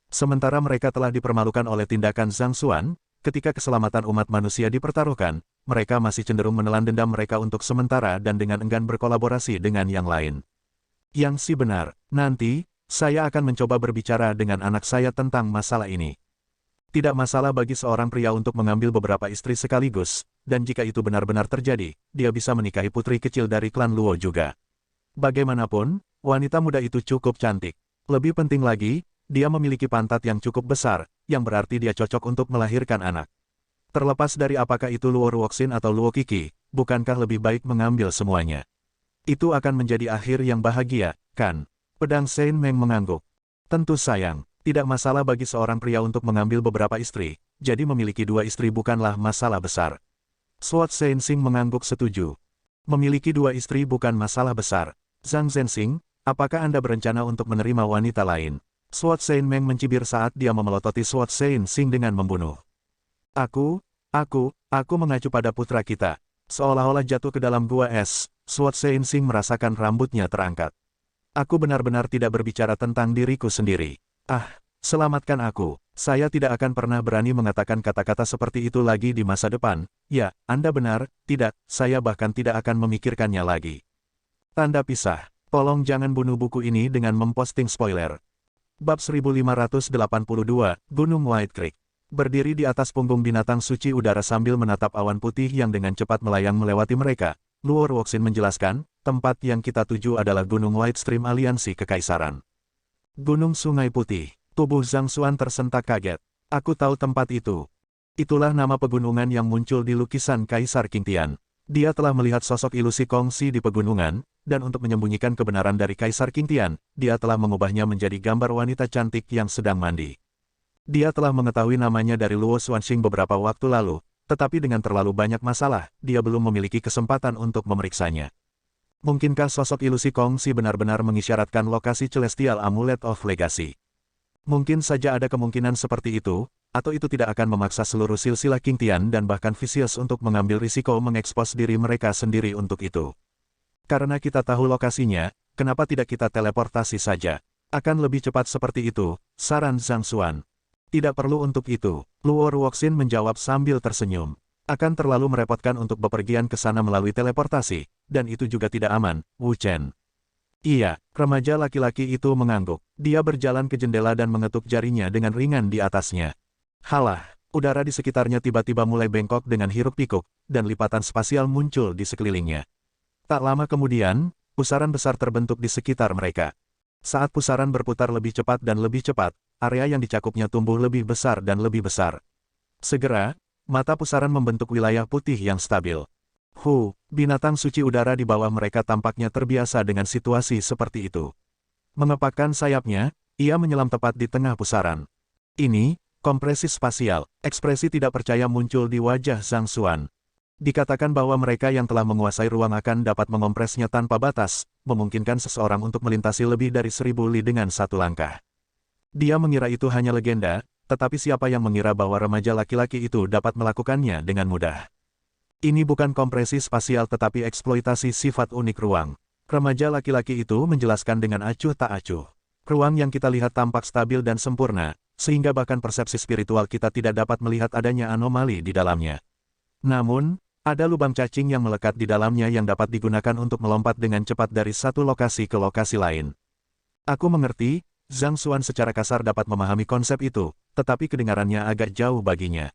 Sementara mereka telah dipermalukan oleh tindakan Zhang Xuan, ketika keselamatan umat manusia dipertaruhkan, mereka masih cenderung menelan dendam mereka untuk sementara dan dengan enggan berkolaborasi dengan yang lain. Yang si benar, nanti, saya akan mencoba berbicara dengan anak saya tentang masalah ini. Tidak masalah bagi seorang pria untuk mengambil beberapa istri sekaligus, dan jika itu benar-benar terjadi, dia bisa menikahi putri kecil dari klan Luo juga. Bagaimanapun, wanita muda itu cukup cantik. Lebih penting lagi, dia memiliki pantat yang cukup besar, yang berarti dia cocok untuk melahirkan anak. Terlepas dari apakah itu Luo Ruoxin atau Luo Qixi, bukankah lebih baik mengambil semuanya? Itu akan menjadi akhir yang bahagia, kan? Pedang Saint Meng mengangguk. Tentu sayang, tidak masalah bagi seorang pria untuk mengambil beberapa istri, jadi memiliki 2 istri bukanlah masalah besar. Sword Zhenxing mengangguk setuju. Memiliki 2 istri bukan masalah besar. Zhang Zhenxing, apakah Anda berencana untuk menerima wanita lain? Sword Saint Meng mencibir saat dia memelototi Sword Zhenxing dengan membunuh. Aku mengacu pada putra kita. Seolah-olah jatuh ke dalam gua es, Sword Zhenxing merasakan rambutnya terangkat. Aku benar-benar tidak berbicara tentang diriku sendiri. Selamatkan aku. Saya tidak akan pernah berani mengatakan kata-kata seperti itu lagi di masa depan. Ya, Anda benar, tidak, saya bahkan tidak akan memikirkannya lagi. Tanda pisah. Tolong jangan bunuh buku ini dengan memposting spoiler. Bab 1582, Gunung White Creek. Berdiri di atas punggung binatang suci udara sambil menatap awan putih yang dengan cepat melayang melewati mereka, Luo Ruoxin menjelaskan, tempat yang kita tuju adalah Gunung White Stream Aliansi Kekaisaran. Gunung Sungai Putih. Tubuh Zhang Xuan tersentak kaget. Aku tahu tempat itu. Itulah nama pegunungan yang muncul di lukisan Kaisar Qingtian. Dia telah melihat sosok ilusi kongsi di pegunungan, dan untuk menyembunyikan kebenaran dari Kaisar Qingtian, dia telah mengubahnya menjadi gambar wanita cantik yang sedang mandi. Dia telah mengetahui namanya dari Luo Xuanxing beberapa waktu lalu, tetapi dengan terlalu banyak masalah, dia belum memiliki kesempatan untuk memeriksanya. Mungkinkah sosok ilusi kongsi benar-benar mengisyaratkan lokasi Celestial Amulet of Legacy? Mungkin saja ada kemungkinan seperti itu, atau itu tidak akan memaksa seluruh silsilah Qingtian dan bahkan Vicious untuk mengambil risiko mengekspos diri mereka sendiri untuk itu. Karena kita tahu lokasinya, kenapa tidak kita teleportasi saja? Akan lebih cepat seperti itu, saran Zhang Xuan. Tidak perlu untuk itu, Luo Ruoxin menjawab sambil tersenyum. Akan terlalu merepotkan untuk bepergian ke sana melalui teleportasi, dan itu juga tidak aman, Wu Chen. Iya, remaja laki-laki itu mengangguk. Dia berjalan ke jendela dan mengetuk jarinya dengan ringan di atasnya. Halah, udara di sekitarnya tiba-tiba mulai bengkok dengan hiruk-pikuk, dan lipatan spasial muncul di sekelilingnya. Tak lama kemudian, pusaran besar terbentuk di sekitar mereka. Saat pusaran berputar lebih cepat dan lebih cepat, area yang dicakupnya tumbuh lebih besar dan lebih besar. Segera, mata pusaran membentuk wilayah putih yang stabil. Binatang suci udara di bawah mereka tampaknya terbiasa dengan situasi seperti itu. Mengepakkan sayapnya, ia menyelam tepat di tengah pusaran. Ini, kompresi spasial, ekspresi tidak percaya muncul di wajah Zhang Xuan. Dikatakan bahwa mereka yang telah menguasai ruang akan dapat mengompresnya tanpa batas, memungkinkan seseorang untuk melintasi lebih dari 1000 li dengan satu langkah. Dia mengira itu hanya legenda, tetapi siapa yang mengira bahwa remaja laki-laki itu dapat melakukannya dengan mudah. Ini bukan kompresi spasial tetapi eksploitasi sifat unik ruang. Remaja laki-laki itu menjelaskan dengan acuh tak acuh. Ruang yang kita lihat tampak stabil dan sempurna, sehingga bahkan persepsi spiritual kita tidak dapat melihat adanya anomali di dalamnya. Namun, ada lubang cacing yang melekat di dalamnya yang dapat digunakan untuk melompat dengan cepat dari satu lokasi ke lokasi lain. Aku mengerti, Zhang Xuan secara kasar dapat memahami konsep itu, tetapi kedengarannya agak jauh baginya.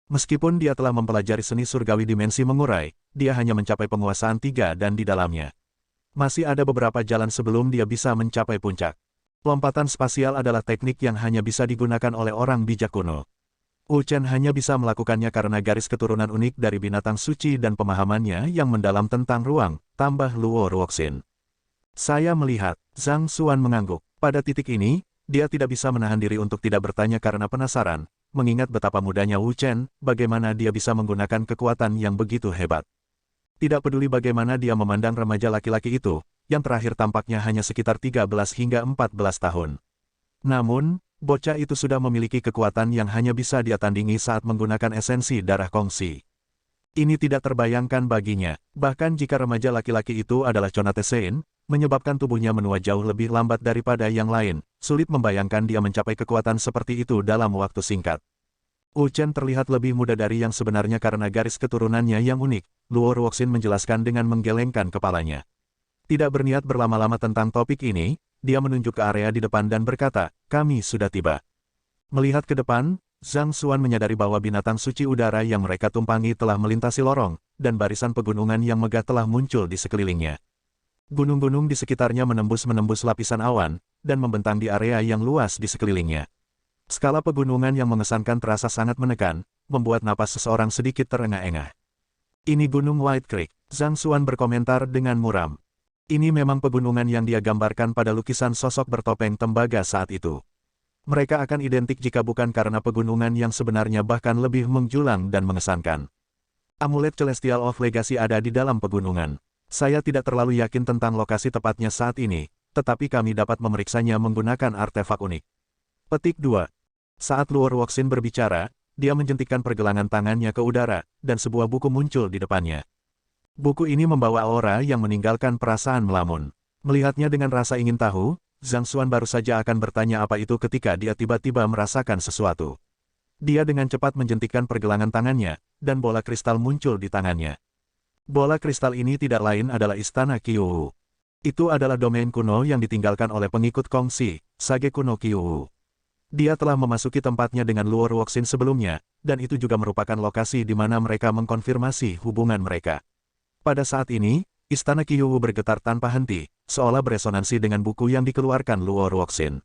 Meskipun dia telah mempelajari seni surgawi dimensi mengurai, dia hanya mencapai penguasaan 3 dan di dalamnya. Masih ada beberapa jalan sebelum dia bisa mencapai puncak. Lompatan spasial adalah teknik yang hanya bisa digunakan oleh orang bijak kuno. Wu Chen hanya bisa melakukannya karena garis keturunan unik dari binatang suci dan pemahamannya yang mendalam tentang ruang, tambah Luo Ruoxin. Saya melihat, Zhang Xuan mengangguk. Pada titik ini, dia tidak bisa menahan diri untuk tidak bertanya karena penasaran, mengingat betapa mudanya Wu Chen, bagaimana dia bisa menggunakan kekuatan yang begitu hebat. Tidak peduli bagaimana dia memandang remaja laki-laki itu, yang terakhir tampaknya hanya sekitar 13 hingga 14 tahun. Namun, bocah itu sudah memiliki kekuatan yang hanya bisa dia tandingi saat menggunakan esensi darah kongsi. Ini tidak terbayangkan baginya, bahkan jika remaja laki-laki itu adalah Conate Sein, menyebabkan tubuhnya menua jauh lebih lambat daripada yang lain, sulit membayangkan dia mencapai kekuatan seperti itu dalam waktu singkat. Wu Chen terlihat lebih muda dari yang sebenarnya karena garis keturunannya yang unik, Luo Ruoxin menjelaskan dengan menggelengkan kepalanya. Tidak berniat berlama-lama tentang topik ini, dia menunjuk ke area di depan dan berkata, kami sudah tiba. Melihat ke depan, Zhang Xuan menyadari bahwa binatang suci udara yang mereka tumpangi telah melintasi lorong, dan barisan pegunungan yang megah telah muncul di sekelilingnya. Gunung-gunung di sekitarnya menembus lapisan awan, dan membentang di area yang luas di sekelilingnya. Skala pegunungan yang mengesankan terasa sangat menekan, membuat napas seseorang sedikit terengah-engah. Ini Gunung White Creek, Zhang Xuan berkomentar dengan muram. Ini memang pegunungan yang dia gambarkan pada lukisan sosok bertopeng tembaga saat itu. Mereka akan identik jika bukan karena pegunungan yang sebenarnya bahkan lebih menjulang dan mengesankan. Amulet Celestial of Legacy ada di dalam pegunungan. Saya tidak terlalu yakin tentang lokasi tepatnya saat ini, tetapi kami dapat memeriksanya menggunakan artefak unik. Petik 2. Saat Luo Ruoxin berbicara, dia menjentikkan pergelangan tangannya ke udara, dan sebuah buku muncul di depannya. Buku ini membawa aura yang meninggalkan perasaan melamun. Melihatnya dengan rasa ingin tahu, Zhang Xuan baru saja akan bertanya apa itu ketika dia tiba-tiba merasakan sesuatu. Dia dengan cepat menjentikkan pergelangan tangannya, dan bola kristal muncul di tangannya. Bola kristal ini tidak lain adalah Istana Qiuwu. Itu adalah domain kuno yang ditinggalkan oleh pengikut Kongxi, Sage kuno Qiuwu. Dia telah memasuki tempatnya dengan Luo Ruoxin sebelumnya, dan itu juga merupakan lokasi di mana mereka mengkonfirmasi hubungan mereka. Pada saat ini, Istana Qiuwu bergetar tanpa henti, seolah beresonansi dengan buku yang dikeluarkan Luo Ruoxin.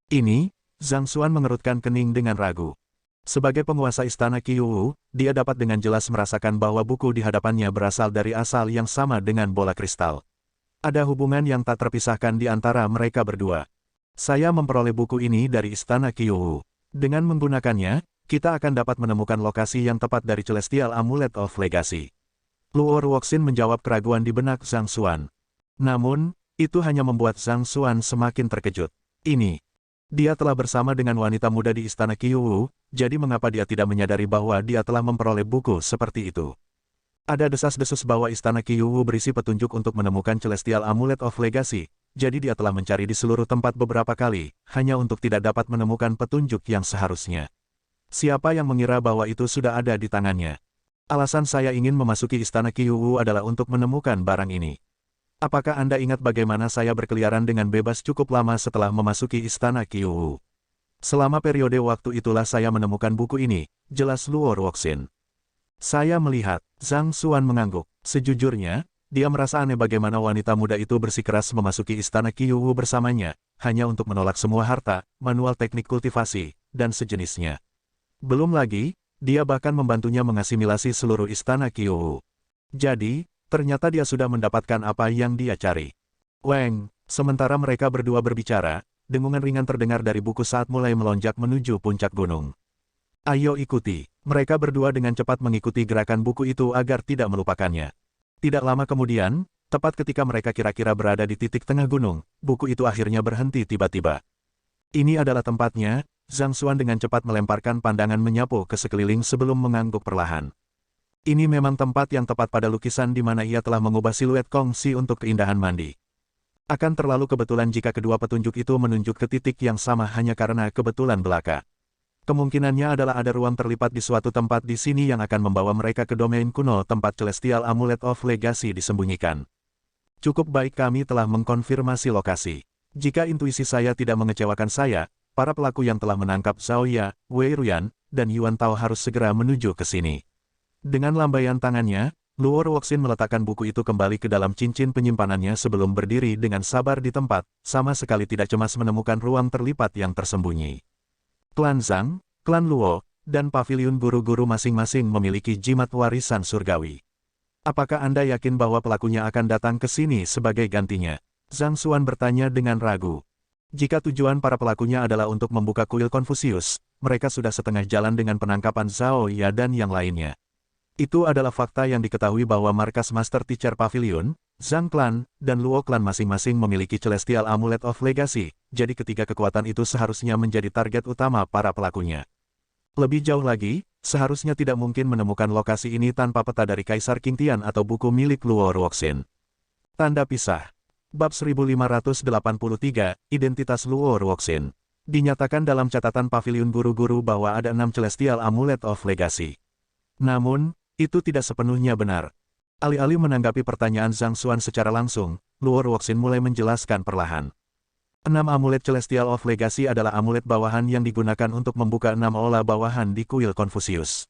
Ini, Zhang Xuan mengerutkan kening dengan ragu. Sebagai penguasa Istana Qiuwu, dia dapat dengan jelas merasakan bahwa buku di hadapannya berasal dari asal yang sama dengan bola kristal. Ada hubungan yang tak terpisahkan di antara mereka berdua. Saya memperoleh buku ini dari Istana Qiuwu. Dengan menggunakannya, kita akan dapat menemukan lokasi yang tepat dari Celestial Amulet of Legacy. Luo Ruoxin menjawab keraguan di benak Zhang Xuan. Namun, itu hanya membuat Zhang Xuan semakin terkejut. Dia telah bersama dengan wanita muda di Istana Qiuwu, jadi mengapa dia tidak menyadari bahwa dia telah memperoleh buku seperti itu? Ada desas-desus bahwa Istana Qiuwu berisi petunjuk untuk menemukan Celestial Amulet of Legacy, jadi dia telah mencari di seluruh tempat beberapa kali, hanya untuk tidak dapat menemukan petunjuk yang seharusnya. Siapa yang mengira bahwa itu sudah ada di tangannya? Alasan saya ingin memasuki Istana Qiuwu adalah untuk menemukan barang ini. Apakah Anda ingat bagaimana saya berkeliaran dengan bebas cukup lama setelah memasuki Istana Qiuwu? Selama periode waktu itulah saya menemukan buku ini, jelas Luo Ruoxin. Saya melihat, Zhang Xuan mengangguk. Sejujurnya, dia merasa aneh bagaimana wanita muda itu bersikeras memasuki Istana Qiuwu bersamanya, hanya untuk menolak semua harta, manual teknik kultivasi, dan sejenisnya. Belum lagi, dia bahkan membantunya mengasimilasi seluruh Istana Qiuwu. Jadi, ternyata dia sudah mendapatkan apa yang dia cari. Weng, sementara mereka berdua berbicara, dengungan ringan terdengar dari buku saat mulai melonjak menuju puncak gunung. Ayo ikuti. Mereka berdua dengan cepat mengikuti gerakan buku itu agar tidak melupakannya. Tidak lama kemudian, tepat ketika mereka kira-kira berada di titik tengah gunung, buku itu akhirnya berhenti tiba-tiba. Ini adalah tempatnya. Zhang Xuan dengan cepat melemparkan pandangan menyapu ke sekeliling sebelum mengangguk perlahan. Ini memang tempat yang tepat pada lukisan di mana ia telah mengubah siluet Kongxi untuk keindahan mandi. Akan terlalu kebetulan jika kedua petunjuk itu menunjuk ke titik yang sama hanya karena kebetulan belaka. Kemungkinannya adalah ada ruang terlipat di suatu tempat di sini yang akan membawa mereka ke domain kuno tempat Celestial Amulet of Legacy disembunyikan. Cukup baik kami telah mengkonfirmasi lokasi. Jika intuisi saya tidak mengecewakan saya, para pelaku yang telah menangkap Zhao Ya, Wei Ruyan, dan Yuan Tao harus segera menuju ke sini. Dengan lambaian tangannya, Luo Ruoxin meletakkan buku itu kembali ke dalam cincin penyimpanannya sebelum berdiri dengan sabar di tempat, sama sekali tidak cemas menemukan ruang terlipat yang tersembunyi. Klan Zhang, Klan Luo, dan paviliun guru-guru masing-masing memiliki jimat warisan surgawi. Apakah Anda yakin bahwa pelakunya akan datang ke sini sebagai gantinya? Zhang Xuan bertanya dengan ragu. Jika tujuan para pelakunya adalah untuk membuka kuil Konfusius, mereka sudah setengah jalan dengan penangkapan Zhao Ya dan yang lainnya. Itu adalah fakta yang diketahui bahwa markas Master Teacher Pavilion, Zhang Clan, dan Luo Clan masing-masing memiliki Celestial Amulet of Legacy, jadi ketiga kekuatan itu seharusnya menjadi target utama para pelakunya. Lebih jauh lagi, seharusnya tidak mungkin menemukan lokasi ini tanpa peta dari Kaisar Qingtian atau buku milik Luo Ruoxin. Tanda pisah. Bab 1583, Identitas Luo Ruoxin. Dinyatakan dalam catatan pavilion guru-guru bahwa ada 6 Celestial Amulet of Legacy. Namun, itu tidak sepenuhnya benar. Alih-alih menanggapi pertanyaan Zhang Xuan secara langsung, Luo Ruoxin mulai menjelaskan perlahan. 6 amulet Celestial of Legacy adalah amulet bawahan yang digunakan untuk membuka 6 aula bawahan di kuil Confucius.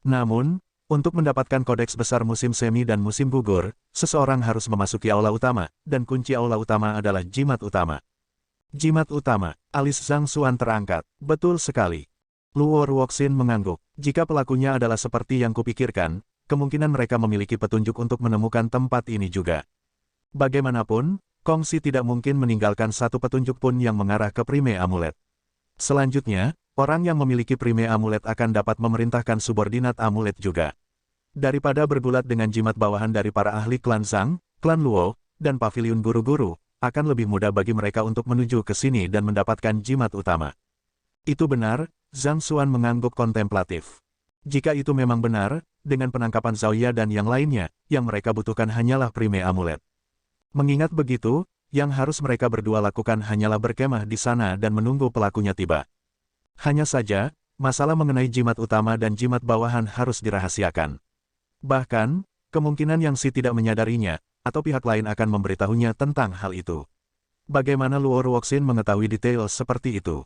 Namun, untuk mendapatkan kodeks besar musim semi dan musim gugur, seseorang harus memasuki aula utama, dan kunci aula utama adalah jimat utama. Jimat utama, alis Zhang Xuan terangkat. Betul sekali. Luo Ruoxin mengangguk. Jika pelakunya adalah seperti yang kupikirkan, kemungkinan mereka memiliki petunjuk untuk menemukan tempat ini juga. Bagaimanapun, Kongsi tidak mungkin meninggalkan satu petunjuk pun yang mengarah ke Prime Amulet. Selanjutnya, orang yang memiliki Prime Amulet akan dapat memerintahkan subordinat amulet juga. Daripada bergulat dengan jimat bawahan dari para ahli klan Zhang, klan Luo, dan pavilion guru-guru, akan lebih mudah bagi mereka untuk menuju ke sini dan mendapatkan jimat utama. Itu benar, Zhang Xuan mengangguk kontemplatif. Jika itu memang benar, dengan penangkapan Zhao Ya dan yang lainnya, yang mereka butuhkan hanyalah Prime Amulet. Mengingat begitu, yang harus mereka berdua lakukan hanyalah berkemah di sana dan menunggu pelakunya tiba. Hanya saja, masalah mengenai jimat utama dan jimat bawahan harus dirahasiakan. Bahkan, kemungkinan Yang Si tidak menyadarinya, atau pihak lain akan memberitahunya tentang hal itu. Bagaimana Luo Ruoxin mengetahui detail seperti itu?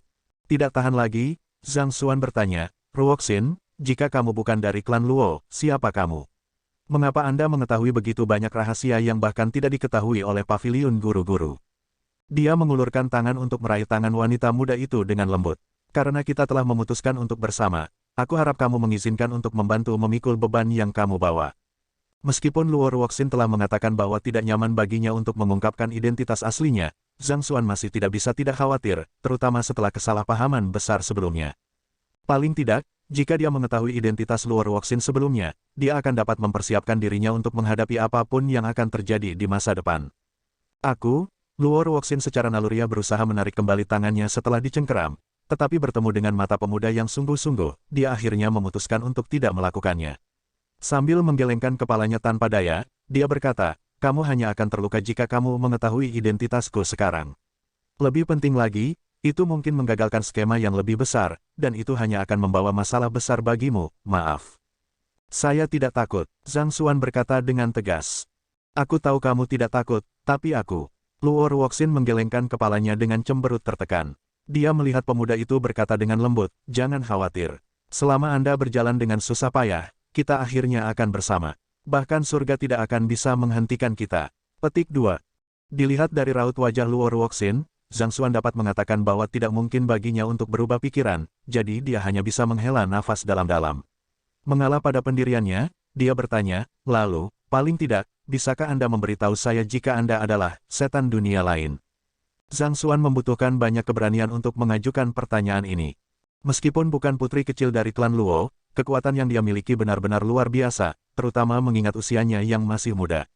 Tidak tahan lagi, Zhang Xuan bertanya, Ruoxin, jika kamu bukan dari klan Luo, siapa kamu? Mengapa Anda mengetahui begitu banyak rahasia yang bahkan tidak diketahui oleh pavilion guru-guru? Dia mengulurkan tangan untuk meraih tangan wanita muda itu dengan lembut. Karena kita telah memutuskan untuk bersama, aku harap kamu mengizinkan untuk membantu memikul beban yang kamu bawa. Meskipun Luo Ruoxin telah mengatakan bahwa tidak nyaman baginya untuk mengungkapkan identitas aslinya, Zhang Xuan masih tidak bisa tidak khawatir, terutama setelah kesalahpahaman besar sebelumnya. Paling tidak, jika dia mengetahui identitas Luo Ruoxin sebelumnya, dia akan dapat mempersiapkan dirinya untuk menghadapi apapun yang akan terjadi di masa depan. Luo Ruoxin secara naluriah berusaha menarik kembali tangannya setelah dicengkeram, tetapi bertemu dengan mata pemuda yang sungguh-sungguh, dia akhirnya memutuskan untuk tidak melakukannya. Sambil menggelengkan kepalanya tanpa daya, dia berkata, kamu hanya akan terluka jika kamu mengetahui identitasku sekarang. Lebih penting lagi, itu mungkin menggagalkan skema yang lebih besar, dan itu hanya akan membawa masalah besar bagimu, maaf. Saya tidak takut, Zhang Xuan berkata dengan tegas. Aku tahu kamu tidak takut, tapi aku. Luo Ruoxin menggelengkan kepalanya dengan cemberut tertekan. Dia melihat pemuda itu berkata dengan lembut, jangan khawatir. Selama Anda berjalan dengan susah payah, kita akhirnya akan bersama. Bahkan surga tidak akan bisa menghentikan kita. Petik 2. Dilihat dari raut wajah Luo Ruoxin, Zhang Xuan dapat mengatakan bahwa tidak mungkin baginya untuk berubah pikiran, jadi dia hanya bisa menghela nafas dalam-dalam. Mengalah pada pendiriannya, dia bertanya, lalu, paling tidak, bisakah Anda memberitahu saya jika Anda adalah setan dunia lain? Zhang Xuan membutuhkan banyak keberanian untuk mengajukan pertanyaan ini. Meskipun bukan putri kecil dari klan Luo, kekuatan yang dia miliki benar-benar luar biasa, terutama mengingat usianya yang masih muda.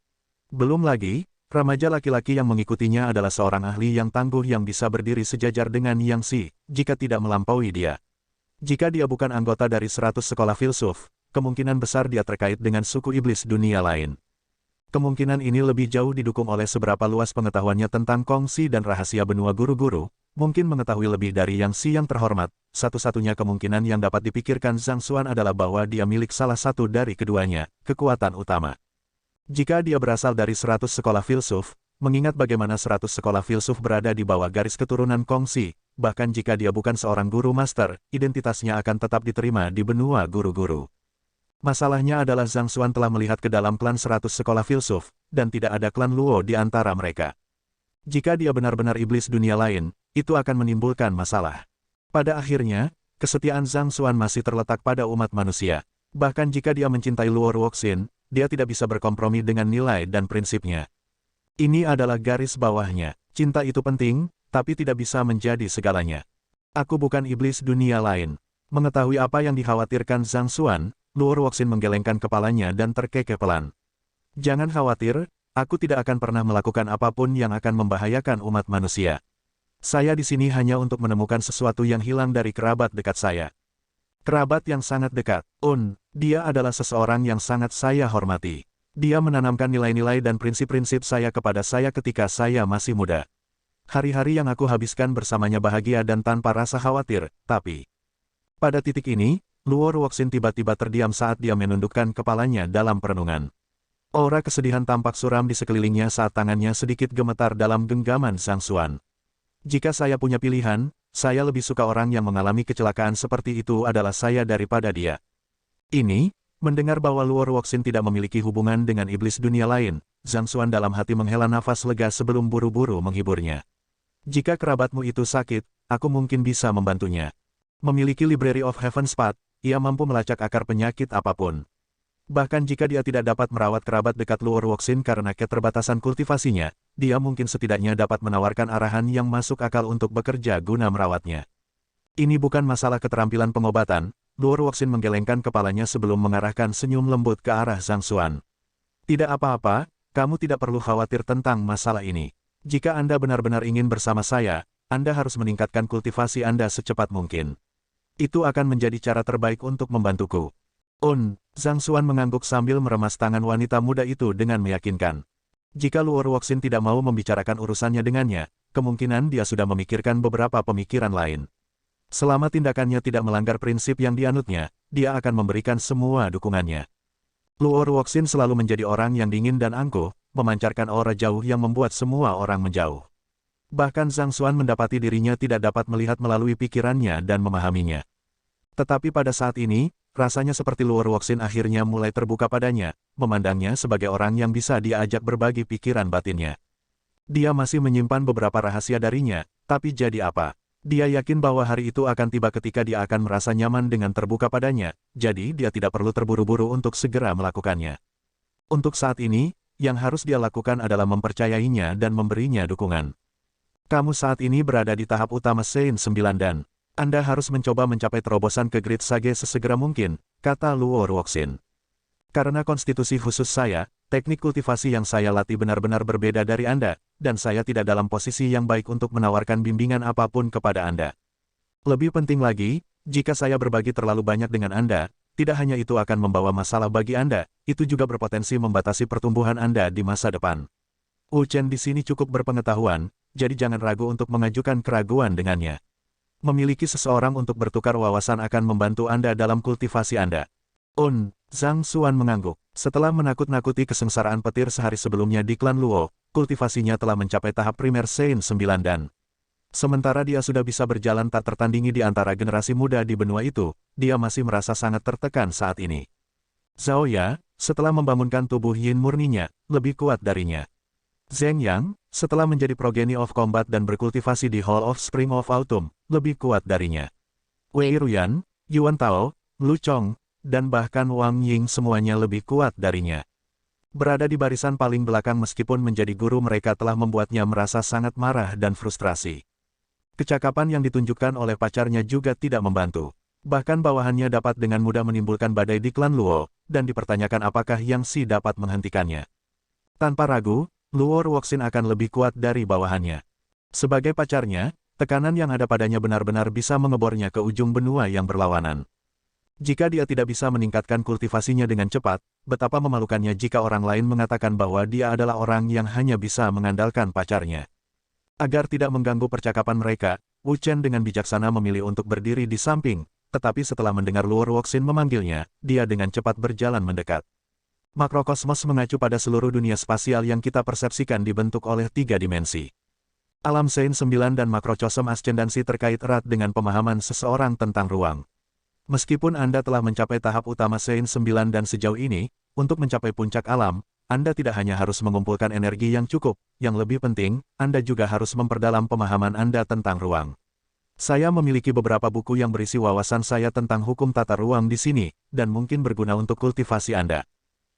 Belum lagi, remaja laki-laki yang mengikutinya adalah seorang ahli yang tangguh yang bisa berdiri sejajar dengan Yang Si, jika tidak melampaui dia. Jika dia bukan anggota dari 100 sekolah filsuf, kemungkinan besar dia terkait dengan suku iblis dunia lain. Kemungkinan ini lebih jauh didukung oleh seberapa luas pengetahuannya tentang Kongsi dan rahasia benua guru-guru, mungkin mengetahui lebih dari Yang Si yang terhormat. Satu-satunya kemungkinan yang dapat dipikirkan Zhang Xuan adalah bahwa dia milik salah satu dari keduanya, kekuatan utama. Jika dia berasal dari 100 sekolah filsuf, mengingat bagaimana 100 sekolah filsuf berada di bawah garis keturunan Kongsi, bahkan jika dia bukan seorang guru master, identitasnya akan tetap diterima di benua guru-guru. Masalahnya adalah Zhang Xuan telah melihat ke dalam klan 100 sekolah filsuf, dan tidak ada klan Luo di antara mereka. Jika dia benar-benar iblis dunia lain, itu akan menimbulkan masalah. Pada akhirnya, kesetiaan Zhang Xuan masih terletak pada umat manusia. Bahkan jika dia mencintai Luo Ruoxin, dia tidak bisa berkompromi dengan nilai dan prinsipnya. Ini adalah garis bawahnya. Cinta itu penting, tapi tidak bisa menjadi segalanya. Aku bukan iblis dunia lain. Mengetahui apa yang dikhawatirkan Zhang Xuan, Luo Ruoxin menggelengkan kepalanya dan terkekeh pelan. Jangan khawatir, aku tidak akan pernah melakukan apapun yang akan membahayakan umat manusia. Saya di sini hanya untuk menemukan sesuatu yang hilang dari kerabat dekat saya. Kerabat yang sangat dekat. Dia adalah seseorang yang sangat saya hormati. Dia menanamkan nilai-nilai dan prinsip-prinsip saya kepada saya ketika saya masih muda. Hari-hari yang aku habiskan bersamanya bahagia dan tanpa rasa khawatir, tapi... Pada titik ini, Luo Ruoxin tiba-tiba terdiam saat dia menundukkan kepalanya dalam perenungan. Aura kesedihan tampak suram di sekelilingnya saat tangannya sedikit gemetar dalam genggaman Zhang Xuan. Jika saya punya pilihan, saya lebih suka orang yang mengalami kecelakaan seperti itu adalah saya daripada dia. Ini, mendengar bahwa Luo Ruoxin tidak memiliki hubungan dengan iblis dunia lain, Zhang Xuan dalam hati menghela nafas lega sebelum buru-buru menghiburnya. Jika kerabatmu itu sakit, aku mungkin bisa membantunya. Memiliki Library of Heaven's Path, ia mampu melacak akar penyakit apapun. Bahkan jika dia tidak dapat merawat kerabat dekat Luo Ruoxin karena keterbatasan kultivasinya, dia mungkin setidaknya dapat menawarkan arahan yang masuk akal untuk bekerja guna merawatnya. Ini bukan masalah keterampilan pengobatan. Luo Ruoxin menggelengkan kepalanya sebelum mengarahkan senyum lembut ke arah Zhang Xuan. Tidak apa-apa, kamu tidak perlu khawatir tentang masalah ini. Jika Anda benar-benar ingin bersama saya, Anda harus meningkatkan kultivasi Anda secepat mungkin. Itu akan menjadi cara terbaik untuk membantuku. Zhang Xuan mengangguk sambil meremas tangan wanita muda itu dengan meyakinkan. Jika Luo Ruoxin tidak mau membicarakan urusannya dengannya, kemungkinan dia sudah memikirkan beberapa pemikiran lain. Selama tindakannya tidak melanggar prinsip yang dianutnya, dia akan memberikan semua dukungannya. Luo Ruoxin selalu menjadi orang yang dingin dan angkuh, memancarkan aura jauh yang membuat semua orang menjauh. Bahkan Zhang Xuan mendapati dirinya tidak dapat melihat melalui pikirannya dan memahaminya. Tetapi pada saat ini, rasanya seperti Luo Ruoxin akhirnya mulai terbuka padanya, memandangnya sebagai orang yang bisa diajak berbagi pikiran batinnya. Dia masih menyimpan beberapa rahasia darinya, tapi jadi apa? Dia yakin bahwa hari itu akan tiba ketika dia akan merasa nyaman dengan terbuka padanya, jadi dia tidak perlu terburu-buru untuk segera melakukannya. Untuk saat ini, yang harus dia lakukan adalah mempercayainya dan memberinya dukungan. Kamu saat ini berada di tahap utama Saint 9 dan Anda harus mencoba mencapai terobosan ke Great Sage sesegera mungkin, kata Luo Ruoxin. Karena konstitusi khusus saya, teknik kultivasi yang saya latih benar-benar berbeda dari Anda, dan saya tidak dalam posisi yang baik untuk menawarkan bimbingan apapun kepada Anda. Lebih penting lagi, jika saya berbagi terlalu banyak dengan Anda, tidak hanya itu akan membawa masalah bagi Anda, itu juga berpotensi membatasi pertumbuhan Anda di masa depan. Wu Chen di sini cukup berpengetahuan, jadi jangan ragu untuk mengajukan keraguan dengannya. Memiliki seseorang untuk bertukar wawasan akan membantu Anda dalam kultivasi Anda. Zhang Xuan mengangguk. Setelah menakut-nakuti kesengsaraan petir sehari sebelumnya di klan Luo, kultivasinya telah mencapai tahap primer Saint 9 dan sementara dia sudah bisa berjalan tak tertandingi di antara generasi muda di benua itu, dia masih merasa sangat tertekan saat ini. Zhao Ya, setelah membangunkan tubuh yin murninya, lebih kuat darinya. Zheng Yang, setelah menjadi progeny of combat dan berkultivasi di Hall of Spring of Autumn, lebih kuat darinya. Wei Ruyan, Yuan Tao, Lu Chong, dan bahkan Wang Ying semuanya lebih kuat darinya. Berada di barisan paling belakang meskipun menjadi guru mereka telah membuatnya merasa sangat marah dan frustrasi. Kecakapan yang ditunjukkan oleh pacarnya juga tidak membantu. Bahkan bawahannya dapat dengan mudah menimbulkan badai di klan Luo, dan dipertanyakan apakah Yang Si dapat menghentikannya. Tanpa ragu, Luo Ruoxin akan lebih kuat dari bawahannya. Sebagai pacarnya, tekanan yang ada padanya benar-benar bisa mengebornya ke ujung benua yang berlawanan. Jika dia tidak bisa meningkatkan kultivasinya dengan cepat, betapa memalukannya jika orang lain mengatakan bahwa dia adalah orang yang hanya bisa mengandalkan pacarnya. Agar tidak mengganggu percakapan mereka, Wu Chen dengan bijaksana memilih untuk berdiri di samping, tetapi setelah mendengar Luo Ruoxin memanggilnya, dia dengan cepat berjalan mendekat. Makrokosmos mengacu pada seluruh dunia spasial yang kita persepsikan dibentuk oleh 3 dimensi. Alam Saint 9 dan makrokosm ascendansi terkait erat dengan pemahaman seseorang tentang ruang. Meskipun Anda telah mencapai tahap utama Saint 9 dan sejauh ini, untuk mencapai puncak alam, Anda tidak hanya harus mengumpulkan energi yang cukup, yang lebih penting, Anda juga harus memperdalam pemahaman Anda tentang ruang. Saya memiliki beberapa buku yang berisi wawasan saya tentang hukum tata ruang di sini, dan mungkin berguna untuk kultivasi Anda.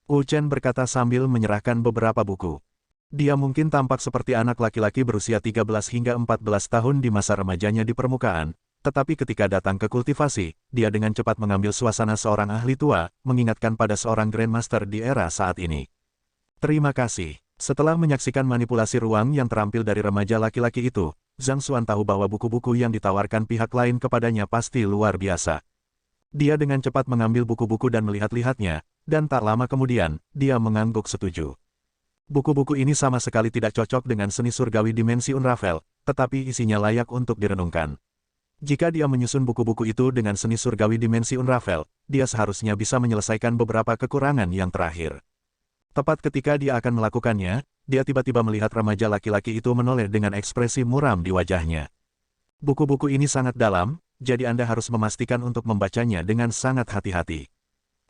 Wu Chen berkata sambil menyerahkan beberapa buku. Dia mungkin tampak seperti anak laki-laki berusia 13 hingga 14 tahun di masa remajanya di permukaan, tetapi ketika datang ke kultivasi, dia dengan cepat mengambil suasana seorang ahli tua, mengingatkan pada seorang Grandmaster di era saat ini. Terima kasih. Setelah menyaksikan manipulasi ruang yang terampil dari remaja laki-laki itu, Zhang Xuan tahu bahwa buku-buku yang ditawarkan pihak lain kepadanya pasti luar biasa. Dia dengan cepat mengambil buku-buku dan melihat-lihatnya, dan tak lama kemudian, dia mengangguk setuju. Buku-buku ini sama sekali tidak cocok dengan seni surgawi dimensi Unravel, tetapi isinya layak untuk direnungkan. Jika dia menyusun buku-buku itu dengan seni surgawi dimensi Unravel, dia seharusnya bisa menyelesaikan beberapa kekurangan yang terakhir. Tepat ketika dia akan melakukannya, dia tiba-tiba melihat remaja laki-laki itu menoleh dengan ekspresi muram di wajahnya. Buku-buku ini sangat dalam, jadi Anda harus memastikan untuk membacanya dengan sangat hati-hati.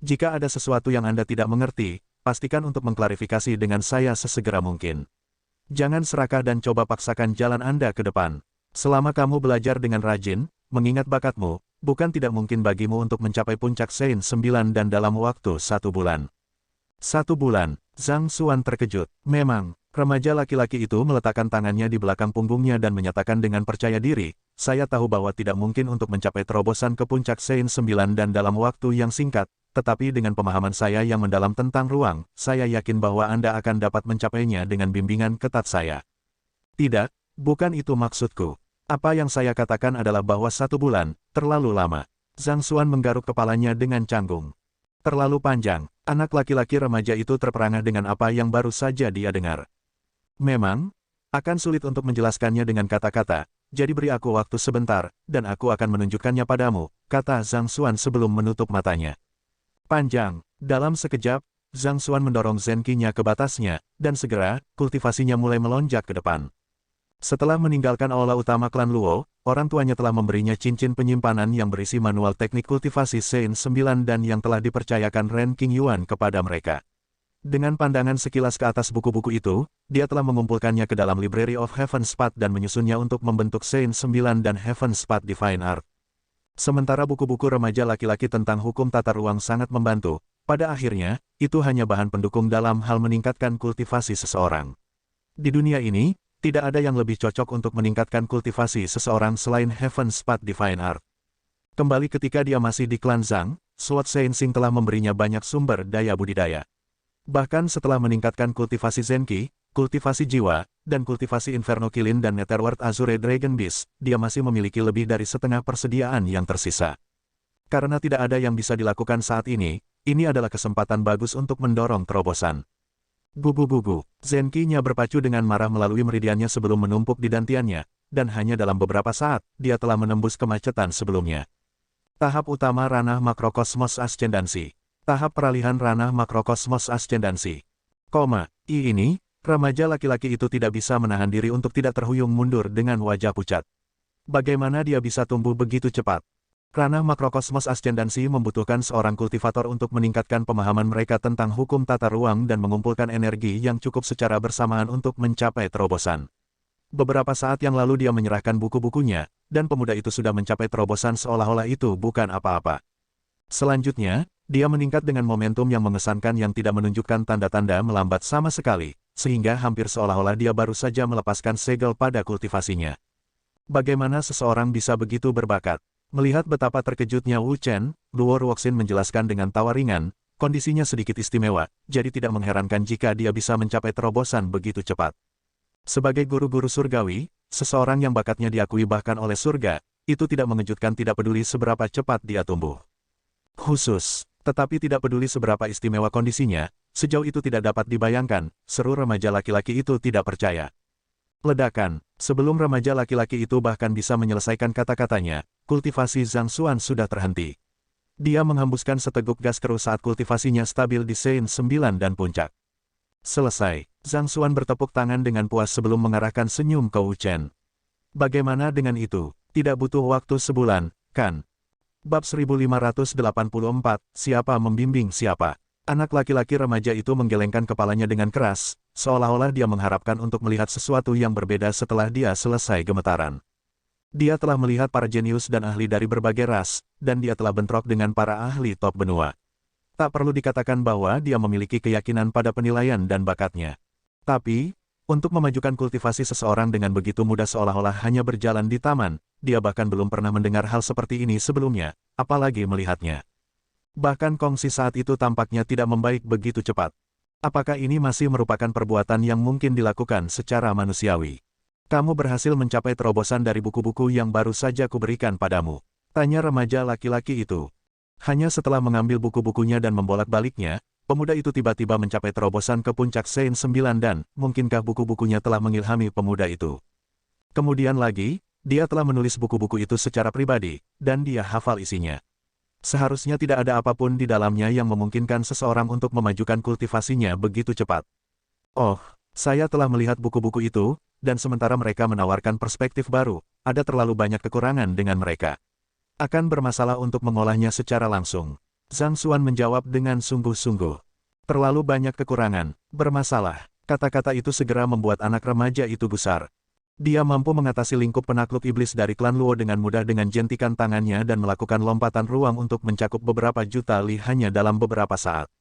Jika ada sesuatu yang Anda tidak mengerti, pastikan untuk mengklarifikasi dengan saya sesegera mungkin. Jangan serakah dan coba paksakan jalan Anda ke depan. Selama kamu belajar dengan rajin, mengingat bakatmu, bukan tidak mungkin bagimu untuk mencapai puncak Sein 9 dan dalam waktu 1 bulan. 1 bulan, Zhang Xuan terkejut. Memang, remaja laki-laki itu meletakkan tangannya di belakang punggungnya dan menyatakan dengan percaya diri, saya tahu bahwa tidak mungkin untuk mencapai terobosan ke puncak Sein 9 dan dalam waktu yang singkat, tetapi dengan pemahaman saya yang mendalam tentang ruang, saya yakin bahwa Anda akan dapat mencapainya dengan bimbingan ketat saya. Tidak, bukan itu maksudku. Apa yang saya katakan adalah bahwa 1 bulan, terlalu lama. Zhang Xuan menggaruk kepalanya dengan canggung. Terlalu panjang, anak laki-laki remaja itu terperangah dengan apa yang baru saja dia dengar. Memang, akan sulit untuk menjelaskannya dengan kata-kata, jadi beri aku waktu sebentar, dan aku akan menunjukkannya padamu, kata Zhang Xuan sebelum menutup matanya. Panjang, dalam sekejap, Zhang Xuan mendorong Zenki-nya ke batasnya, dan segera, kultivasinya mulai melonjak ke depan. Setelah meninggalkan aula utama klan Luo, orang tuanya telah memberinya cincin penyimpanan yang berisi manual teknik kultivasi Sein 9 dan yang telah dipercayakan Ren King Yuan kepada mereka. Dengan pandangan sekilas ke atas buku-buku itu, dia telah mengumpulkannya ke dalam Library of Heaven's Path dan menyusunnya untuk membentuk Sein 9 dan Heaven's Path Divine Art. Sementara buku-buku remaja laki-laki tentang hukum tata ruang sangat membantu, pada akhirnya, itu hanya bahan pendukung dalam hal meningkatkan kultivasi seseorang. Di dunia ini, tidak ada yang lebih cocok untuk meningkatkan kultivasi seseorang selain Heaven's Path Divine Art. Kembali ketika dia masih di klan Zhang, Sword Sensing telah memberinya banyak sumber daya budidaya. Bahkan setelah meningkatkan kultivasi Zenki, kultivasi jiwa, dan kultivasi Inferno Kilin dan Netherworld Azure Dragon Beast, dia masih memiliki lebih dari setengah persediaan yang tersisa. Karena tidak ada yang bisa dilakukan saat ini adalah kesempatan bagus untuk mendorong terobosan. Bubu-bubu, Zenki-nya berpacu dengan marah melalui meridiannya sebelum menumpuk di dantiannya, dan hanya dalam beberapa saat, dia telah menembus kemacetan sebelumnya. Tahap utama ranah makrokosmos ascendansi. Tahap peralihan ranah makrokosmos ascendansi. Ini, remaja laki-laki itu tidak bisa menahan diri untuk tidak terhuyung mundur dengan wajah pucat. Bagaimana dia bisa tumbuh begitu cepat? Ranah makrokosmos ascendansi membutuhkan seorang kultivator untuk meningkatkan pemahaman mereka tentang hukum tata ruang dan mengumpulkan energi yang cukup secara bersamaan untuk mencapai terobosan. Beberapa saat yang lalu dia menyerahkan buku-bukunya, dan pemuda itu sudah mencapai terobosan seolah-olah itu bukan apa-apa. Selanjutnya, dia meningkat dengan momentum yang mengesankan yang tidak menunjukkan tanda-tanda melambat sama sekali, sehingga hampir seolah-olah dia baru saja melepaskan segel pada kultivasinya. Bagaimana seseorang bisa begitu berbakat? Melihat betapa terkejutnya Wu Chen, Luo Ruoxin menjelaskan dengan tawa ringan, kondisinya sedikit istimewa, jadi tidak mengherankan jika dia bisa mencapai terobosan begitu cepat. Sebagai guru-guru surgawi, seseorang yang bakatnya diakui bahkan oleh surga, itu tidak mengejutkan tidak peduli seberapa cepat dia tumbuh. Khusus, tetapi tidak peduli seberapa istimewa kondisinya, sejauh itu tidak dapat dibayangkan, seru remaja laki-laki itu tidak percaya. Ledakan, sebelum remaja laki-laki itu bahkan bisa menyelesaikan kata-katanya, kultivasi Zhang Xuan sudah terhenti. Dia menghembuskan seteguk gas keruh saat kultivasinya stabil di Sein 9 dan puncak. Selesai, Zhang Xuan bertepuk tangan dengan puas sebelum mengarahkan senyum ke Wu Chen. Bagaimana dengan itu? Tidak butuh waktu sebulan, kan? Bab 1584, siapa membimbing siapa? Anak laki-laki remaja itu menggelengkan kepalanya dengan keras, seolah-olah dia mengharapkan untuk melihat sesuatu yang berbeda setelah dia selesai gemetaran. Dia telah melihat para jenius dan ahli dari berbagai ras, dan dia telah bentrok dengan para ahli top benua. Tak perlu dikatakan bahwa dia memiliki keyakinan pada penilaian dan bakatnya. Tapi, untuk memajukan kultivasi seseorang dengan begitu mudah seolah-olah hanya berjalan di taman, dia bahkan belum pernah mendengar hal seperti ini sebelumnya, apalagi melihatnya. Bahkan kongsi saat itu tampaknya tidak membaik begitu cepat. Apakah ini masih merupakan perbuatan yang mungkin dilakukan secara manusiawi? Kamu berhasil mencapai terobosan dari buku-buku yang baru saja kuberikan padamu. Tanya remaja laki-laki itu. Hanya setelah mengambil buku-bukunya dan membolak-baliknya, pemuda itu tiba-tiba mencapai terobosan ke puncak Sein 9 dan, mungkinkah buku-bukunya telah mengilhami pemuda itu? Kemudian lagi, dia telah menulis buku-buku itu secara pribadi, dan dia hafal isinya. Seharusnya tidak ada apapun di dalamnya yang memungkinkan seseorang untuk memajukan kultivasinya begitu cepat. Oh, saya telah melihat buku-buku itu, dan sementara mereka menawarkan perspektif baru, ada terlalu banyak kekurangan dengan mereka. Akan bermasalah untuk mengolahnya secara langsung. Zhang Xuan menjawab dengan sungguh-sungguh. Terlalu banyak kekurangan, bermasalah. Kata-kata itu segera membuat anak remaja itu gusar. Dia mampu mengatasi lingkup penakluk iblis dari klan Luo dengan mudah dengan jentikan tangannya dan melakukan lompatan ruang untuk mencakup beberapa juta li hanya dalam beberapa saat.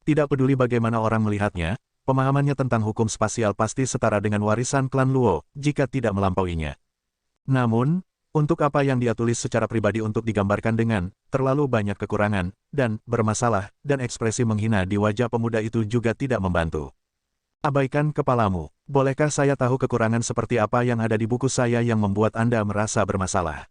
Tidak peduli bagaimana orang melihatnya, pemahamannya tentang hukum spasial pasti setara dengan warisan klan Luo, jika tidak melampauinya. Namun, untuk apa yang dia tulis secara pribadi untuk digambarkan dengan terlalu banyak kekurangan, dan bermasalah, dan ekspresi menghina di wajah pemuda itu juga tidak membantu. Abaikan kepalamu, bolehkah saya tahu kekurangan seperti apa yang ada di buku saya yang membuat Anda merasa bermasalah?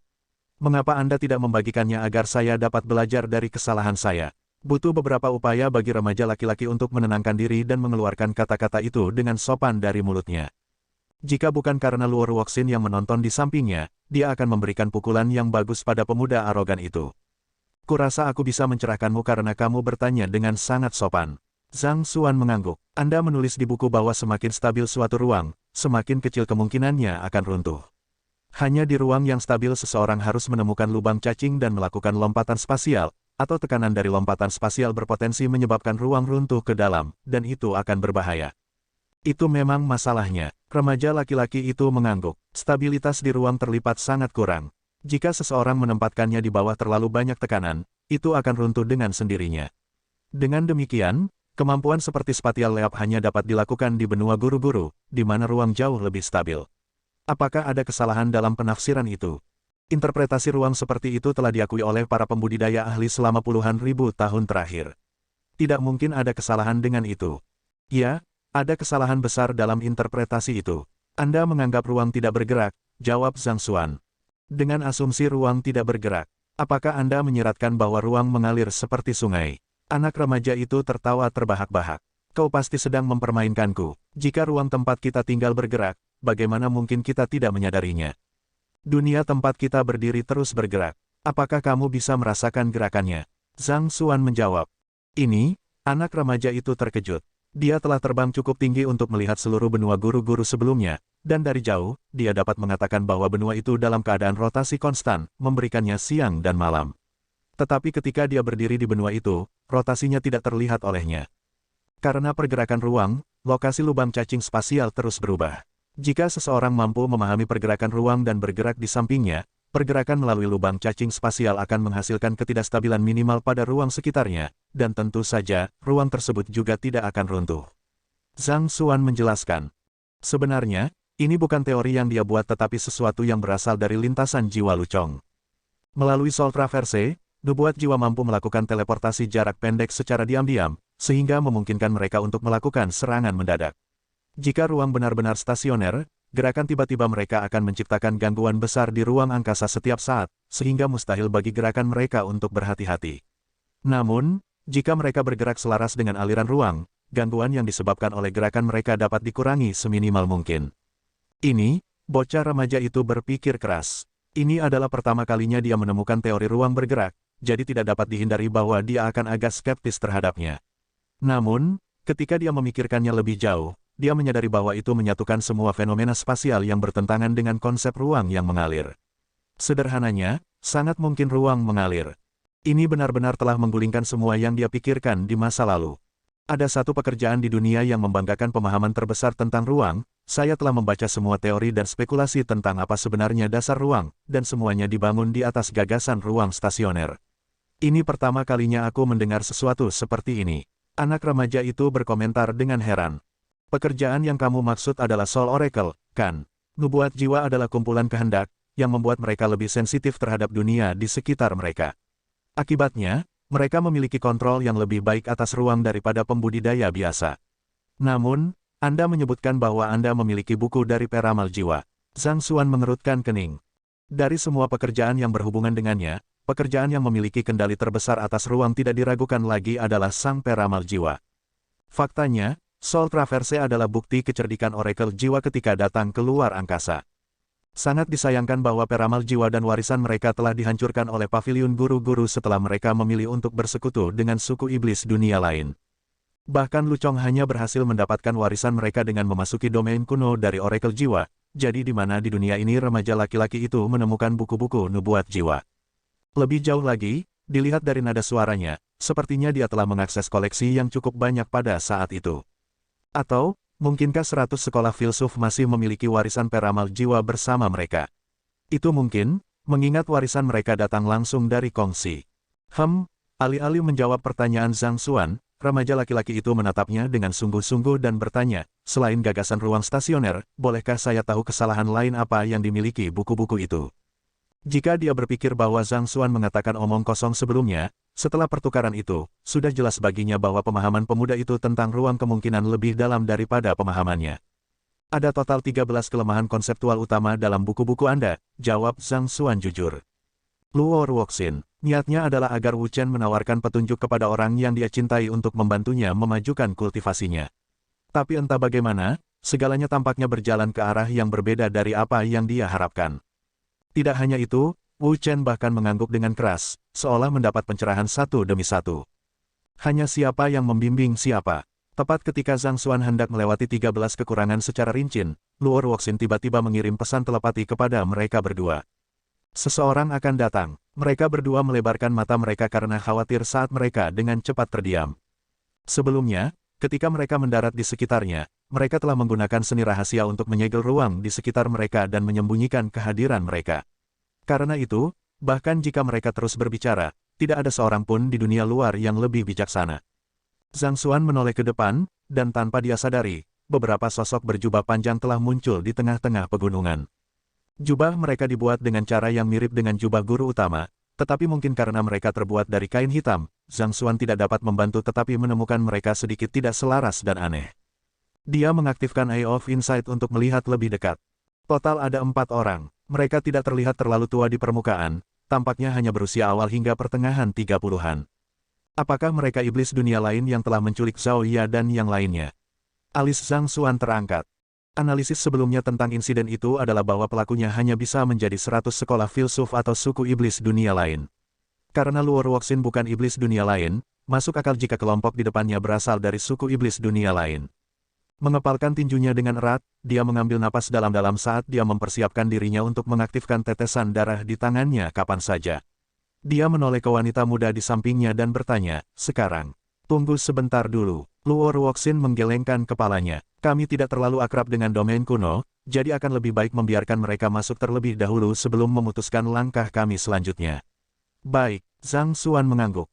Mengapa Anda tidak membagikannya agar saya dapat belajar dari kesalahan saya? Butuh beberapa upaya bagi remaja laki-laki untuk menenangkan diri dan mengeluarkan kata-kata itu dengan sopan dari mulutnya. Jika bukan karena Luo Ruoxin yang menonton di sampingnya, dia akan memberikan pukulan yang bagus pada pemuda arogan itu. Kurasa aku bisa mencerahkanmu karena kamu bertanya dengan sangat sopan. Zhang Xuan mengangguk. Anda menulis di buku bahwa semakin stabil suatu ruang, semakin kecil kemungkinannya akan runtuh. Hanya di ruang yang stabil seseorang harus menemukan lubang cacing dan melakukan lompatan spasial, atau tekanan dari lompatan spasial berpotensi menyebabkan ruang runtuh ke dalam, dan itu akan berbahaya. Itu memang masalahnya. Remaja laki-laki itu mengangguk. Stabilitas di ruang terlipat sangat kurang. Jika seseorang menempatkannya di bawah terlalu banyak tekanan, itu akan runtuh dengan sendirinya. Dengan demikian, kemampuan seperti spatial leap hanya dapat dilakukan di benua guru-guru, di mana ruang jauh lebih stabil. Apakah ada kesalahan dalam penafsiran itu? Interpretasi ruang seperti itu telah diakui oleh para pembudidaya ahli selama puluhan ribu tahun terakhir. Tidak mungkin ada kesalahan dengan itu. Ya, ada kesalahan besar dalam interpretasi itu. Anda menganggap ruang tidak bergerak, jawab Zhang Xuan. Dengan asumsi ruang tidak bergerak, apakah Anda menyiratkan bahwa ruang mengalir seperti sungai? Anak remaja itu tertawa terbahak-bahak. Kau pasti sedang mempermainkanku. Jika ruang tempat kita tinggal bergerak, bagaimana mungkin kita tidak menyadarinya? Dunia tempat kita berdiri terus bergerak. Apakah kamu bisa merasakan gerakannya? Zhang Xuan menjawab. Ini, anak remaja itu terkejut. Dia telah terbang cukup tinggi untuk melihat seluruh benua guru-guru sebelumnya, dan dari jauh, dia dapat mengatakan bahwa benua itu dalam keadaan rotasi konstan, memberikannya siang dan malam. Tetapi ketika dia berdiri di benua itu, rotasinya tidak terlihat olehnya. Karena pergerakan ruang, lokasi lubang cacing spasial terus berubah. Jika seseorang mampu memahami pergerakan ruang dan bergerak di sampingnya, pergerakan melalui lubang cacing spasial akan menghasilkan ketidakstabilan minimal pada ruang sekitarnya, dan tentu saja, ruang tersebut juga tidak akan runtuh. Zhang Xuan menjelaskan. Sebenarnya, ini bukan teori yang dia buat tetapi sesuatu yang berasal dari lintasan jiwa Lucong. Melalui Soul Traverse, nubuat jiwa mampu melakukan teleportasi jarak pendek secara diam-diam, sehingga memungkinkan mereka untuk melakukan serangan mendadak. Jika ruang benar-benar stasioner, gerakan tiba-tiba mereka akan menciptakan gangguan besar di ruang angkasa setiap saat, sehingga mustahil bagi gerakan mereka untuk berhati-hati. Namun, jika mereka bergerak selaras dengan aliran ruang, gangguan yang disebabkan oleh gerakan mereka dapat dikurangi seminimal mungkin. Ini, bocah remaja itu berpikir keras. Ini adalah pertama kalinya dia menemukan teori ruang bergerak, jadi tidak dapat dihindari bahwa dia akan agak skeptis terhadapnya. Namun, ketika dia memikirkannya lebih jauh, dia menyadari bahwa itu menyatukan semua fenomena spasial yang bertentangan dengan konsep ruang yang mengalir. Sederhananya, sangat mungkin ruang mengalir. Ini benar-benar telah menggulingkan semua yang dia pikirkan di masa lalu. Ada satu pekerjaan di dunia yang membanggakan pemahaman terbesar tentang ruang. Saya telah membaca semua teori dan spekulasi tentang apa sebenarnya dasar ruang, dan semuanya dibangun di atas gagasan ruang stasioner. Ini pertama kalinya aku mendengar sesuatu seperti ini. Anak remaja itu berkomentar dengan heran. Pekerjaan yang kamu maksud adalah Soul Oracle, kan? Nubuat jiwa adalah kumpulan kehendak, yang membuat mereka lebih sensitif terhadap dunia di sekitar mereka. Akibatnya, mereka memiliki kontrol yang lebih baik atas ruang daripada pembudidaya biasa. Namun, Anda menyebutkan bahwa Anda memiliki buku dari peramal jiwa. Zhang Xuan mengerutkan kening. Dari semua pekerjaan yang berhubungan dengannya, pekerjaan yang memiliki kendali terbesar atas ruang tidak diragukan lagi adalah sang peramal jiwa. Faktanya, Soul Traverse adalah bukti kecerdikan Oracle jiwa ketika datang ke luar angkasa. Sangat disayangkan bahwa peramal jiwa dan warisan mereka telah dihancurkan oleh paviliun guru-guru setelah mereka memilih untuk bersekutu dengan suku iblis dunia lain. Bahkan Lu Chong hanya berhasil mendapatkan warisan mereka dengan memasuki domain kuno dari Oracle Jiwa, jadi di mana di dunia ini remaja laki-laki itu menemukan buku-buku nubuat jiwa. Lebih jauh lagi, dilihat dari nada suaranya, sepertinya dia telah mengakses koleksi yang cukup banyak pada saat itu. Atau, mungkinkah 100 sekolah filsuf masih memiliki warisan peramal jiwa bersama mereka? Itu mungkin, mengingat warisan mereka datang langsung dari Kongsi. Alih-alih menjawab pertanyaan Zhang Xuan, remaja laki-laki itu menatapnya dengan sungguh-sungguh dan bertanya, selain gagasan ruang stasioner, bolehkah saya tahu kesalahan lain apa yang dimiliki buku-buku itu? Jika dia berpikir bahwa Zhang Xuan mengatakan omong kosong sebelumnya, setelah pertukaran itu, sudah jelas baginya bahwa pemahaman pemuda itu tentang ruang kemungkinan lebih dalam daripada pemahamannya. Ada total 13 kelemahan konseptual utama dalam buku-buku Anda, jawab Zhang Xuan jujur. Luo Ruoxin, niatnya adalah agar Wu Chen menawarkan petunjuk kepada orang yang dia cintai untuk membantunya memajukan kultivasinya. Tapi entah bagaimana, segalanya tampaknya berjalan ke arah yang berbeda dari apa yang dia harapkan. Tidak hanya itu, Wu Chen bahkan mengangguk dengan keras, seolah mendapat pencerahan satu demi satu. Hanya siapa yang membimbing siapa. Tepat ketika Zhang Xuan hendak melewati 13 kekurangan secara rinci, Luo Ruoxin tiba-tiba mengirim pesan telepati kepada mereka berdua. Seseorang akan datang. Mereka berdua melebarkan mata mereka karena khawatir saat mereka dengan cepat terdiam. Sebelumnya, ketika mereka mendarat di sekitarnya, mereka telah menggunakan seni rahasia untuk menyegel ruang di sekitar mereka dan menyembunyikan kehadiran mereka. Karena itu, bahkan jika mereka terus berbicara, tidak ada seorang pun di dunia luar yang lebih bijaksana. Zhang Xuan menoleh ke depan, dan tanpa dia sadari, beberapa sosok berjubah panjang telah muncul di tengah-tengah pegunungan. Jubah mereka dibuat dengan cara yang mirip dengan jubah guru utama, tetapi mungkin karena mereka terbuat dari kain hitam, Zhang Xuan tidak dapat membantu tetapi menemukan mereka sedikit tidak selaras dan aneh. Dia mengaktifkan Eye of Insight untuk melihat lebih dekat. Total ada 4 orang. Mereka tidak terlihat terlalu tua di permukaan, tampaknya hanya berusia awal hingga pertengahan 30-an. Apakah mereka iblis dunia lain yang telah menculik Zhao Ya dan yang lainnya? Alis Zhang Xuan terangkat. Analisis sebelumnya tentang insiden itu adalah bahwa pelakunya hanya bisa menjadi 100 sekolah filsuf atau suku iblis dunia lain. Karena Luo Ruoxin bukan iblis dunia lain, masuk akal jika kelompok di depannya berasal dari suku iblis dunia lain. Mengepalkan tinjunya dengan erat, dia mengambil napas dalam-dalam saat dia mempersiapkan dirinya untuk mengaktifkan tetesan darah di tangannya kapan saja. Dia menoleh ke wanita muda di sampingnya dan bertanya, sekarang. Tunggu sebentar dulu. Luo Ruoxin menggelengkan kepalanya. Kami tidak terlalu akrab dengan domain kuno, jadi akan lebih baik membiarkan mereka masuk terlebih dahulu sebelum memutuskan langkah kami selanjutnya. Baik, Zhang Xuan mengangguk.